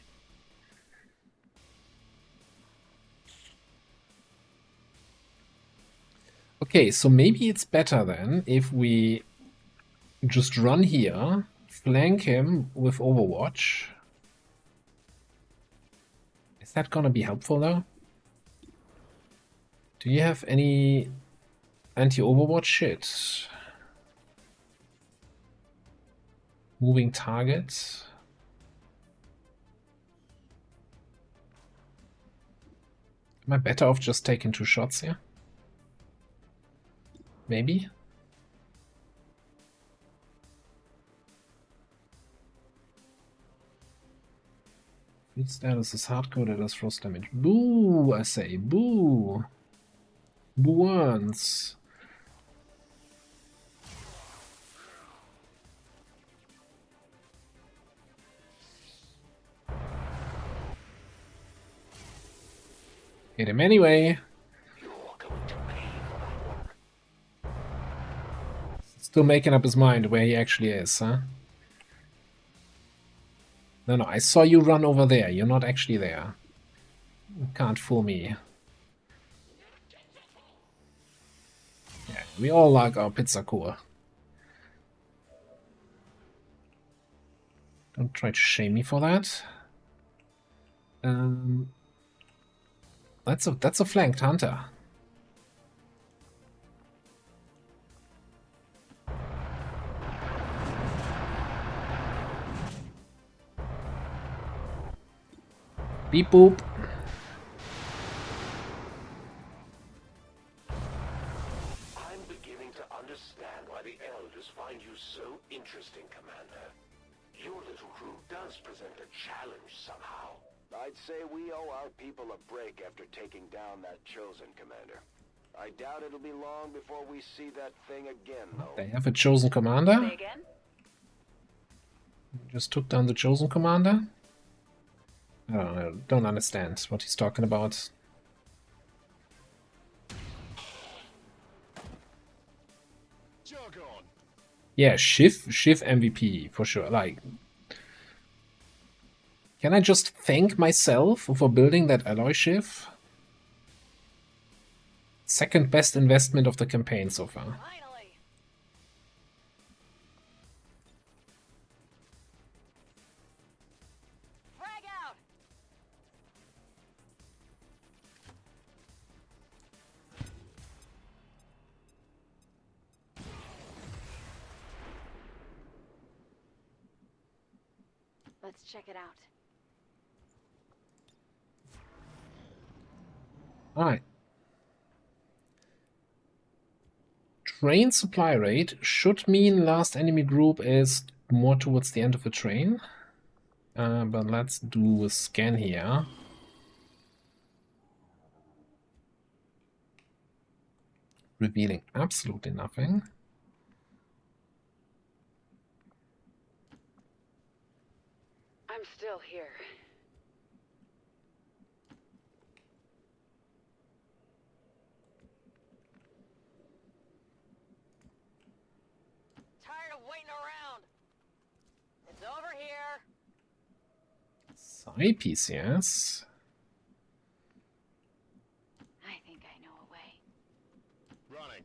Okay, so maybe it's better then if we just run here, flank him with Overwatch. Is that gonna be helpful though? Do you have any anti-Overwatch shit? Moving targets? Am I better off just taking 2 shots here? Maybe? Field status is hardcoded as frost damage. Boo, I say. Boo. Boo once. Hit him anyway. Still making up his mind where he actually is, huh? No, I saw you run over there. You're not actually there. You can't fool me. Yeah, we all like our pizza core. Don't try to shame me for that. That's a flanked hunter. Beep boop. I'm beginning to understand why the Elders find you so interesting, Commander. Your little crew does present a challenge somehow. I'd say we owe our people a break after taking down that Chosen, Commander. I doubt it'll be long before we see that thing again, though. They have a Chosen Commander? Say again? Just took down the Chosen Commander? I don't understand what he's talking about. Jargon. Yeah, Shiv MVP, for sure. Like, can I just thank myself for building that alloy Shiv? Second best investment of the campaign so far. Finally. Frag out. Let's check it out. Alright. Train supply rate should mean last enemy group is more towards the end of the train. But let's do a scan here. Revealing absolutely nothing. I'm still here. Tired of waiting around. It's over here. Side PCS. I think I know a way. Running.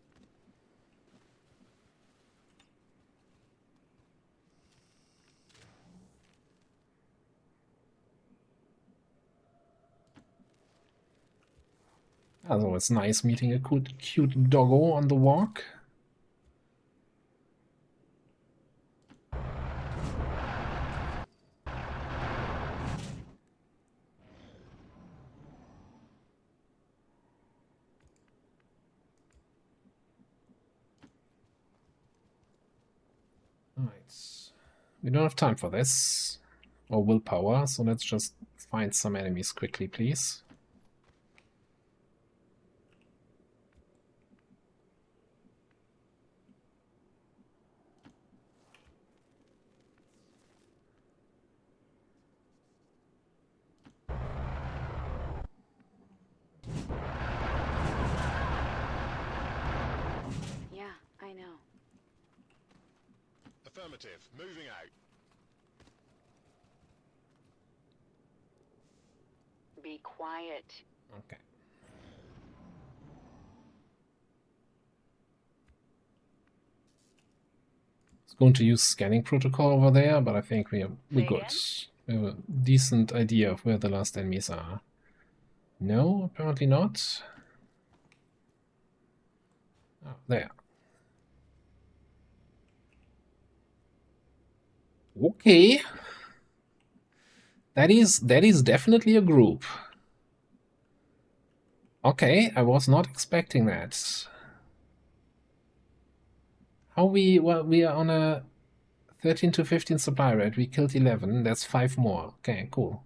Also, it's nice meeting a cute doggo on the walk. Alright. We don't have time for this. Or willpower, so let's just find some enemies quickly, please. Yeah, I know. Affirmative. Moving out. Be quiet. Okay. I was going to use scanning protocol over there, but I think we're good. We have a decent idea of where the last enemies are. No, apparently not. Oh, there. Okay. That is definitely a group. Okay, I was not expecting that. How we are on a 13 to 15 supply rate. We killed 11. That's 5 more. Okay, cool.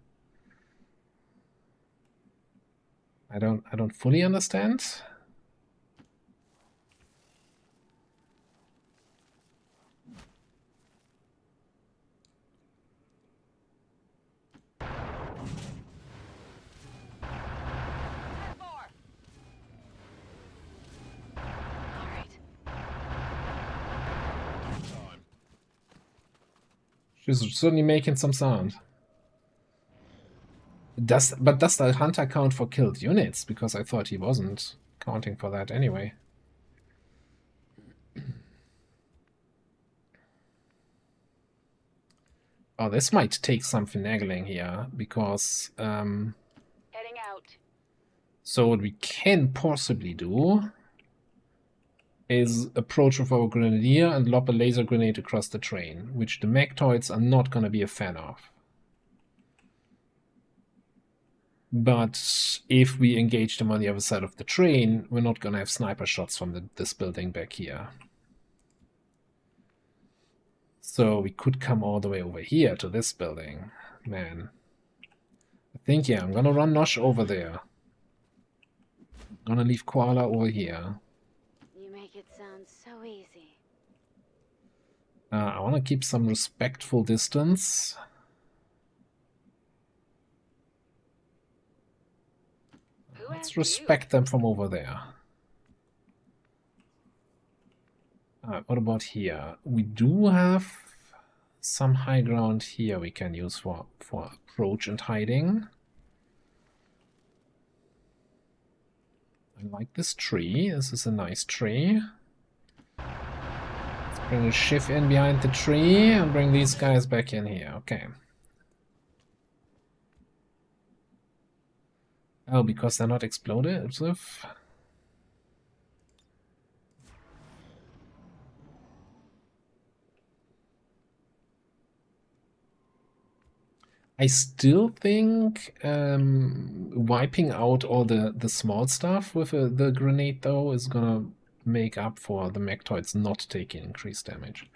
I don't fully understand. She's certainly making some sound. Does the hunter count for killed units? Because I thought he wasn't counting for that anyway. Oh, this might take some finagling here, because Heading out. so what we can possibly do is approach with our grenadier and lob a laser grenade across the train, which the Mechtoids are not going to be a fan of. But if we engage them on the other side of the train, we're not going to have sniper shots from this building back here. So we could come all the way over here to this building. Man. I think, yeah, I'm going to run Nosh over there. I'm going to leave Koala over here. You make it sound so easy. I want to keep some respectful distance. Let's respect them from over there. What about here? We do have some high ground here we can use for approach and hiding. I like this tree. This is a nice tree. Let's bring a shiv in behind the tree and bring these guys back in here. Okay. Oh, because they're not explosive? I still think wiping out all the small stuff with the grenade, though, is gonna make up for the Mechtoids not taking increased damage.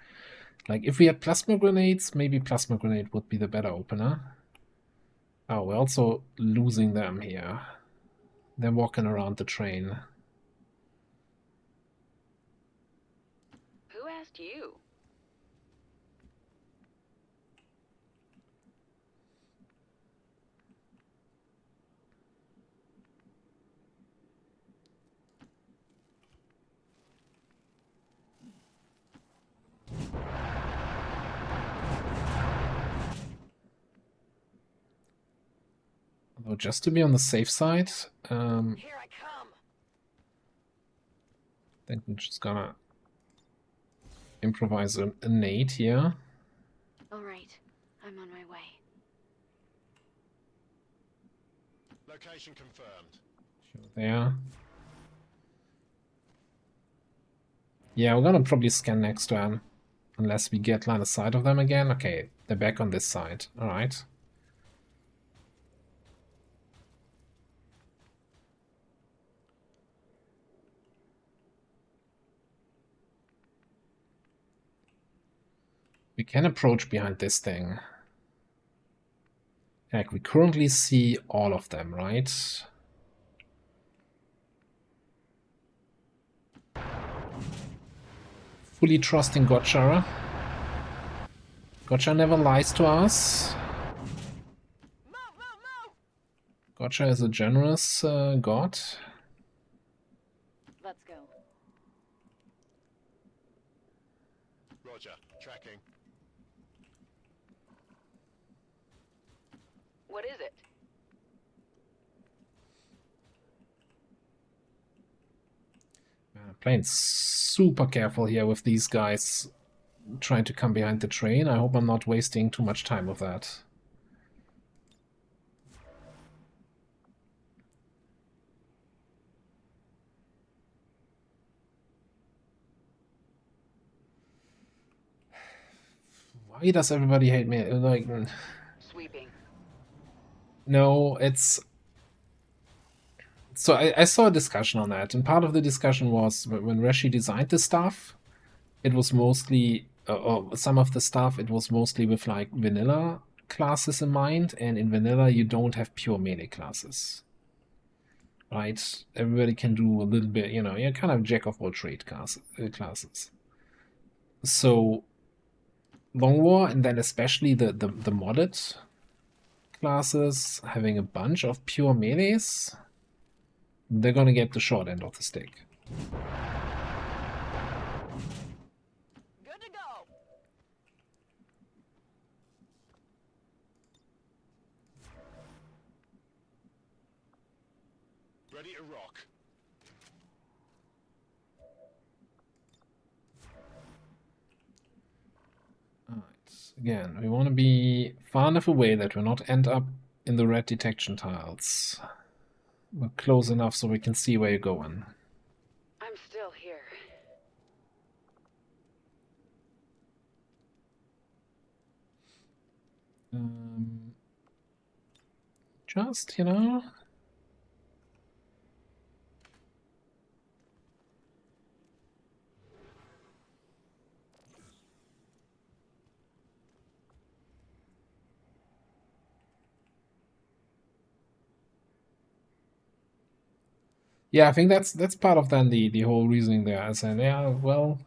Like, if we had plasma grenades, maybe plasma grenade would be the better opener. Oh, we're also losing them here. They're walking around the train. Who asked you? Although, just to be on the safe side, Here I come. I think we're just gonna improvise a nade here. All right, I'm on my way. Location confirmed. There. Yeah, we're gonna probably scan next turn. Unless we get line of sight of them again. Okay, they're back on this side. Alright. We can approach behind this thing. Heck, we currently see all of them, right? Fully trusting Gotcha. Gotcha never lies to us. Gotcha is a generous god. Let's go. Roger, tracking. What is it? Playing super careful here with these guys trying to come behind the train. I hope I'm not wasting too much time with that. Why does everybody hate me? Like, Sweeping. no, it's... So I saw a discussion on that, and part of the discussion was when Reshi designed the stuff, it was mostly, or some of the stuff, it was mostly with like vanilla classes in mind, and in vanilla you don't have pure melee classes. Right? Everybody can do a little bit, you know, you're kind of jack of all trade classes. So Long War, and then especially the modded classes having a bunch of pure melees, they're gonna get the short end of the stick. Good to go. Ready to rock. Alright. Again, we want to be far enough away that we not end up in the red detection tiles. But close enough so we can see where you're going. I'm still here. Just, you know... Yeah, I think that's part of then the whole reasoning there. I said, yeah, well,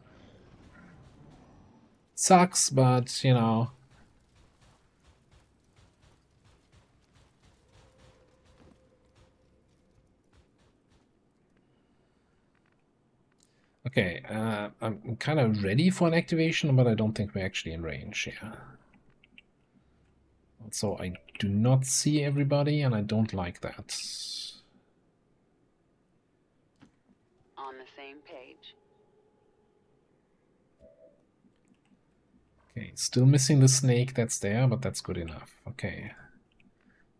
sucks, but you know. Okay, I'm kind of ready for an activation, but I don't think we're actually in range. Yeah. Also, I do not see everybody, and I don't like that. On the same page. Okay, still missing the snake that's there, but that's good enough. Okay.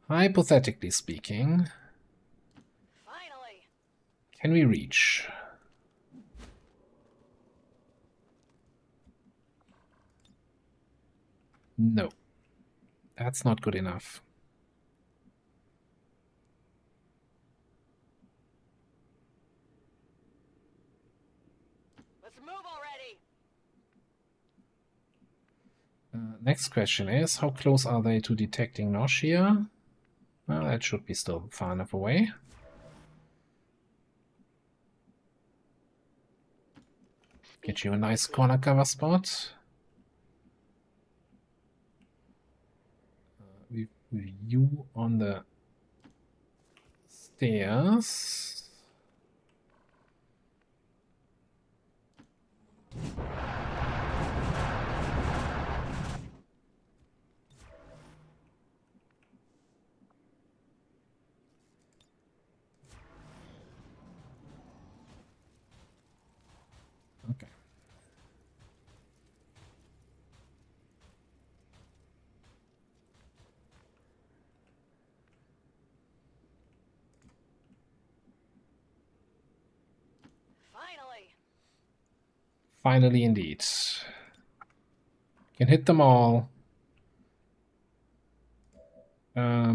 Hypothetically speaking, Finally. Can we reach? No. That's not good enough. Let's move already. Next question is, how close are they to detecting nausea? Well, that should be still far enough away. Get you a nice corner cover spot. View on the stairs. Okay. Finally, indeed. Can hit them all. I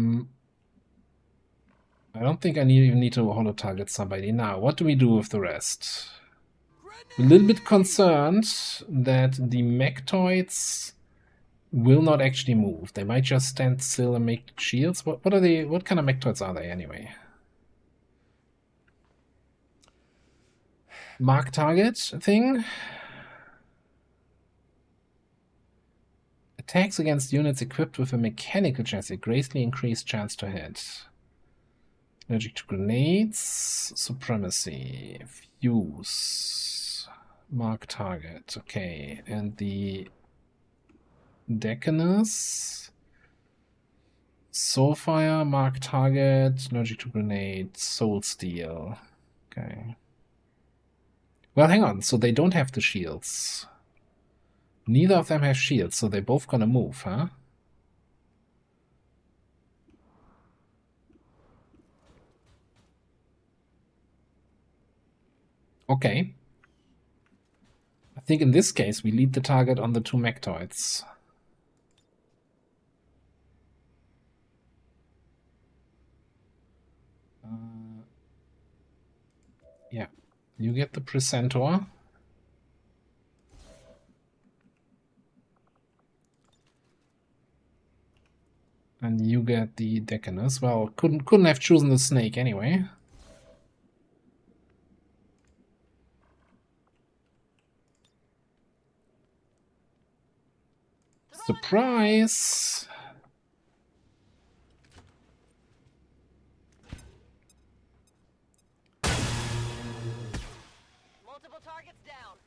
don't think I even need to holo target somebody. Now, what do we do with the rest? A little bit concerned that the mechtoids will not actually move. They might just stand still and make shields. What are they? What kind of mechtoids are they anyway? Mark target thing. Attacks against units equipped with a mechanical chassis greatly increased chance to hit. Allergic to grenades, supremacy, fuse, mark target. Okay, and the Decanus, Soulfire, mark target, allergic to grenade, soul steel. Okay. Well, hang on. So they don't have the shields. Neither of them have shields, so they're both gonna move, huh? Okay. I think in this case we lead the target on the two mechtoids. Yeah. You get the Precentor. And you get the Decanus. Well, couldn't have chosen the snake anyway. Surprise! Multiple targets down.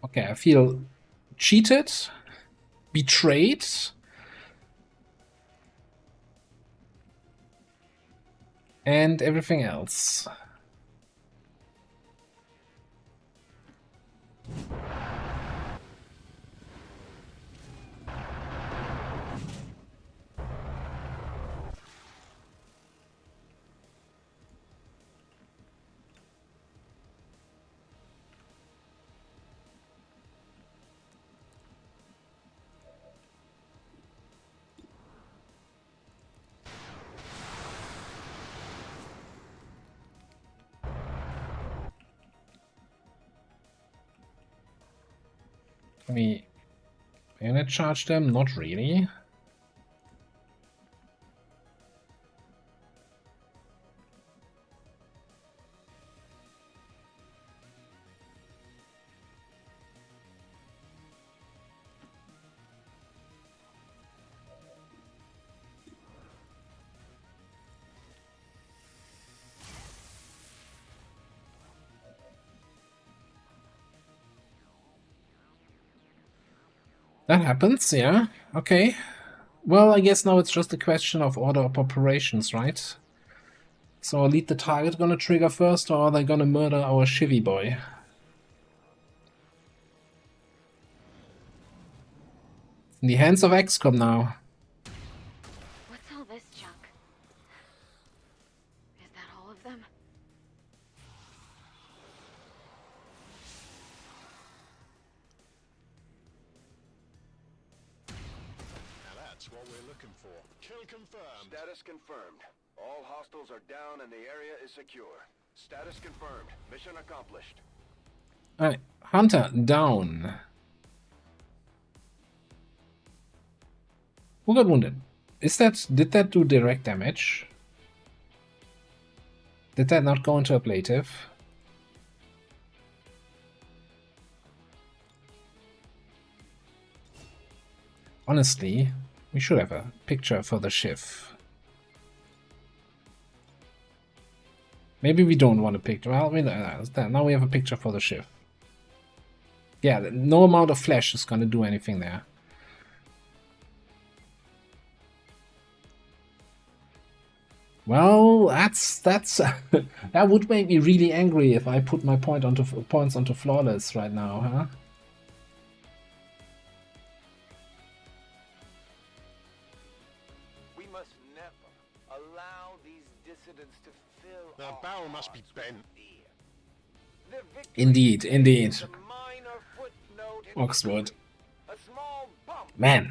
Okay, I feel cheated betrayed. And everything else. Can we bayonet charge them? Not really. That happens, yeah. Okay. Well, I guess now it's just a question of order of operations, right? So lead the target gonna trigger first, or are they gonna murder our Chivy boy? In the hands of XCOM now. What's all this junk? Is that all of them? Now that's what we're looking for. Kill confirmed. Status confirmed. All hostiles are down and the area is secure. Status confirmed. Mission accomplished. Alright, Hunter down. Who got wounded? Did that do direct damage? Did that not go into ablative? Honestly, we should have a picture for the Shiv. Maybe we don't want a picture. Well, now we have a picture for the Shiv. Yeah, no amount of flash is gonna do anything there. Well, that's that would make me really angry if I put my points onto flawless right now, huh? We must never allow these dissidents to fill The barrel must be bent. Indeed. Oxford. Man.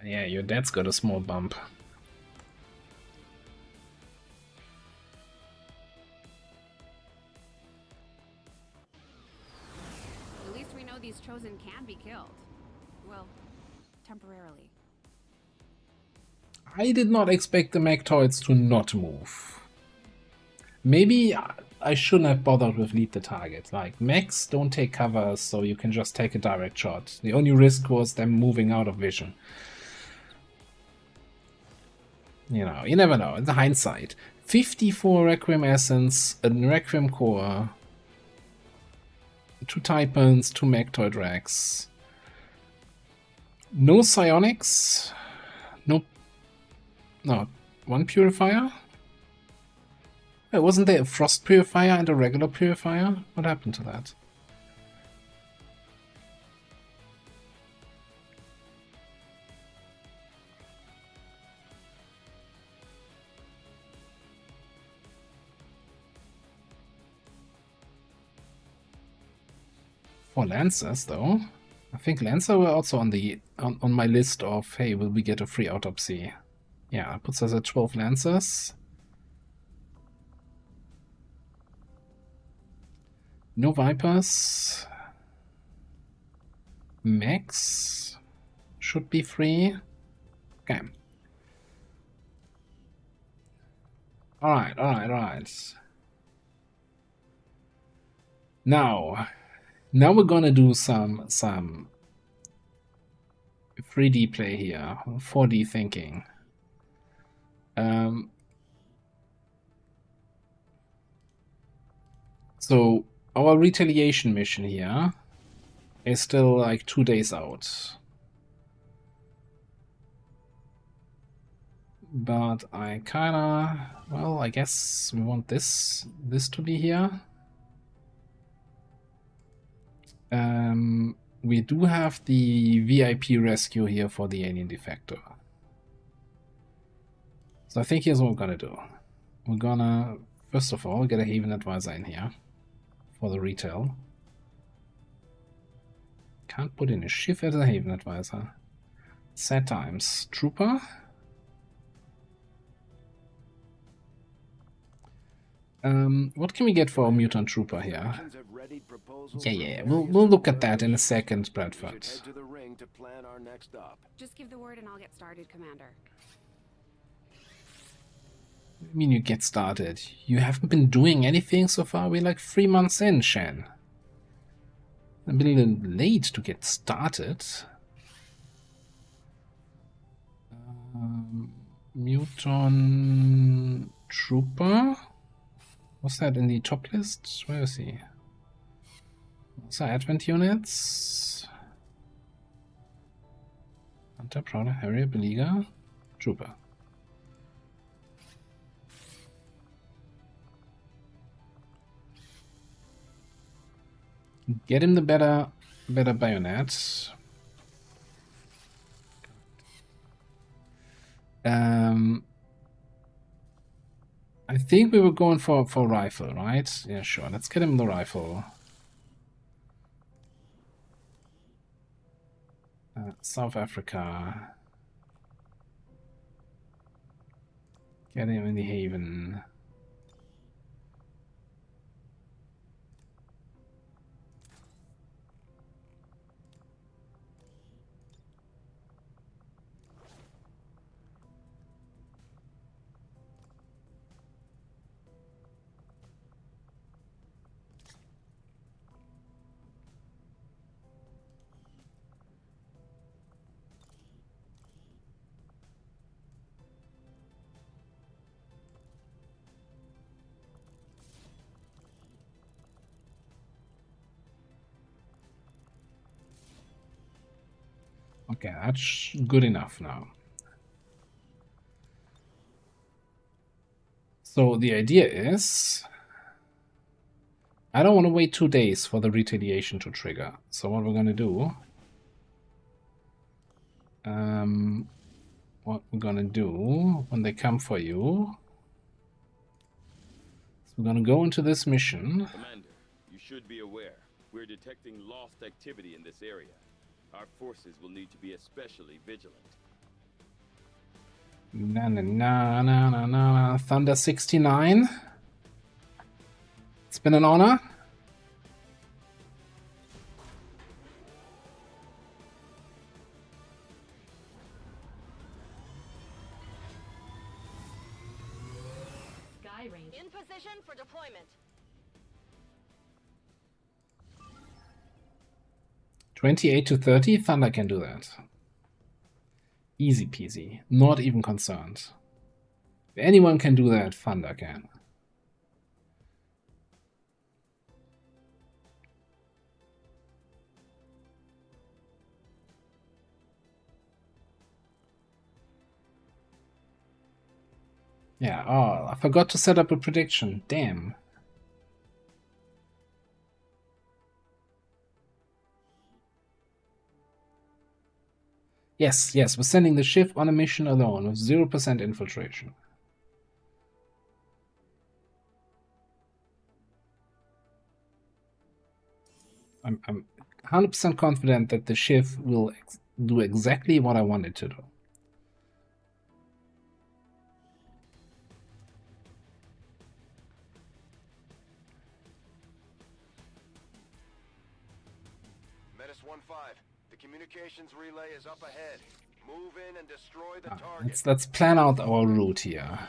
Yeah, your dad's got a small bump. At least we know these chosen can be killed. Well, temporarily. I did not expect the Mechtoids to not move. Maybe I shouldn't have bothered with lead the target. Like, mechs don't take cover, so you can just take a direct shot. The only risk was them moving out of vision. You know, you never know. In the hindsight. 54 Requiem Essence, a Requiem Core, 2 Typans, 2 Mechtoid Racks. No Psionics. No, 1 Purifier? Wait, wasn't there a Frost Purifier and a regular Purifier? What happened to that? For Lancers, though. I think Lancer were also on my list of, hey, will we get a free autopsy? Yeah, that puts us at 12 Lancers. No Vipers. Max should be free. Okay. Alright. Now we're gonna do some 3D play here, 4D thinking. So our retaliation mission here is still like 2 days out. But I kinda, well, I guess we want this to be here. We do have the VIP rescue here for the alien defector. So I think here's what we're gonna do. We're gonna, first of all, get a Haven advisor in here for the retail. Can't put in a shift as a Haven advisor. Set times. Trooper. What can we get for a mutant trooper here? Yeah, we'll look at that in a second, Bradford. Just give the word and I'll get started, Commander. I mean, you get started. You haven't been doing anything so far. We're like 3 months in, Shen. A little late to get started. Mutant trooper. Was that in the top list? Where is he? So Advent units. Hunter, Prowler, Harrier, Beleaguer, Trooper. Get him the better bayonet. I think we were going for rifle, right? Yeah, sure. Let's get him the rifle. South Africa. Get him in the Haven. Okay, that's good enough now. So the idea is, I don't want to wait 2 days for the retaliation to trigger. So what we're going to do, when they come for you, so we're going to go into this mission. Commander, you should be aware, we're detecting lost activity in this area. Our forces will need to be especially vigilant. Thunder 69. It's been an honor. Sky Ranger. In position for deployment. 28 to 30, Thunder can do that. Easy peasy, not even concerned. If anyone can do that, Thunder can. Yeah, oh, I forgot to set up a prediction. Damn. Yes, we're sending the ship on a mission alone with 0% infiltration. I'm 100% confident that the ship will do exactly what I want it to do. Menace 1-5. The communications relay is up ahead. Move in and destroy the target. Let's plan out our route here.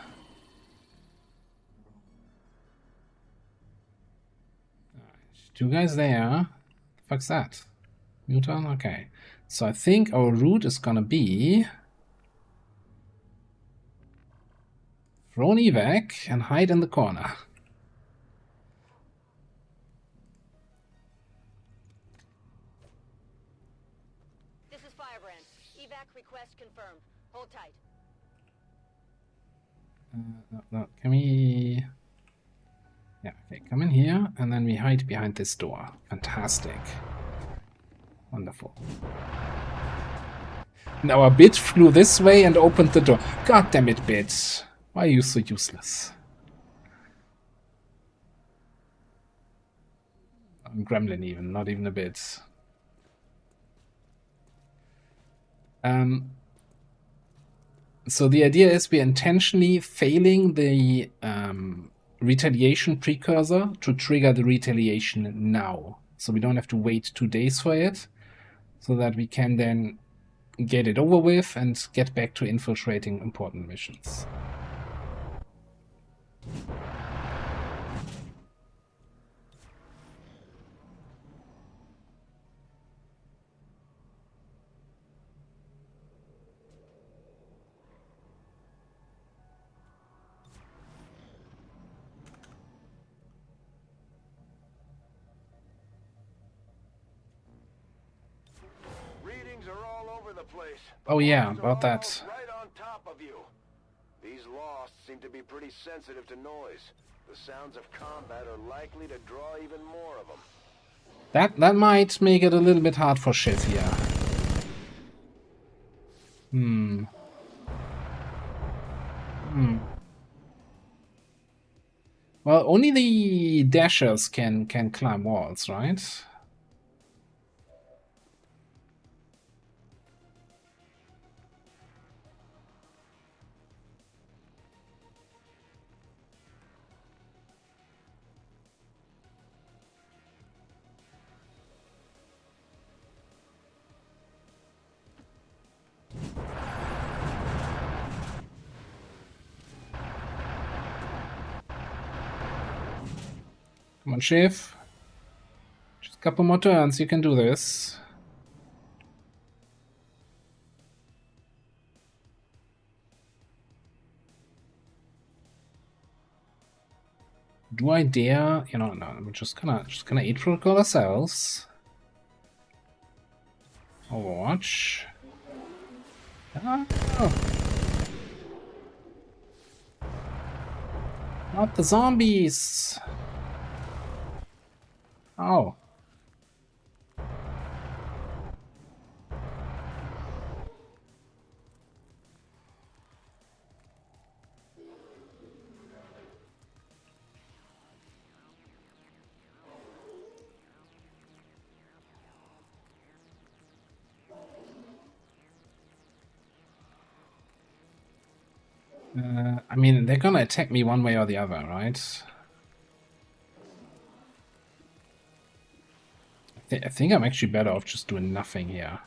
Two guys there. Fuck's that? Mutant? Okay. So I think our route is gonna be throw an evac and hide in the corner. Evac request confirmed. Hold tight. No, can we... Yeah, okay, come in here, and then we hide behind this door. Fantastic. Wonderful. Now a bit flew this way and opened the door. God damn it, bit. Why are you so useless? Gremlin even, not even a bit. So the idea is we're intentionally failing the retaliation precursor to trigger the retaliation now. So we don't have to wait 2 days for it, so that we can then get it over with and get back to infiltrating important missions. Oh yeah, about that. Right on top of you. These lost seem to be pretty sensitive to noise. The sounds of combat are likely to draw even more of them. That might make it a little bit hard for Shiv here. Well, only the dashers can climb walls, right? Come on, Shiv. Just a couple more turns, you can do this. Do I dare? You know, no, we're just gonna 8 protocol ourselves. Overwatch. Oh. Not the zombies. Oh. I mean, they're gonna attack me one way or the other, right? I think I'm actually better off just doing nothing here.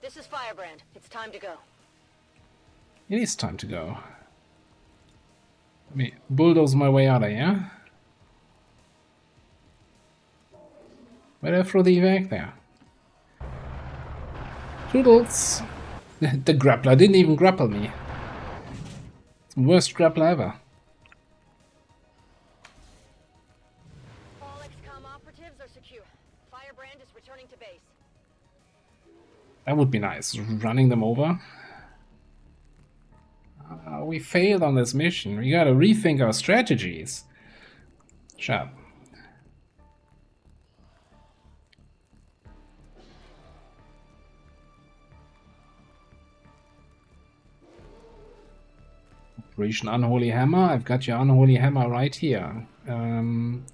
This is Firebrand. It's time to go. It is time to go. Let me bulldoze my way out of here. Where did I throw the evac? There. Toodles! The grappler didn't even grapple me. It's the worst grappler ever. All XCOM operatives are secure. Firebrand is returning to base. That would be nice, running them over. We failed on this mission. We gotta rethink our strategies. Shut up. Operation Unholy Hammer. I've got your Unholy Hammer right here. Game.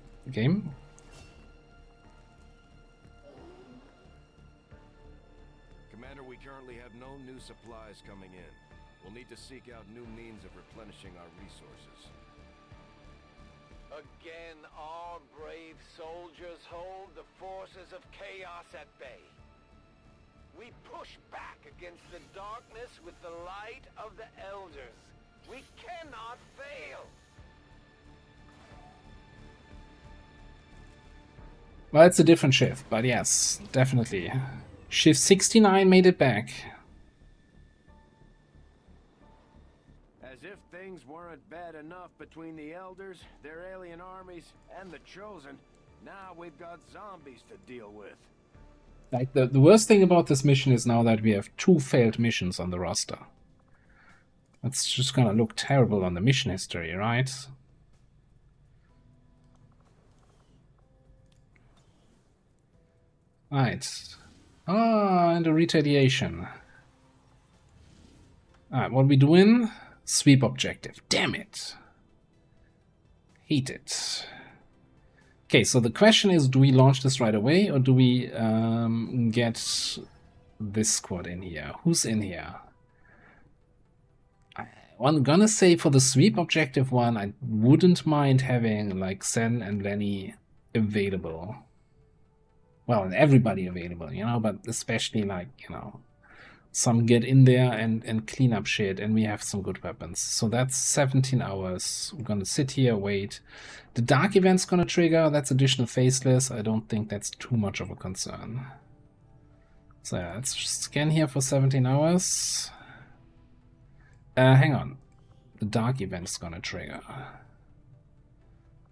Commander, we currently have no new supplies coming in. We'll need to seek out new means of replenishing our resources. Again, our brave soldiers hold the forces of chaos at bay. We push back against the darkness with the light of the Elders. We cannot fail. Well, it's a different shift, but yes, definitely. Shift 69 made it back. As if things weren't bad enough between the Elders, their alien armies, and the Chosen, now we've got zombies to deal with. Like, the worst thing about this mission is now that we have 2 failed missions on the roster. That's just gonna look terrible on the mission history, right? Right. Ah, and a retaliation. Alright, what are we doing? Sweep objective. Damn it. Hate it. Okay, so the question is, do we launch this right away, or do we get this squad in here? Who's in here? I'm gonna say for the sweep objective one, I wouldn't mind having like Sen and Lenny available. Well, and everybody available, you know, but especially like, you know, some get in there and clean up shit, and we have some good weapons. So that's 17 hours. We're gonna sit here, wait. The dark event's gonna trigger. That's additional faceless. I don't think that's too much of a concern. So yeah, let's just scan here for 17 hours. Hang on. The dark event's gonna trigger.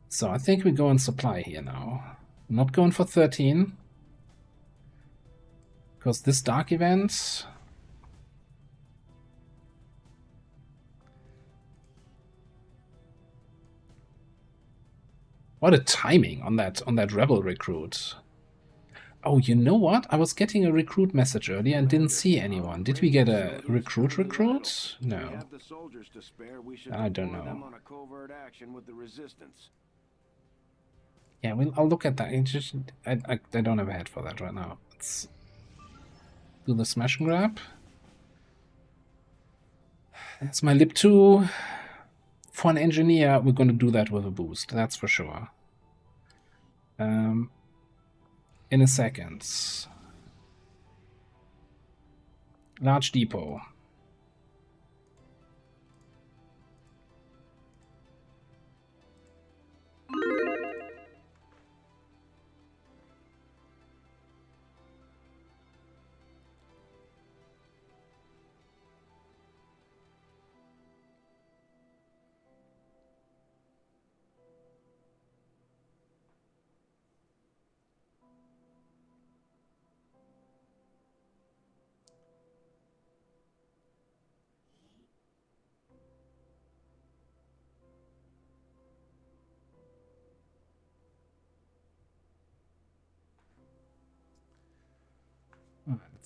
So I think we go on supply here now. I'm not going for 13. Because this dark event... What a timing on that rebel recruit. Oh, you know what? I was getting a recruit message earlier and didn't see anyone. Did we get a recruit? No. I don't know. Yeah, I'll look at that. I don't have a head for that right now. Let's do the smash and grab. That's my lip 2. For an engineer, we're going to do that with a boost. That's for sure. In a second. Large depot.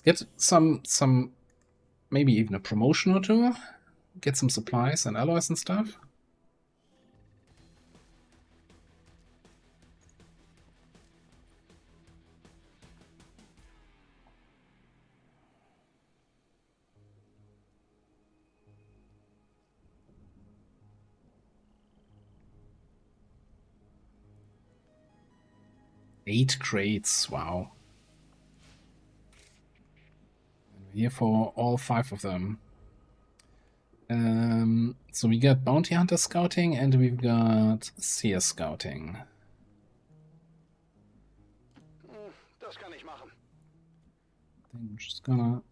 Let's get some maybe even a promotion or 2. Get some supplies and alloys and stuff. Eight crates, wow. Here for all 5 of them. So we got Bounty Hunter Scouting and we've got Seer Scouting. Das kann ich machen. I'm just gonna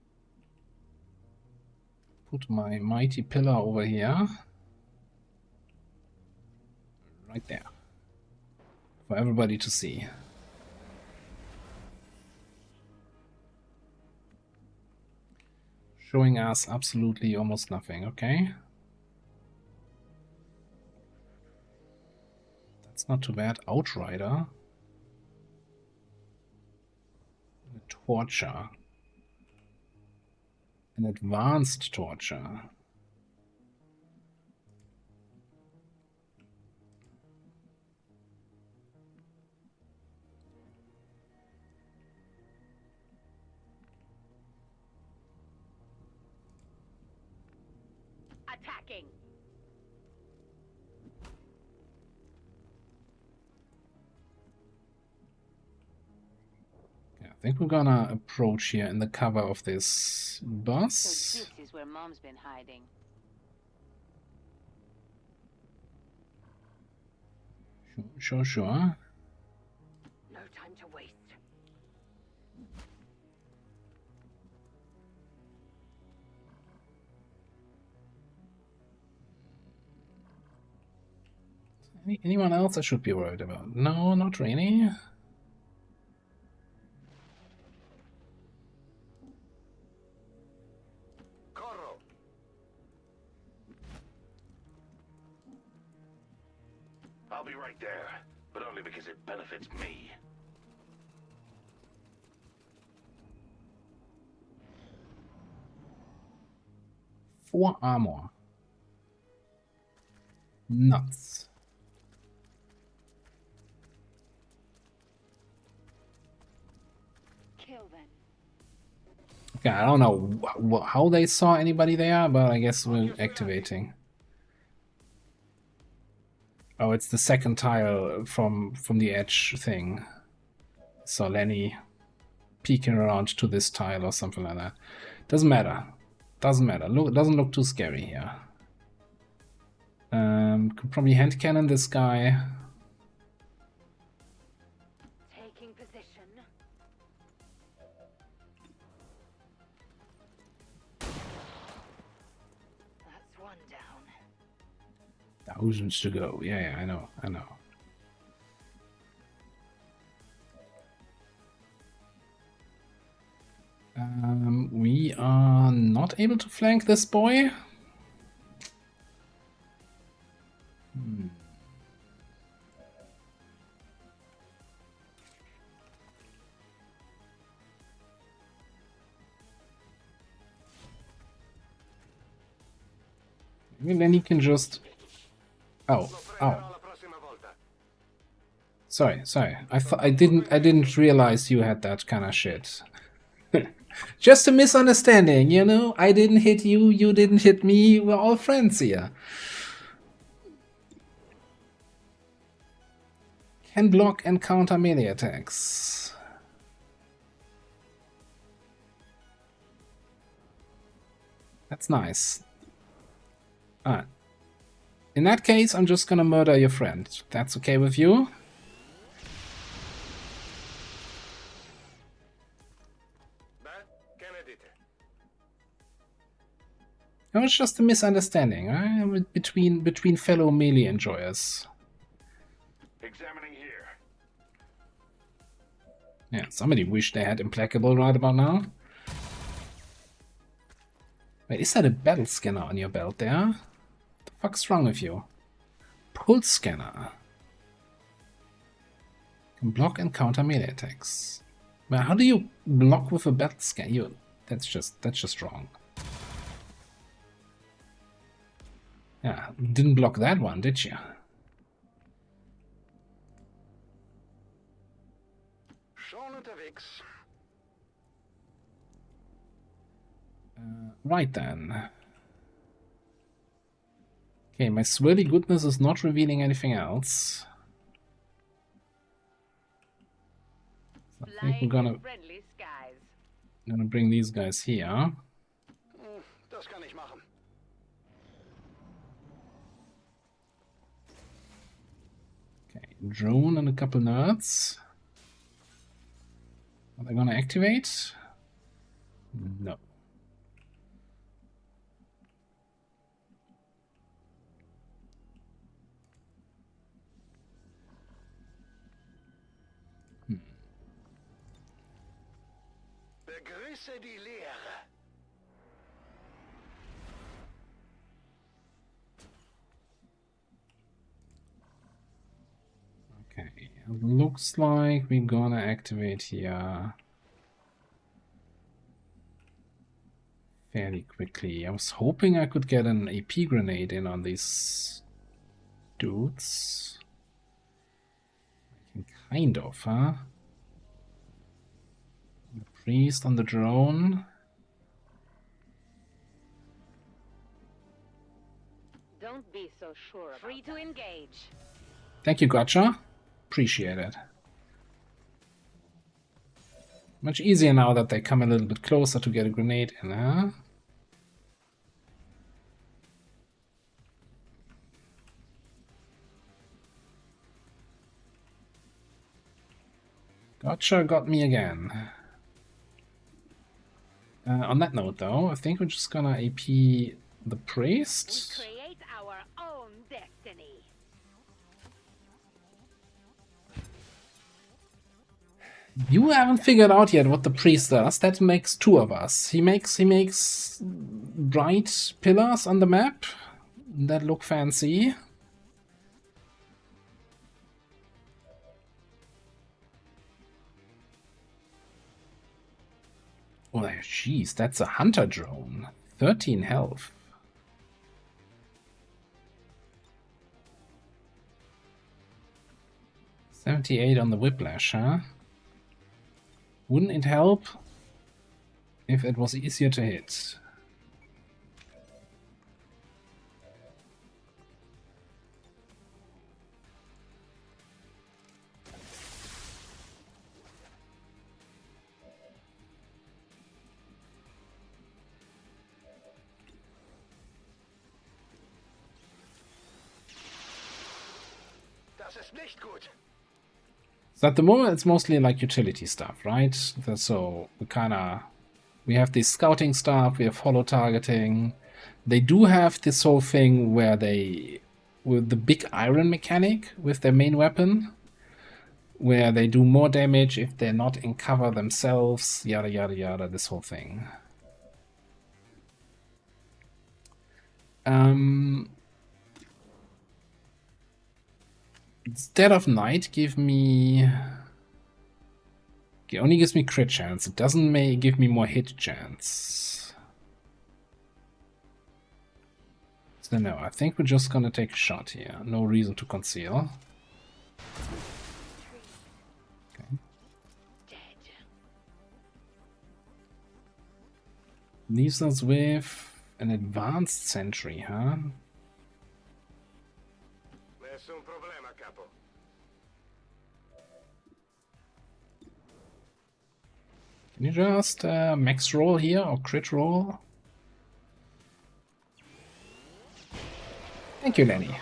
put my mighty pillar over here. Right there. For everybody to see. Showing us absolutely almost nothing, okay? That's not too bad. Outrider. A torture. An advanced torture. Attacking. Yeah, I think we're gonna approach here in the cover of this bus. So this is where Mom's been hiding. Sure. No time to waste. Anyone else I should be worried about? No, not really. I'll be right there, but only because it benefits me. Four armor. Nuts. Kill them. Okay, I don't know how they saw anybody there, but I guess we're activating. Oh, it's the second tile from the edge thing. So Lenny peeking around to this tile or something like that. Doesn't matter. Doesn't matter. Look, doesn't look too scary here. Could probably hand cannon this guy. Taking position. That's one down. Thousands to go. Yeah, I know. We are not able to flank this boy. Maybe then he can just... Oh. Sorry. I didn't realize you had that kind of shit. Just a misunderstanding, you know? I didn't hit you, you didn't hit me, we're all friends here. Can block and counter melee attacks. That's nice. Alright. In that case, I'm just gonna murder your friend. That's okay with you? It was just a misunderstanding, right? Between fellow melee enjoyers. Examining here. Yeah, somebody wished they had Implacable right about now. Wait, is that a battle scanner on your belt there? What the fuck's wrong with you? Pulse scanner. Can block and counter melee attacks. Well, how do you block with a battle scanner? That's just wrong. Yeah, didn't block that one, did you? Right then. Okay, my swirly goodness is not revealing anything else. So I think we're gonna bring these guys here. Das kann ich machen. Okay, drone and a couple nerds. Are they gonna activate? No. Begrüße die Lehre. Okay, it looks like we're gonna activate here fairly quickly. I was hoping I could get an AP grenade in on these dudes. I can kind of, huh? The priest on the drone. Don't be so sure. Free to engage. Thank you, Gotcha. Appreciate it. Much easier now that they come a little bit closer to get a grenade in, huh? Gotcha got me again. On that note, though, I think we're just gonna AP the priest. We create our own destiny. You haven't figured out yet what the priest does. That makes two of us. He makes bright pillars on the map that look fancy. Oh, jeez, that's a hunter drone. 13 health. $78 on the whiplash, huh? Wouldn't it help if it was easier to hit? Das ist nicht gut. So at the moment it's mostly like utility stuff, right? So we have this scouting stuff, we have holo targeting. They do have this whole thing where with the big iron mechanic with their main weapon, where they do more damage if they're not in cover themselves, yada yada yada, this whole thing. Instead of Knight, give me... It only gives me crit chance. It doesn't give me more hit chance. So no, I think we're just gonna take a shot here. No reason to conceal. Okay. Leaves us with an advanced sentry, huh? Nessun problema, capo. Can you just max roll here or crit roll? Thank you, Lenny.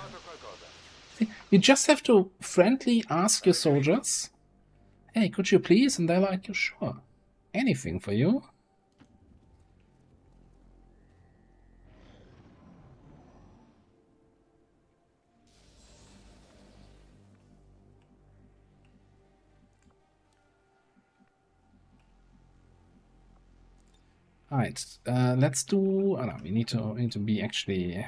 You just have to friendly ask your soldiers, hey, could you please? And they're like, sure, anything for you. Alright, let's do. Oh no, we need to actually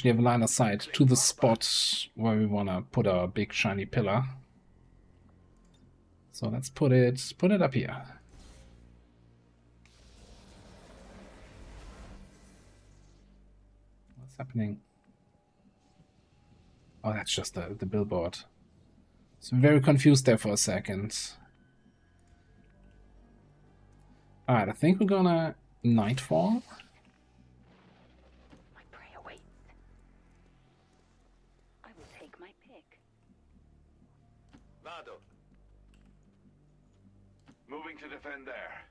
have a line of sight to the spot where we wanna put our big shiny pillar. So let's put it up here. What's happening? Oh, that's just the billboard. So I'm very confused there for a second. Alright, I think we're gonna Nightfall. My prey awaits. I will take my pick. Vado. Moving to defend there.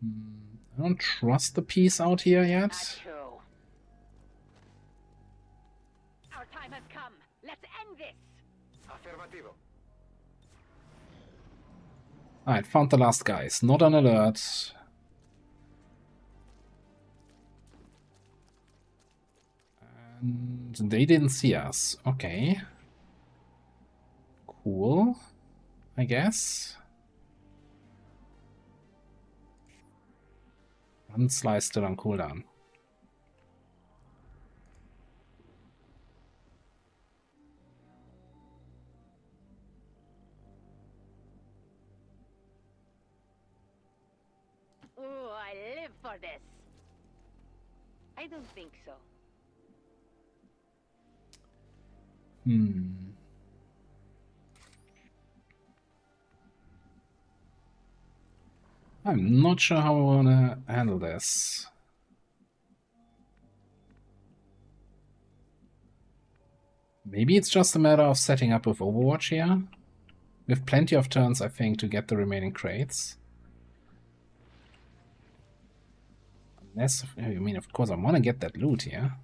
I don't trust the piece out here yet. Our time has come. Let's end this. Affermativo. Alright, found the last guys. Not on alert. And they didn't see us. Okay. Cool. I guess. One slice still on cooldown. Oh, I live for this. I don't think so. I'm not sure how I want to handle this. Maybe it's just a matter of setting up with Overwatch here. We have plenty of turns, I think, to get the remaining crates. Unless, I mean, of course, I want to get that loot here.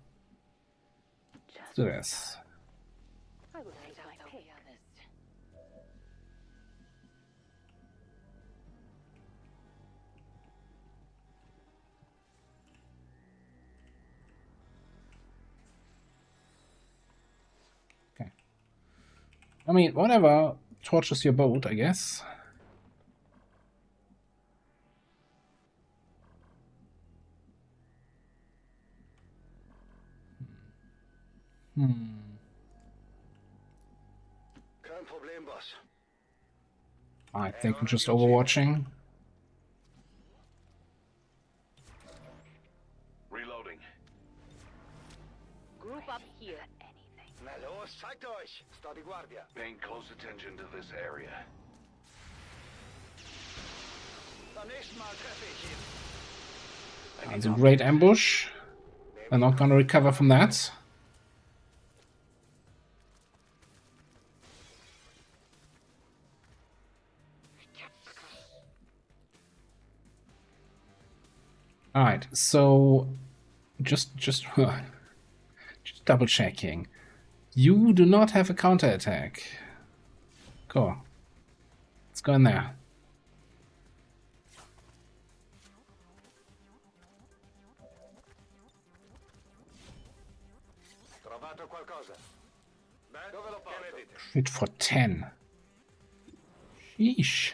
Let's do this. I will take my pick. I mean, whatever torches your boat, I guess. Kein Problem, Boss. I think I'm just overwatching. Reloading. Group up here. Na los, zeigt euch! Sta di guardia. Paying close attention to this area. Beim nächsten Mal treffe ich ihn. That's a great ambush. They're not gonna recover from that. Alright, so just double checking. You do not have a counterattack. Cool. Let's go in there. Trovato qualcosa? Beh, dove lo porto? Che ne dite? Crit for 10. Sheesh.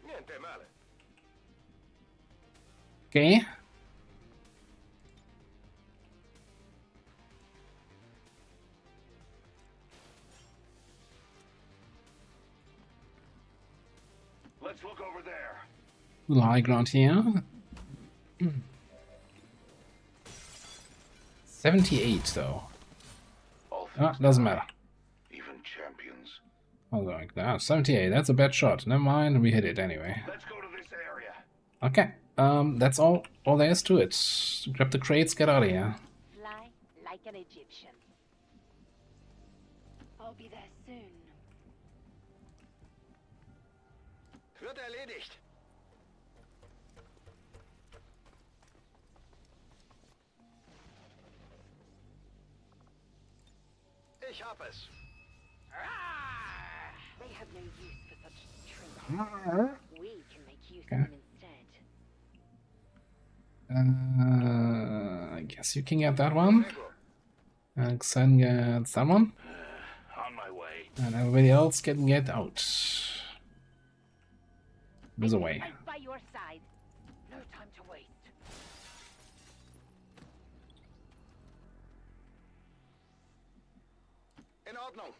Niente male. Okay. Let's look over there. Little high ground here. 78 though. Ah, doesn't matter. Even champions. Oh, like that. 78. That's a bad shot. Never mind. We hit it anyway. Let's go to this area. Okay. That's all there is to it. Grab the crates. Get out of here. Fly like an Egyptian. I'll be there soon. Wird erledigt. Ich hab es. They have no use for such trinkets. We can make use of them instead. I guess you can get that one. Xen gets that one. On my way. And everybody else can get out. There's a way. By your side. No time to waste. In Ordnung.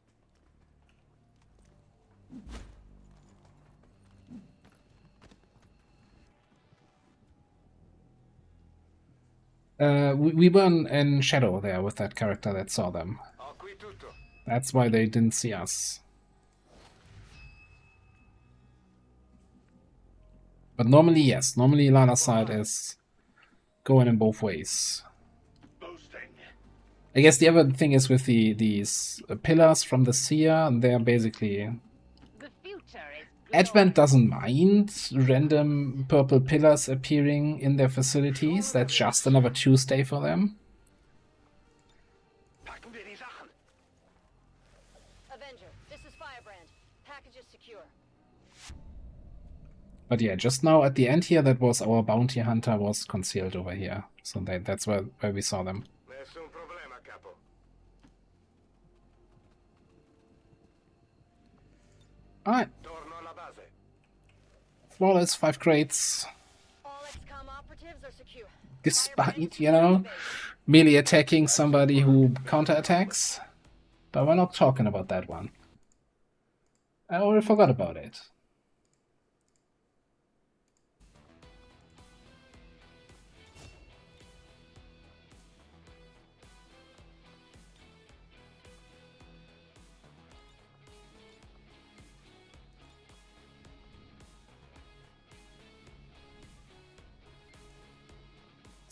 We were in shadow there with that character that saw them. That's why they didn't see us. But normally, yes. Normally, line of sight is going in both ways. I guess the other thing is with these pillars from the seer, they're basically... Advent doesn't mind random purple pillars appearing in their facilities. That's just another Tuesday for them. Avenger, this is Firebrand. Package is secure. But yeah, just now at the end here, that was our bounty hunter was concealed over here. So that's where we saw them. Nessun problema, capo. Alright. Torno alla base. Flawless, 5 crates. All XCOM operatives are secure. Despite, you know, merely attacking somebody who counterattacks. But we're not talking about that one. I already forgot about it.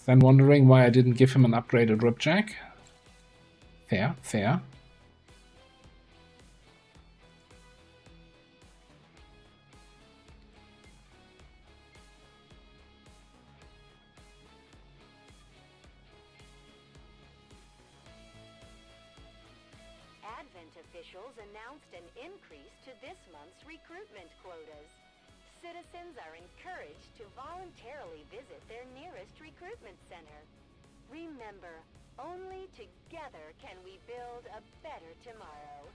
Then wondering why I didn't give him an upgraded ripjack. Fair, fair. Advent officials announced an increase to this month's recruitment quotas. citizens are encouraged to voluntarily visit their nearest recruitment center. Remember, only together can we build a better tomorrow.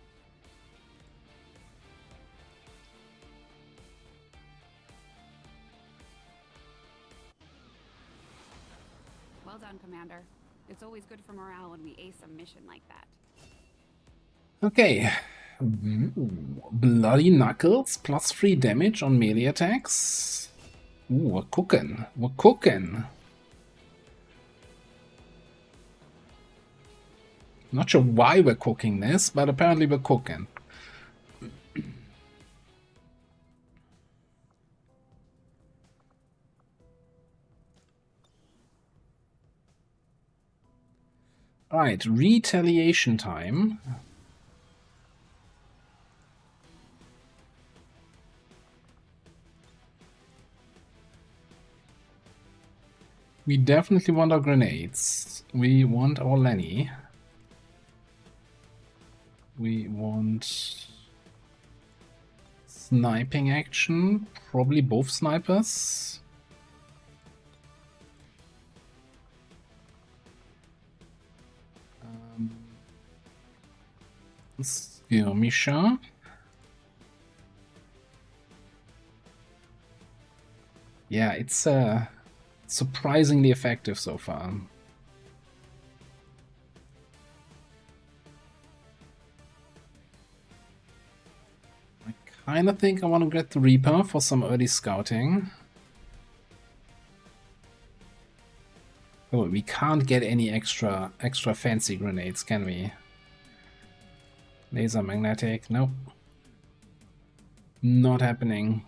Well done, Commander. It's always good for morale when we ace a mission like that. Okay. Bloody Knuckles, +3 damage on melee attacks. Ooh, we're cooking. We're cooking. Not sure why we're cooking this, but apparently we're cooking. Alright, retaliation time. We definitely want our grenades. We want our Lenny. We want sniping action. Probably both snipers. Skirmisher. Yeah, it's surprisingly effective so far. I kind of think I want to get the Reaper for some early scouting. Oh, we can't get any extra fancy grenades, can we? Laser magnetic, nope. Not happening.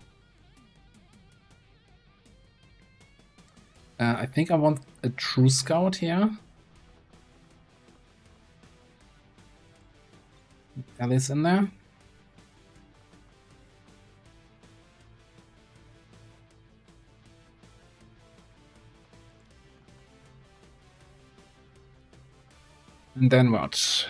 I think I want a true scout here. Alice in there. And then what?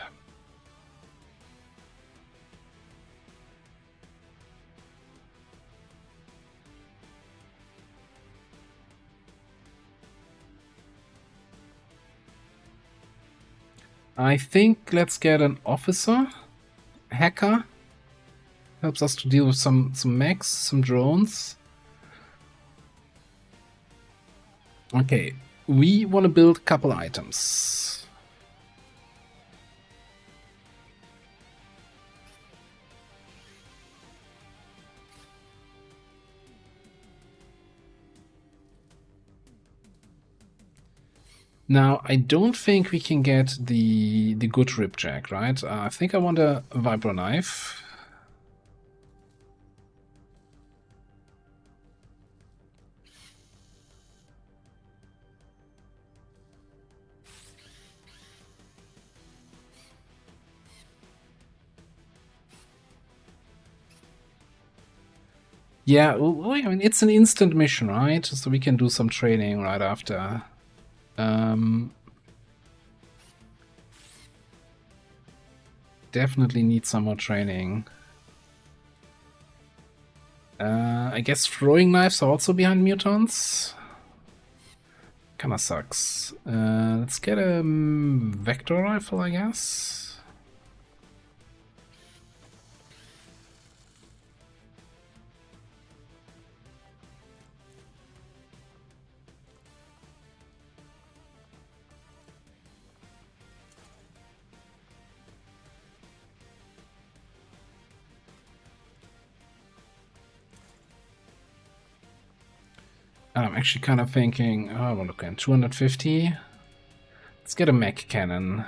I think let's get an officer, hacker, helps us to deal with some mechs, some drones. Okay, we want to build a couple items. Now, I don't think we can get the good ripjack, right? I think I want a vibro knife. Yeah, I mean, it's an instant mission, right? So we can do some training right after. Definitely need some more training. I guess throwing knives are also behind mutants. Kinda sucks. Let's get a vector rifle, I guess. I'm actually kind of thinking, oh, we're looking 250. Let's get a mech cannon.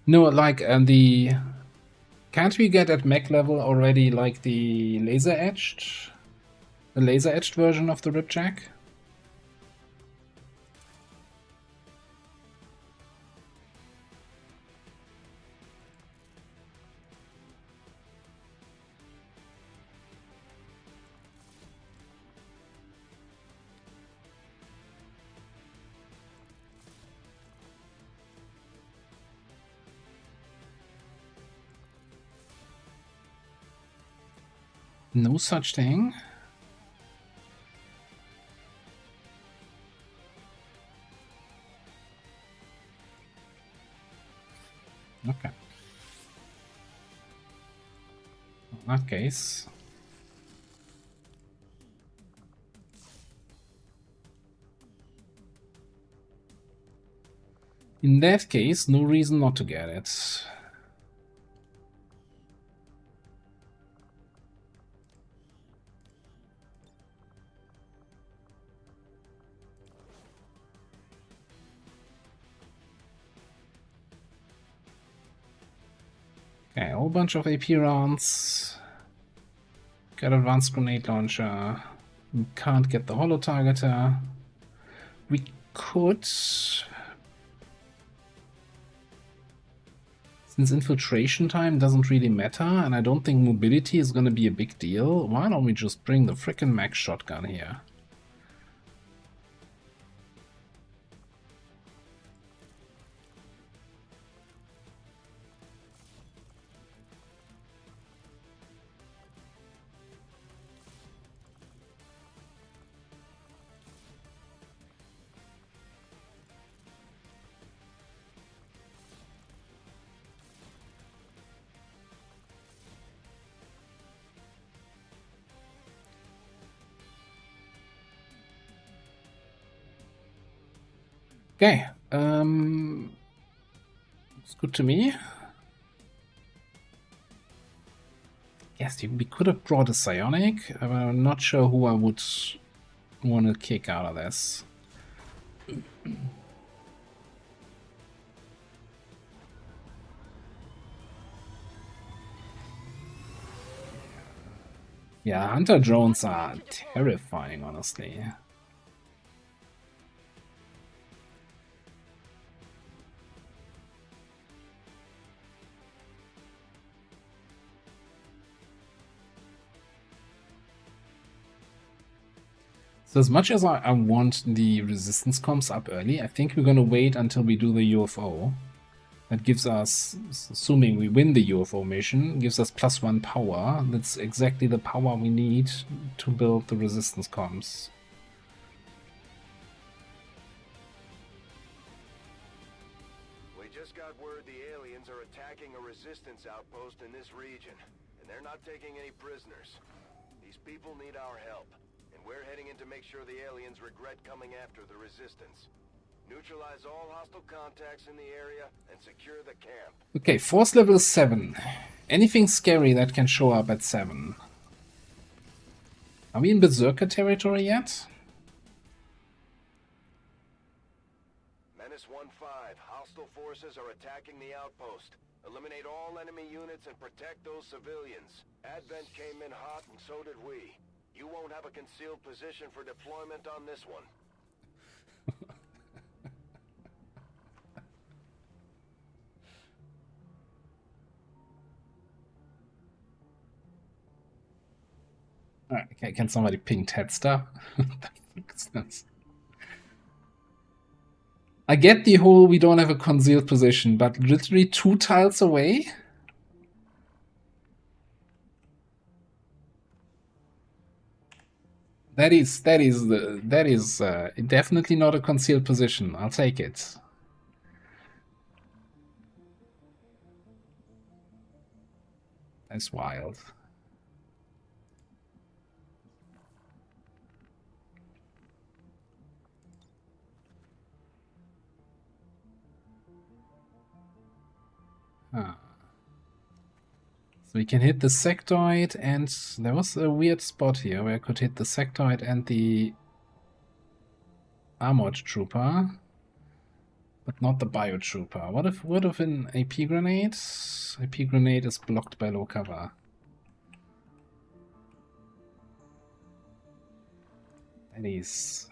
No, like the... Can't we get at mech level already like the laser edged? The laser edged version of the ripjack? No such thing. Okay. In that case... In that case, no reason not to get it. Okay, a whole bunch of AP rounds. Got advanced grenade launcher. We can't get the holo targeter. We could... Since infiltration time doesn't really matter, and I don't think mobility is gonna be a big deal, why don't we just bring the frickin' max shotgun here? Okay, it's good to me. Yes, we could have brought a psionic, but I'm not sure who I would want to kick out of this. Yeah, hunter drones are terrifying, honestly. So as much as I want the resistance comms up early, I think we're gonna wait until we do the UFO. That gives us, assuming we win the UFO mission, gives us +1 power. That's exactly the power we need to build the resistance comms. We just got word the aliens are attacking a resistance outpost in this region, and they're not taking any prisoners. These people need our help. We're heading in to make sure the aliens regret coming after the resistance. Neutralize all hostile contacts in the area and secure the camp. Okay, force level 7. Anything scary that can show up at 7. Are we in Berserker territory yet? Menace 1-5. Hostile forces are attacking the outpost. Eliminate all enemy units and protect those civilians. Advent came in hot and so did we. You won't have a concealed position for deployment on this one. Alright, okay, can somebody ping Tedster? I get the whole we don't have a concealed position, but literally 2 tiles away? That is definitely not a concealed position. I'll take it. That's wild. Huh. So we can hit the sectoid, and there was a weird spot here where I could hit the sectoid and the armored trooper, but not the biotrooper. What if an AP grenade? AP grenade is blocked by low cover. That is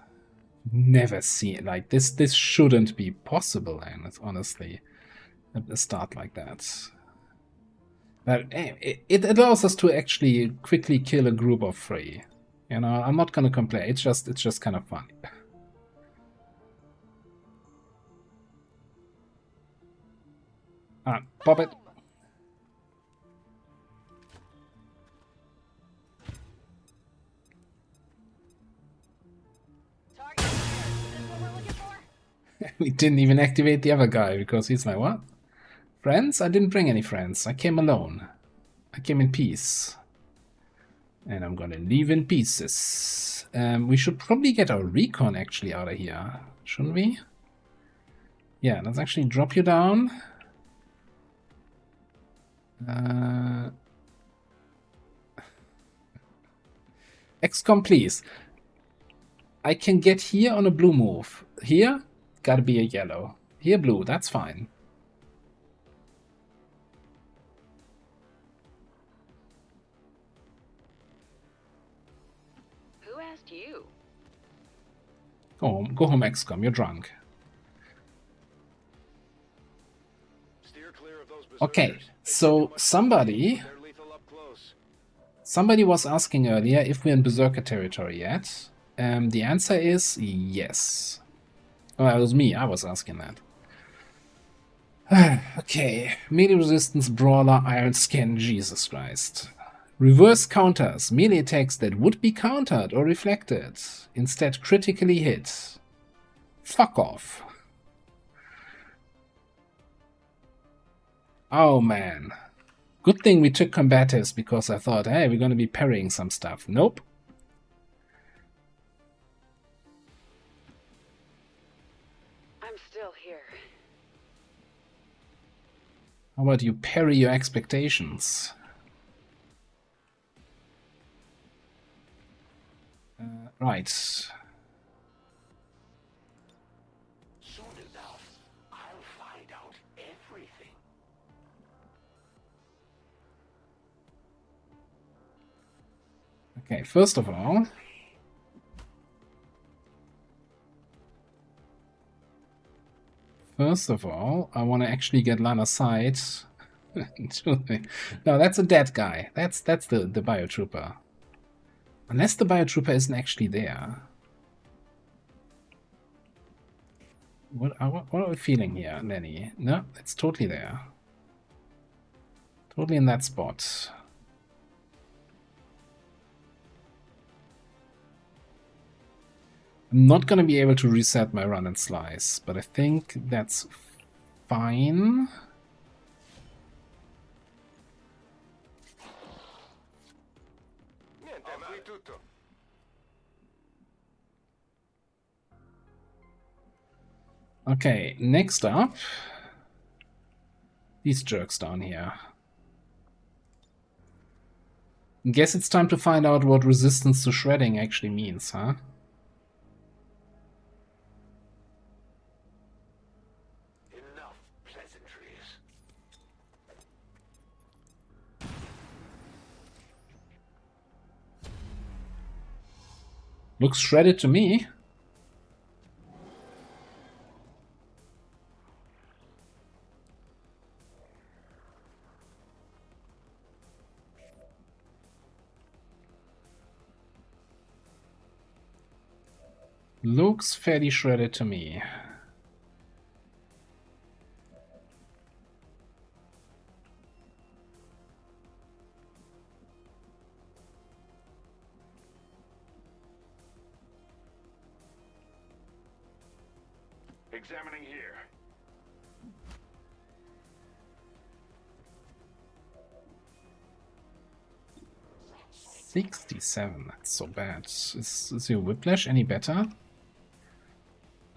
never seen. Like this shouldn't be possible, and honestly, a start like that. But it allows us to actually quickly kill a group of 3. You know, I'm not gonna complain. It's just kind of fun. Pop it. We didn't even activate the other guy because he's like, what? Friends? I didn't bring any friends. I came alone. I came in peace. And I'm gonna leave in pieces. We should probably get our recon actually out of here, shouldn't we? Yeah, let's actually drop you down. XCOM, please. I can get here on a blue move. Here, gotta be a yellow. Here, blue, that's fine. Who asked you? Go home, XCOM, you're drunk. Okay, so somebody was asking earlier if we're in Berserker territory yet. The answer is yes. Oh, it was me, I was asking that. Okay, melee resistance, brawler, iron skin, Jesus Christ. Reverse counters, melee attacks that would be countered or reflected, instead critically hit. Fuck off. Oh man. Good thing we took combatives because I thought, hey, we're gonna be parrying some stuff. Nope. I'm still here. How about you parry your expectations? Right. Soon enough, I'll find out everything. Okay, first of all, I want to actually get line of sight. No, that's a dead guy. That's the biotrooper. Unless the biotrooper isn't actually there. What are we feeling here, Lenny? No, it's totally there. Totally in that spot. I'm not gonna be able to reset my run and slice, but I think that's fine. Okay, next up, these jerks down here. Guess it's time to find out what resistance to shredding actually means, huh? Enough pleasantries. Looks shredded to me. Looks fairly shredded to me. Examining here. $67, that's so bad. Is your whiplash any better?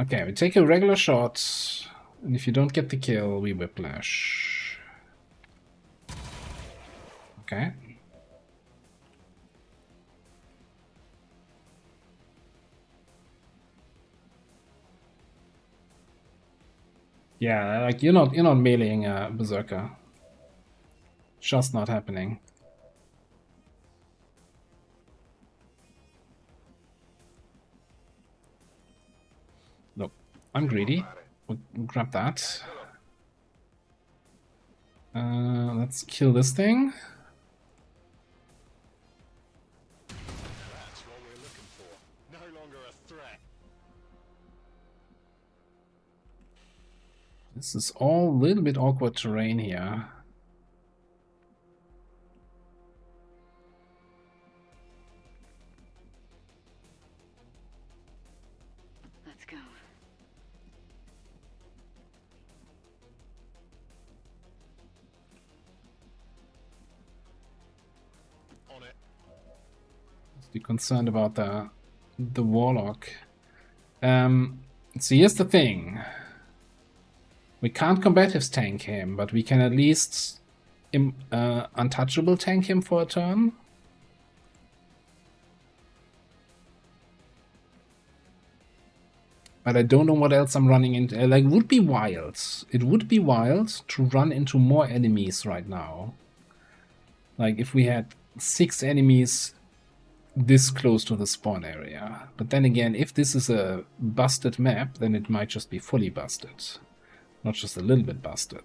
Okay, we take a regular shot, and if you don't get the kill, we whiplash. Okay. Yeah, like you're not meleeing a berserker. Just not happening. Look, I'm greedy. We'll grab that. Let's kill this thing. That's what we're looking for. No longer a threat. This is all a little bit awkward terrain here. Let's go. Be concerned about the Warlock. So here's the thing. We can't combative tank him, but we can at least untouchable tank him for a turn. But I don't know what else I'm running into. Like, it would be wild. It would be wild to run into more enemies right now. Like, if we had 6 enemies this close to the spawn area. But then again, if this is a busted map, then it might just be fully busted. Not just a little bit busted.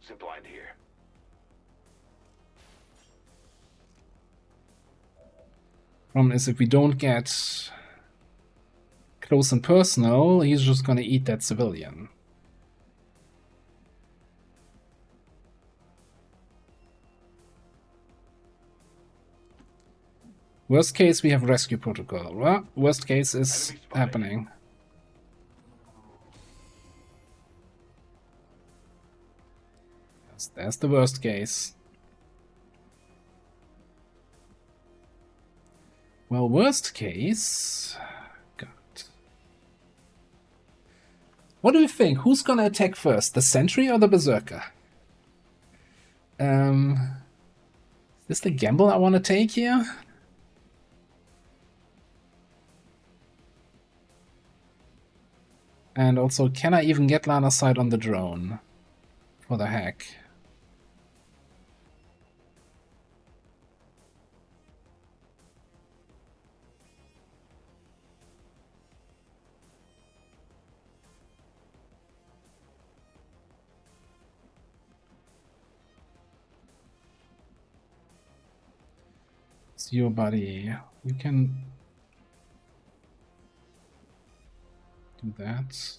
Zipline here. Problem is, if we don't get close and personal, he's just gonna eat that civilian. Worst case, we have rescue protocol. Well, worst case is happening. That's the worst case. Well, worst case... God. What do you think? Who's gonna attack first? The sentry or the berserker? Is this the gamble I want to take here? And also, can I even get line of sight on the drone for the hack? It's your buddy. You can do that.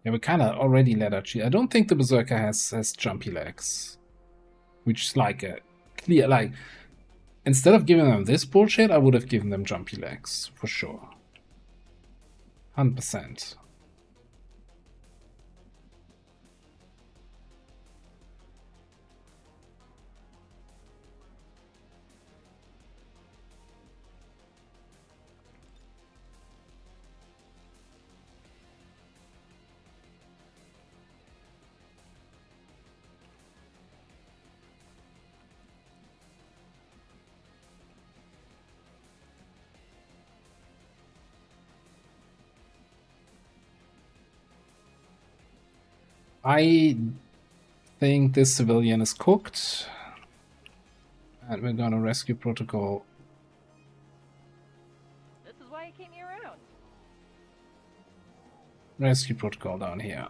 Yeah, we kind of already let her cheat. I don't think the berserker has jumpy legs, which is like a clear, like, instead of giving them this bullshit, I would have given them jumpy legs for sure. 100%. I think this civilian is cooked. And we're gonna rescue protocol. This is why you keep me around. Rescue protocol down here.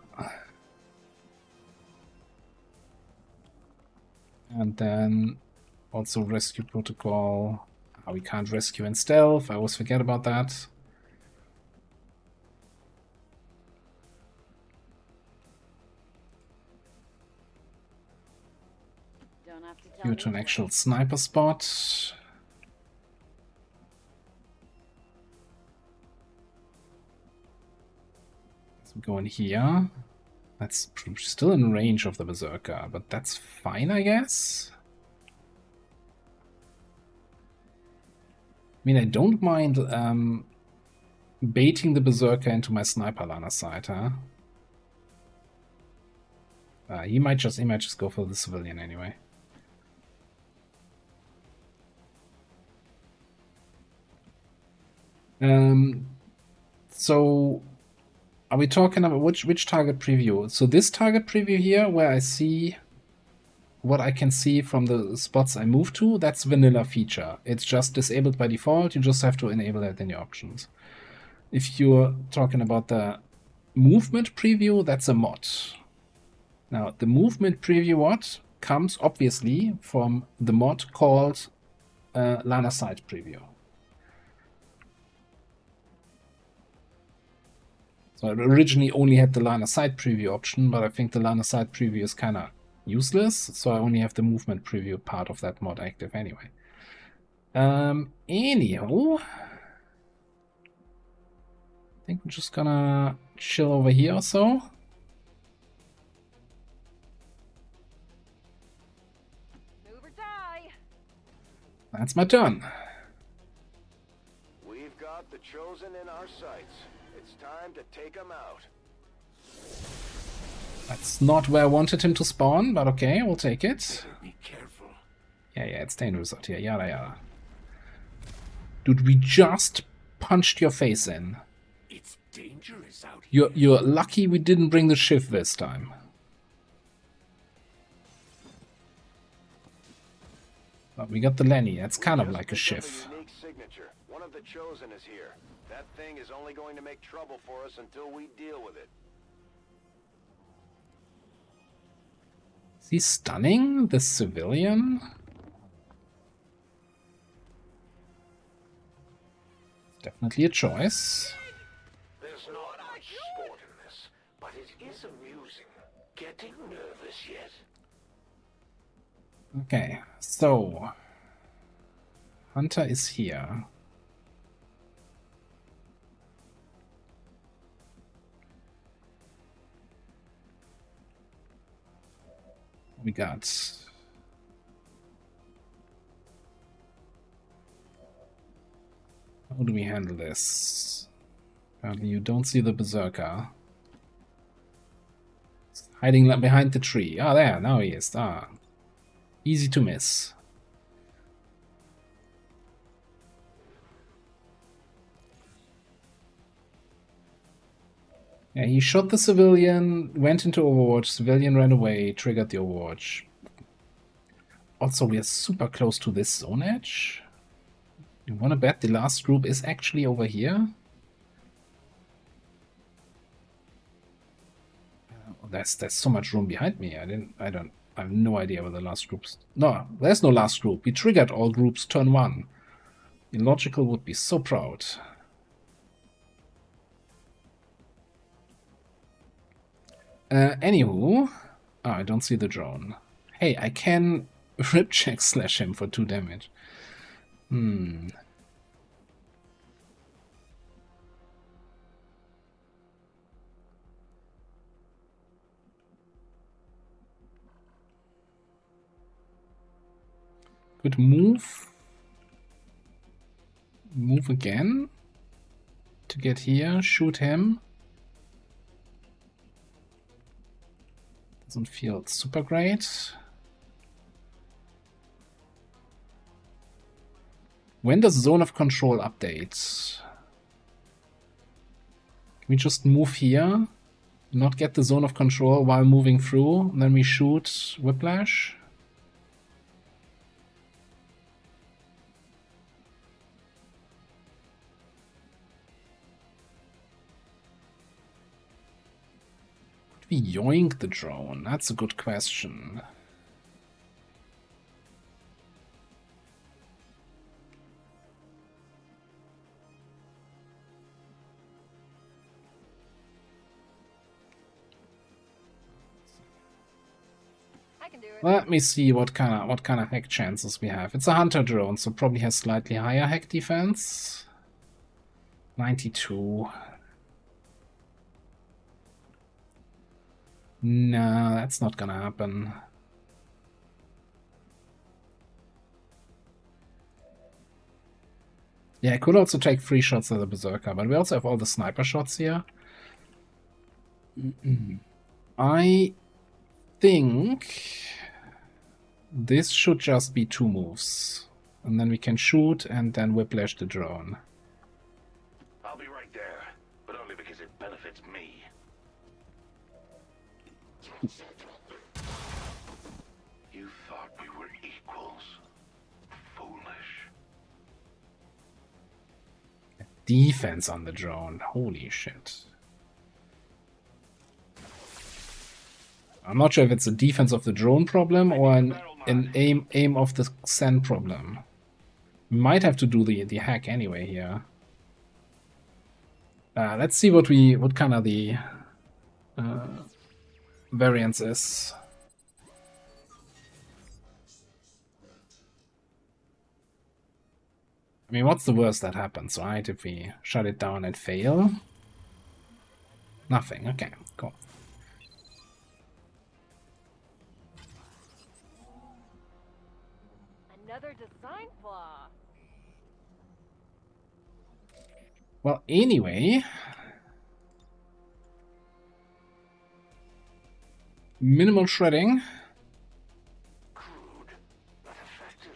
And then also rescue protocol. Oh, we can't rescue in stealth. I always forget about that. Due to an actual sniper spot. Let's go in here. That's still in range of the berserker, but that's fine, I guess. I mean, I don't mind baiting the berserker into my sniper line of sight, huh? He might just go for the civilian anyway. So are we talking about which target preview? So this target preview here, where I see what I can see from the spots I move to, that's vanilla feature. It's just disabled by default. You just have to enable that in your options. If you're talking about the movement preview, that's a mod. Now, the movement preview mod comes obviously from the mod called line of sight preview. So I originally only had the line of sight preview option, but I think the line of sight preview is kind of useless, so I only have the movement preview part of that mod active anyway. Anyhow, I think we're just gonna chill over here or so. Move or die. That's my turn. We've got the Chosen in our sights. It's time to take them out. That's not where I wanted him to spawn, but okay, we'll take it. Be careful. Yeah, it's dangerous out here. Yada yada. Dude, we just punched your face in. It's dangerous out here. You're lucky we didn't bring the shiv this time. But we got the Lenny. That's kind of like a shiv. Unique signature. One of the Chosen is here. That thing is only going to make trouble for us until we deal with it. Is he stunning the civilian? Definitely a choice. There's not much sport in this, but it is amusing. Getting nervous yet? Okay, so Hunter is here. We got how do we handle this? Apparently you don't see the berserker. It's hiding behind the tree. Ah, there, now he is. Ah. Easy to miss. Yeah, he shot the civilian, went into Overwatch, civilian ran away, triggered the Overwatch. Also, we are super close to this zone edge. You wanna bet the last group is actually over here? There's so much room behind me. I have no idea where the last groups. No, there's no last group. We triggered all groups turn 1. Illogical would be so proud. Anywho, I don't see the drone. Hey, I can rip check slash him for 2 damage. Good move. Move again to get here. Shoot him. Doesn't feel super great. When does zone of control update? Can we just move here? Not get the zone of control while moving through, and then we shoot Whiplash? Could we yoink the drone? That's a good question. Let me see what kind of hack chances we have. It's a hunter drone, so probably has slightly higher hack defense. 92. No, that's not gonna happen. Yeah, I could also take 3 shots at the berserker, but we also have all the sniper shots here. I think this should just be 2 moves. And then we can shoot and then whiplash the drone. I'll be right there, but only because it benefits me. You thought we were equals. Foolish. Defense on the drone. Holy shit. I'm not sure if it's a defense of the drone problem or an aim of the send problem. We might have to do the hack anyway here. Let's see what kind of the variance is. I mean, what's the worst that happens, right? If we shut it down and fail. Nothing. Okay, cool. Another design flaw. Well, anyway, minimal shredding. Crude, but effective.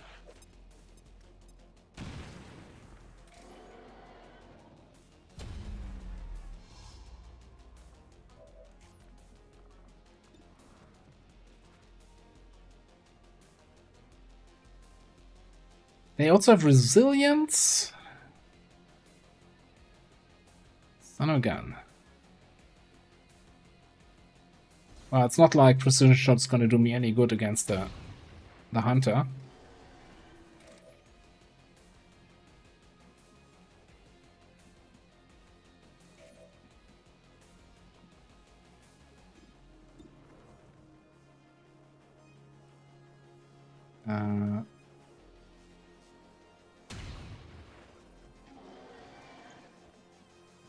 They also have resilience. Son of a gun. Well, it's not like precision shot's gonna do me any good against the hunter.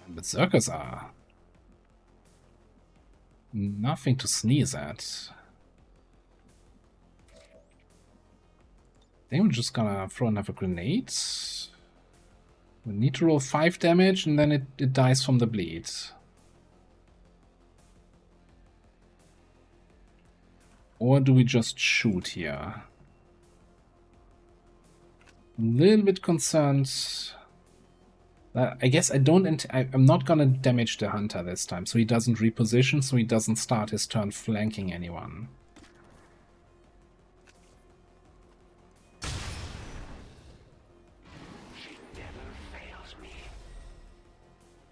And berserkers are nothing to sneeze at. I think we're just gonna throw another grenade. We need to roll 5 damage and then it dies from the bleed. Or do we just shoot here? A little bit concerned. I guess I'm not gonna damage the hunter this time, so he doesn't reposition, so he doesn't start his turn flanking anyone. She never fails me.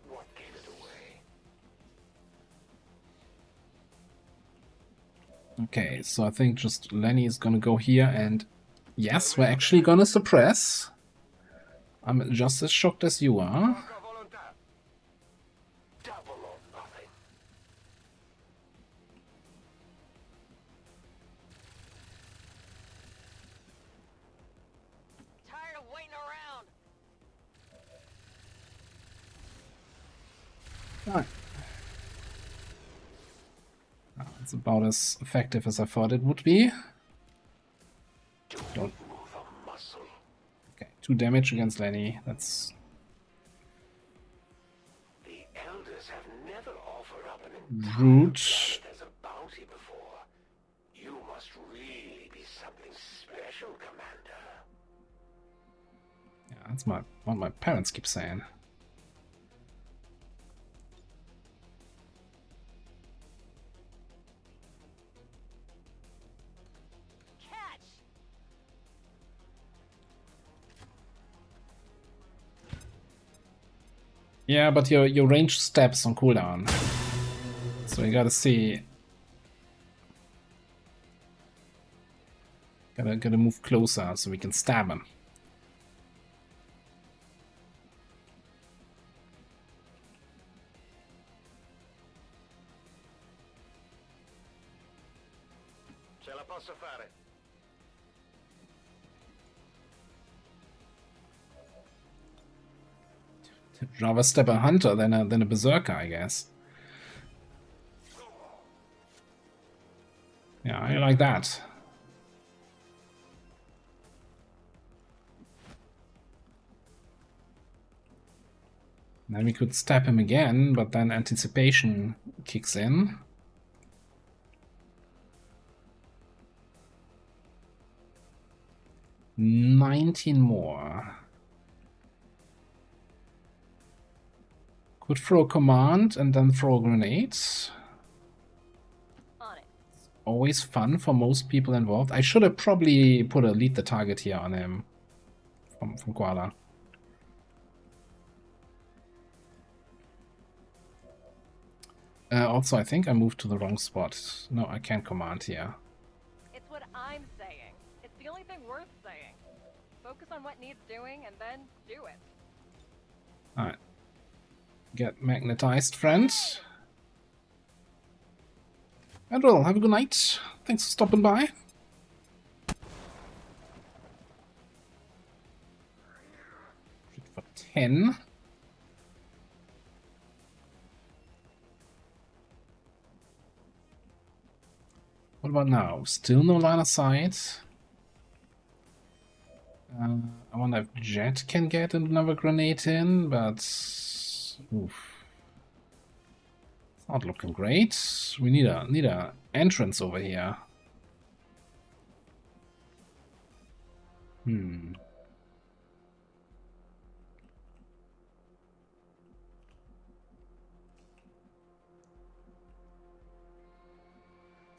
What gave it away? Okay, so I think just Lenny is gonna go here, and yes, we're actually gonna suppress. I'm just as shocked as you are. Tired of waiting around. Right. It's about as effective as I thought it would be. Don't. Okay, 2 damage against Lenny. That's The elders have never offered up an rude. as a bounty before. You must really be something special, Commander. Yeah, that's what my parents keep saying. Yeah, but your range steps on cooldown. So you gotta see. Gotta move closer so we can stab him. Ce la posso fare. Rather stab a hunter than a berserker, I guess. Yeah, I like that. Then we could stab him again, but then anticipation kicks in. $19 more. Could throw a command and then throw grenades. It's always fun for most people involved. I should have probably put a lead the target here on him from Koala. Also, I think I moved to the wrong spot. No, I can't command here. It's what I'm saying. It's the only thing worth saying. Focus on what needs doing and then do it. Alright. Get magnetized, friend. And well, have a good night. Thanks for stopping by. For 10. What about now? Still no line of sight. I wonder if Jet can get another grenade in, but oof. It's not looking great. We need a entrance over here.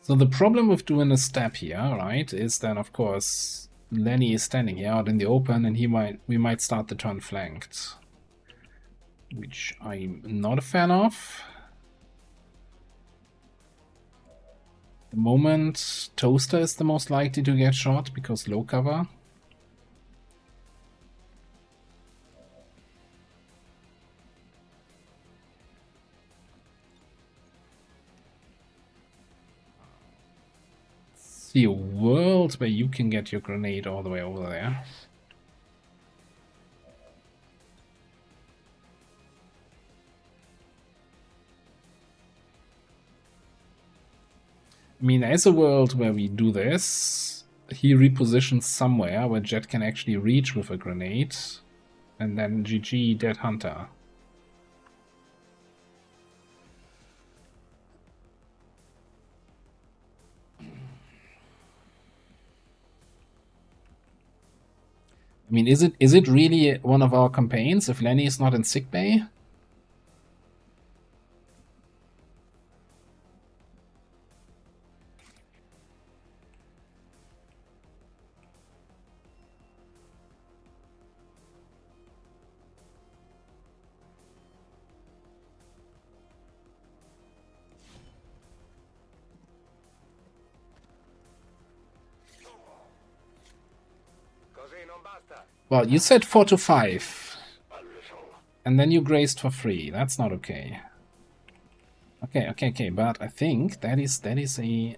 So the problem with doing a step here, right, is then of course Lenny is standing here out in the open, and we might start the turn flanked, which I'm not a fan of. The moment Toaster is the most likely to get shot because low cover. See a world where you can get your grenade all the way over there. I mean, there's a world where we do this. He repositions somewhere where Jet can actually reach with a grenade. And then GG, Dead Hunter. I mean, is it really one of our campaigns if Lenny is not in sickbay? Well, you said 4 to 5. And then you grazed for 3. That's not okay. Okay, but I think that is a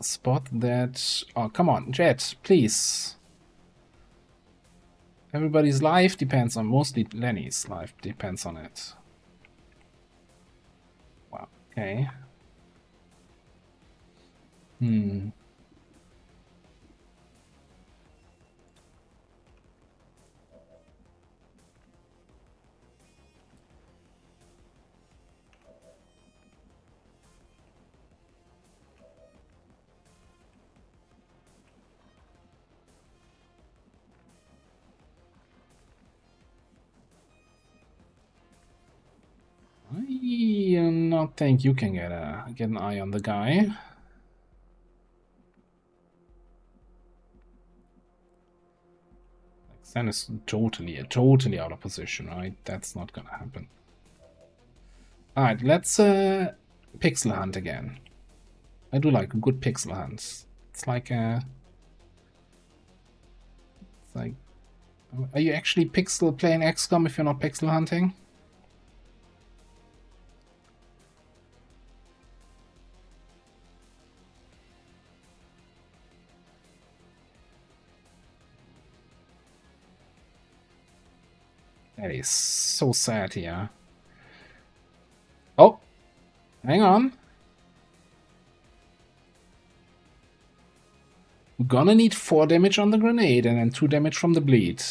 spot that... Oh, come on, Jet, please. Everybody's life depends on... Mostly Lenny's life depends on it. Wow, okay. I not think you can get an eye on the guy. Xen is totally out of position, right? That's not gonna happen. Alright, let's pixel hunt again. I do like a good pixel hunt. It's like a... It's like... Are you actually playing XCOM if you're not pixel hunting? That is so sad here. Oh, hang on. We're gonna need 4 damage on the grenade and then 2 damage from the bleed.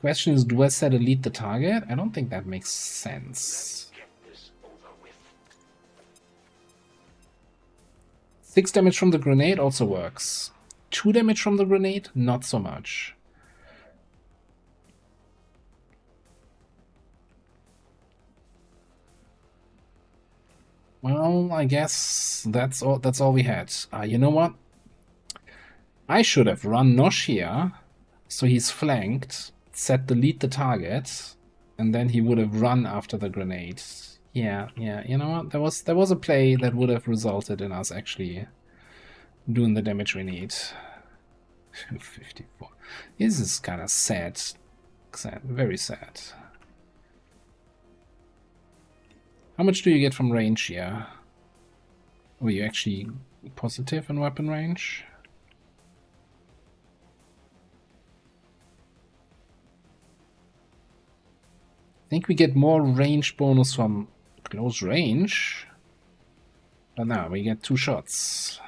Question is, do I set elite the target? I don't think that makes sense. 6 damage from the grenade also works. 2 damage from the grenade, not so much. Well, I guess that's all we had. You know what? I should have run Nosh here, so he's flanked, set delete the target, and then he would have run after the grenade. Yeah, you know what? There was a play that would have resulted in us actually doing the damage we need. 54. This is kind of sad. Very sad. How much do you get from range here? Were you actually positive in weapon range? think we get more range bonus from close range. But now we get 2 shots.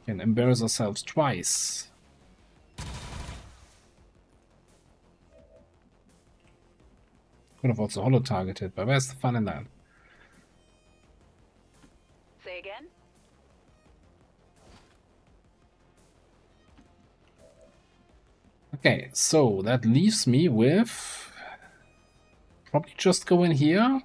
Can embarrass ourselves twice. Could have also holo targeted, but where's the fun in that? Say again? Okay, so that leaves me with probably just go in here. I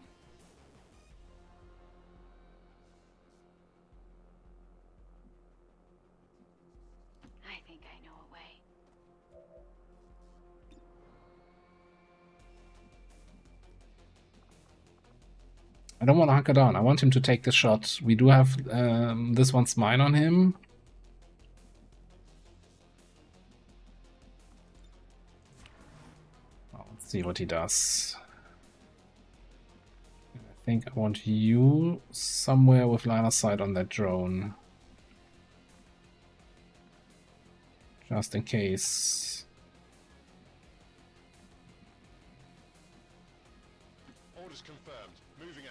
think I know a way. I don't want to hunker down. I want him to take the shot. We do have this one's mine on him. Well, let's see what he does. I think I want you somewhere with line of sight on that drone. Just in case. Orders confirmed. Moving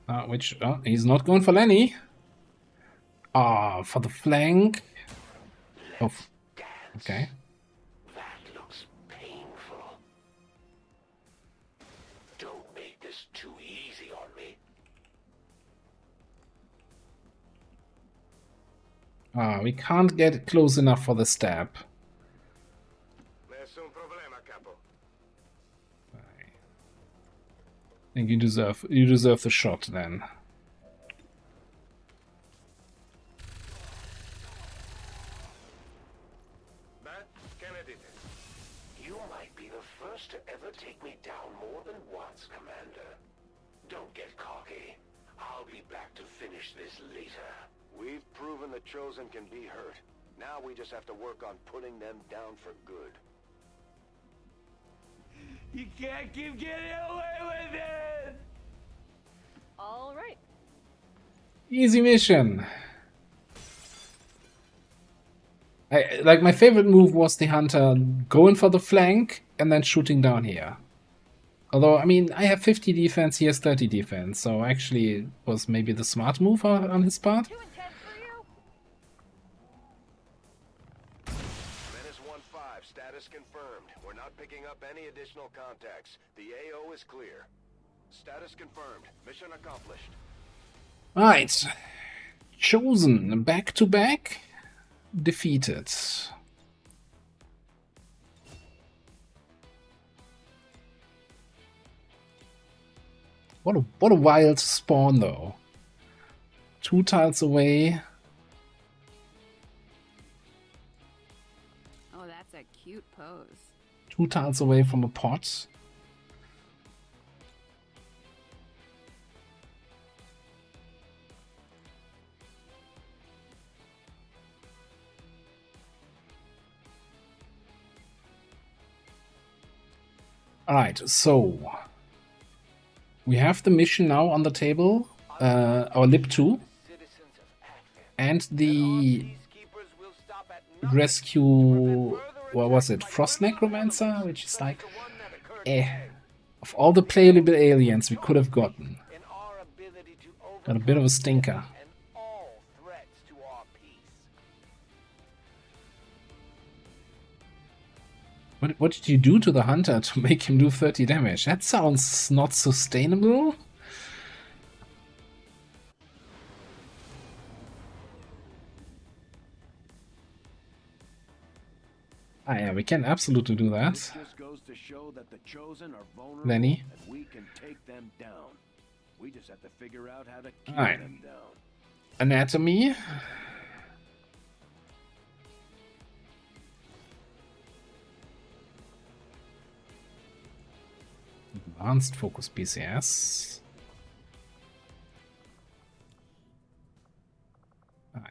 out. Which he's not going for Lenny. For the flank. Oh, okay. That looks painful. Don't make this too easy on me. We can't get close enough for the stab. Nessun problema, capo. I think you deserve the shot then. You might be the first to ever take me down more than once, Commander. Don't get cocky. I'll be back to finish this later. We've proven the Chosen can be hurt. Now we just have to work on putting them down for good. You can't keep getting away with it! All right. Easy mission. Like my favorite move was the hunter going for the flank and then shooting down here. Although, I mean, I have 50 defense, he has 30 defense, so actually it was maybe the smart move on his part. Menace 1-5, status confirmed. We're not picking up any additional contacts. The AO is clear. Status confirmed. Mission accomplished. Right. Chosen. Back to back. Defeated. What a wild spawn though. 2 tiles away. Oh, that's a cute pose. 2 tiles away from a pot. Alright, so we have the mission now on the table, our LWOTC, and the rescue, what was it, Frost Necromancer, which is like, of all the playable aliens we could have gotten. Got a bit of a stinker. What did you do to the hunter to make him do 30 damage? That sounds not sustainable. Ah yeah, we can absolutely do that. This just goes to show that the Chosen are vulnerable Lenny. and we can take them down. We just have to figure out how to keep Alright. them down. Anatomy. Advanced focus BCS. Right.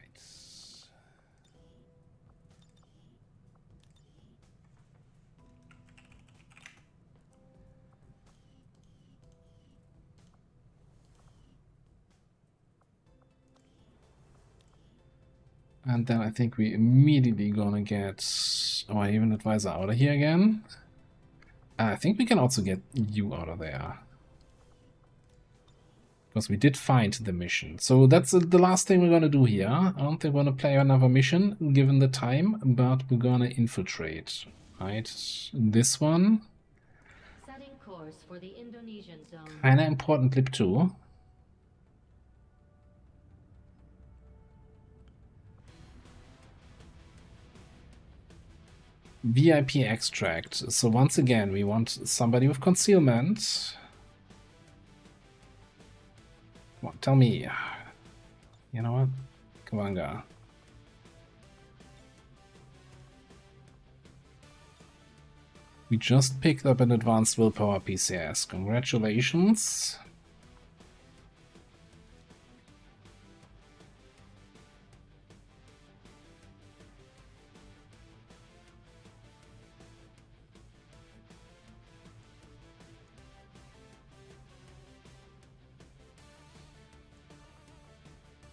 And then I think we immediately gonna get our Haven Advisor out of here again. I think we can also get you out of there. Because we did find the mission. So that's the last thing we're gonna do here. I don't think we're gonna play another mission, given the time, but we're gonna infiltrate. Right? This one. Setting course for the Indonesian zone. Kinda important lip too. VIP extract. So once again, we want somebody with concealment. Come on, tell me. You know what? Kawanga. We just picked up an advanced willpower PCS. Congratulations.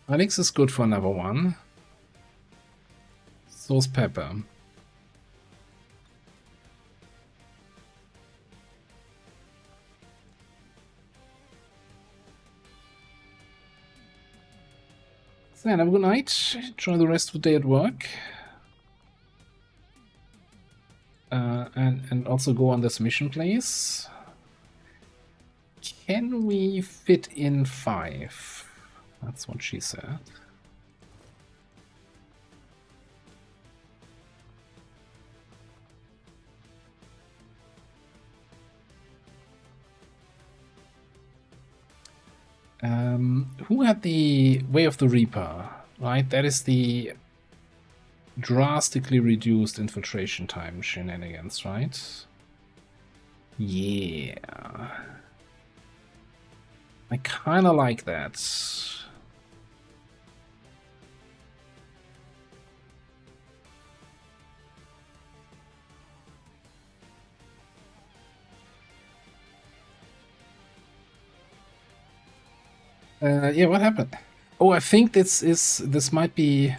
Alex is good for another one. So's Pepper. So have a good night. Enjoy the rest of the day at work. And also go on this mission, please. Can we fit in 5? That's what she said. Who had the Way of the Reaper, right? That is the drastically reduced infiltration time shenanigans, right? Yeah. I kind of like that. Yeah, what happened? Oh, I think this might be.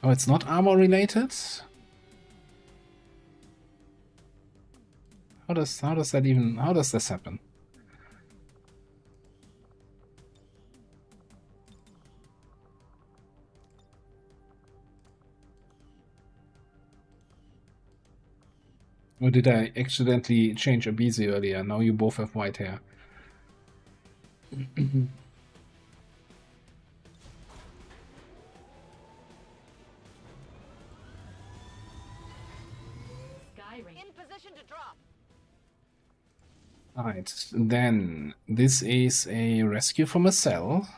Oh, it's not armor related. How does this happen? Or did I accidentally change Abizi earlier? Now you both have white hair. In position to drop. Alright, then this is a rescue from a cell.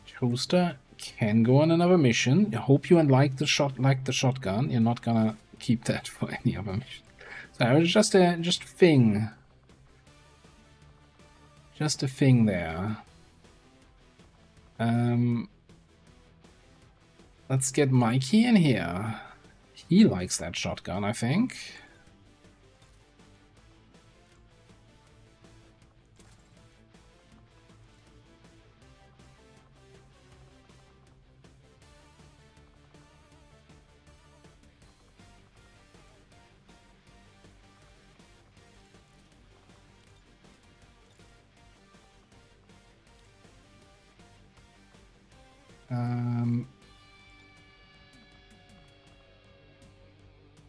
Toaster can go on another mission. I hope you like the shotgun. You're not gonna keep that for any other mission. So it was just a thing. Just a thing there. Let's get Mikey in here. He likes that shotgun, I think.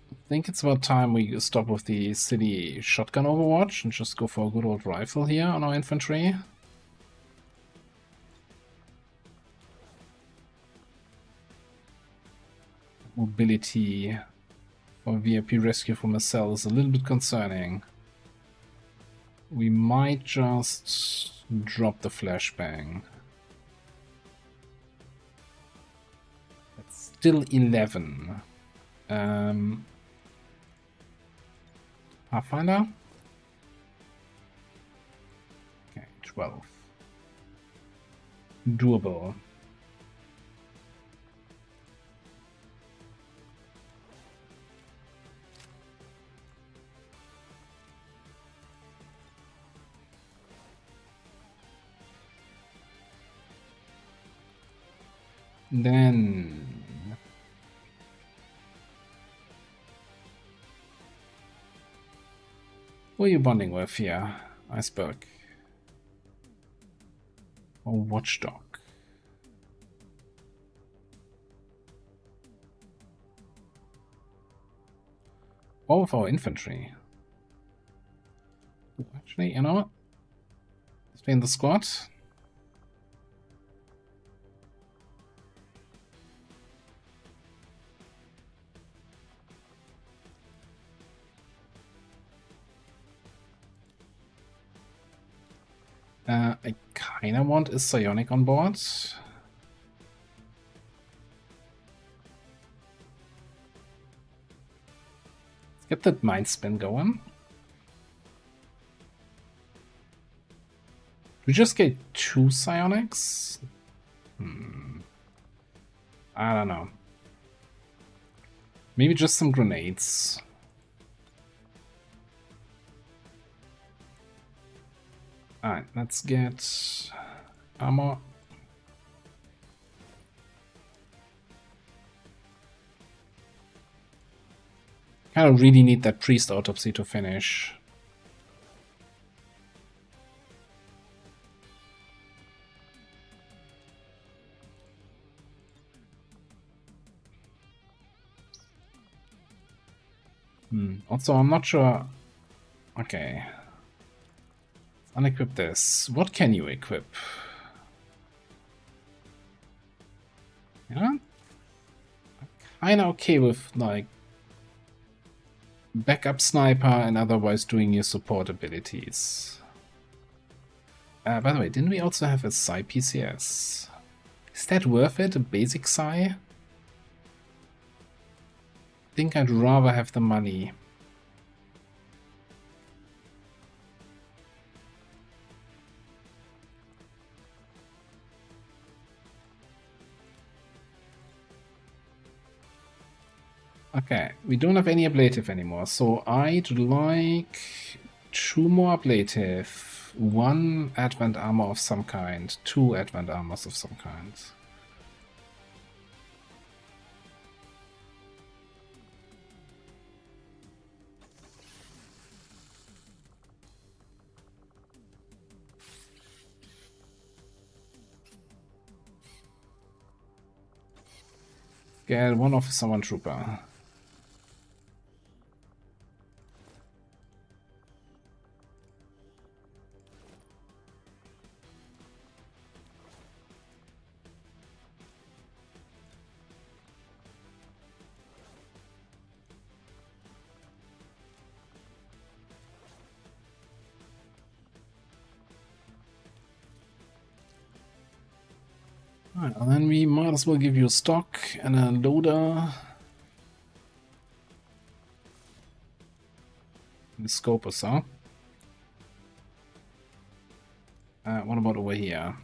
I think it's about time we stop with the city shotgun overwatch and just go for a good old rifle here on our infantry. Mobility for VIP rescue from a cell is a little bit concerning. We might just drop the flashbang. It's still 11. Pathfinder? Okay, 12. Doable. Then who are you bonding with here? Iceberg. Or Watchdog? All of our infantry. Actually, you know what? Stay in the squad. I kinda want a psionic on board. Let's get that mind spin going. We just get 2 psionics? I don't know. Maybe just some grenades. Alright, let's get armor. Kind of really need that priest autopsy to finish. Also, I'm not sure. Okay. Unequip this. What can you equip? Yeah? I'm kinda okay with, like, backup sniper and otherwise doing your support abilities. By the way, didn't we also have a Psi PCS? Is that worth it, a basic Psi? I think I'd rather have the money. Okay, we don't have any ablative anymore, so I'd like 2 more ablative, 1 advent armor of some kind, 2 advent armors of some kind. Get 1 officer, 1 trooper. Alright, and then we might as well give you a stock and a loader. The scopus, huh? What about over here?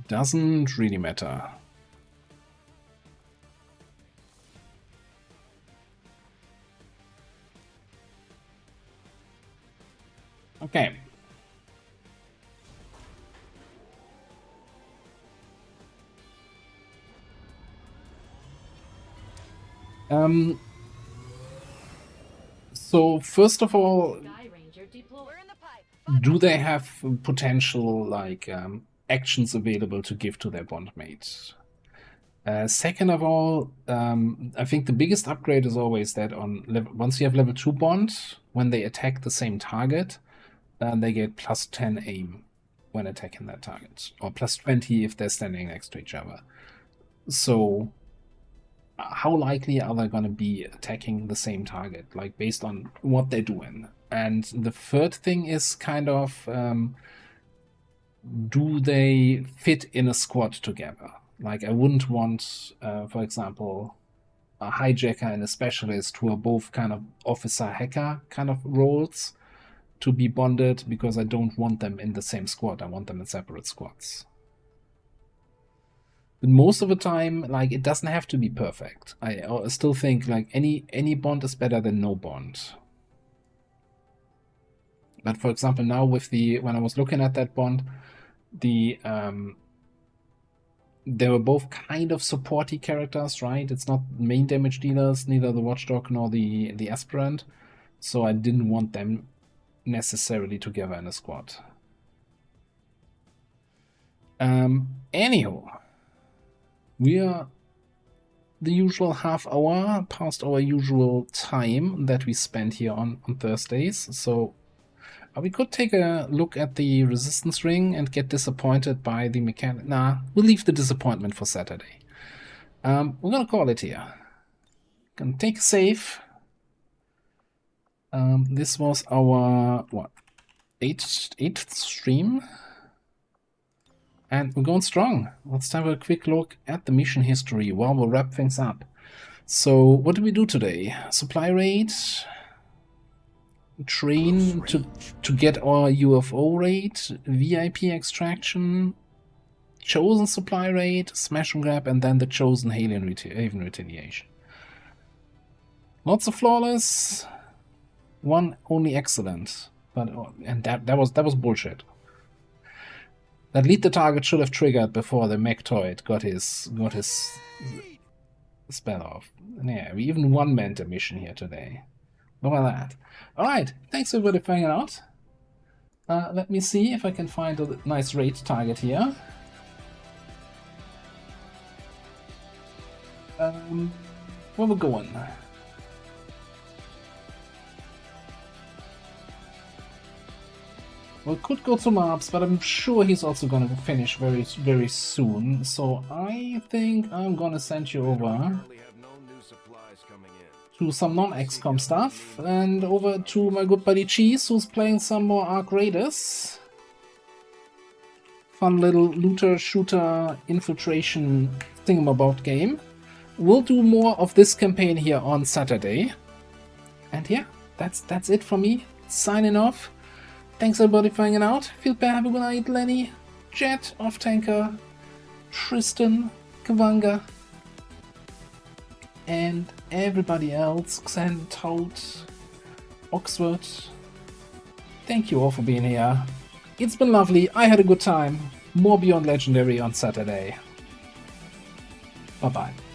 Doesn't really matter. Okay. So first of all, do they have potential like actions available to give to their bondmates? Second of all, I think the biggest upgrade is always that once you have level 2 bond, when they attack the same target, they get plus 10 aim when attacking that target, or plus 20 if they're standing next to each other. So how likely are they going to be attacking the same target, like based on what they're doing? And the third thing is kind of, do they fit in a squad together? Like, I wouldn't want, for example, a hijacker and a specialist who are both kind of officer-hacker kind of roles to be bonded, because I don't want them in the same squad. I want them in separate squads. But most of the time, like, it doesn't have to be perfect. I still think like any bond is better than no bond. But for example, now with when I was looking at that bond, they were both kind of supporty characters, right? It's not main damage dealers, neither the Watchdog nor the Aspirant, so I didn't want them necessarily together in a squad. Anywho, we are the usual half hour past our usual time that we spend here on Thursdays, so we could take a look at the resistance ring and get disappointed by the mechanic. Nah, we'll leave the disappointment for Saturday. We're gonna call it here. Gonna take a save. This was our eighth stream, and we're going strong. Let's have a quick look at the mission history while we'll wrap things up. So, what did we do today? Supply raid. Train to get our UFO raid, VIP extraction, chosen supply raid, smash and grab, and then the chosen Haven retaliation. Lots of flawless, one only excellent, but and that was bullshit. That lead the target should have triggered before the Mechtoid got his spell off. And yeah, we even one-manned a mission here today. Look at that. Alright, thanks everybody for hanging out. Let me see if I can find a nice raid target here. Where we're going? We could go to Marbs, but I'm sure he's also gonna finish very, very soon. So I think I'm gonna send you over to some non-XCOM stuff, and over to my good buddy Cheese, who's playing some more Arc Raiders. Fun little looter shooter infiltration thingamabout game. We'll do more of this campaign here on Saturday. And yeah, that's it from me. Signing off. Thanks everybody for hanging out. Feel bad, have a good night, Lenny, Jet, Off Tanker, Tristan, Kavanga, and everybody else, Xan, Toad, Oxford. Thank you all for being here. It's been lovely. I had a good time. More Beyond Legendary on Saturday. Bye-bye.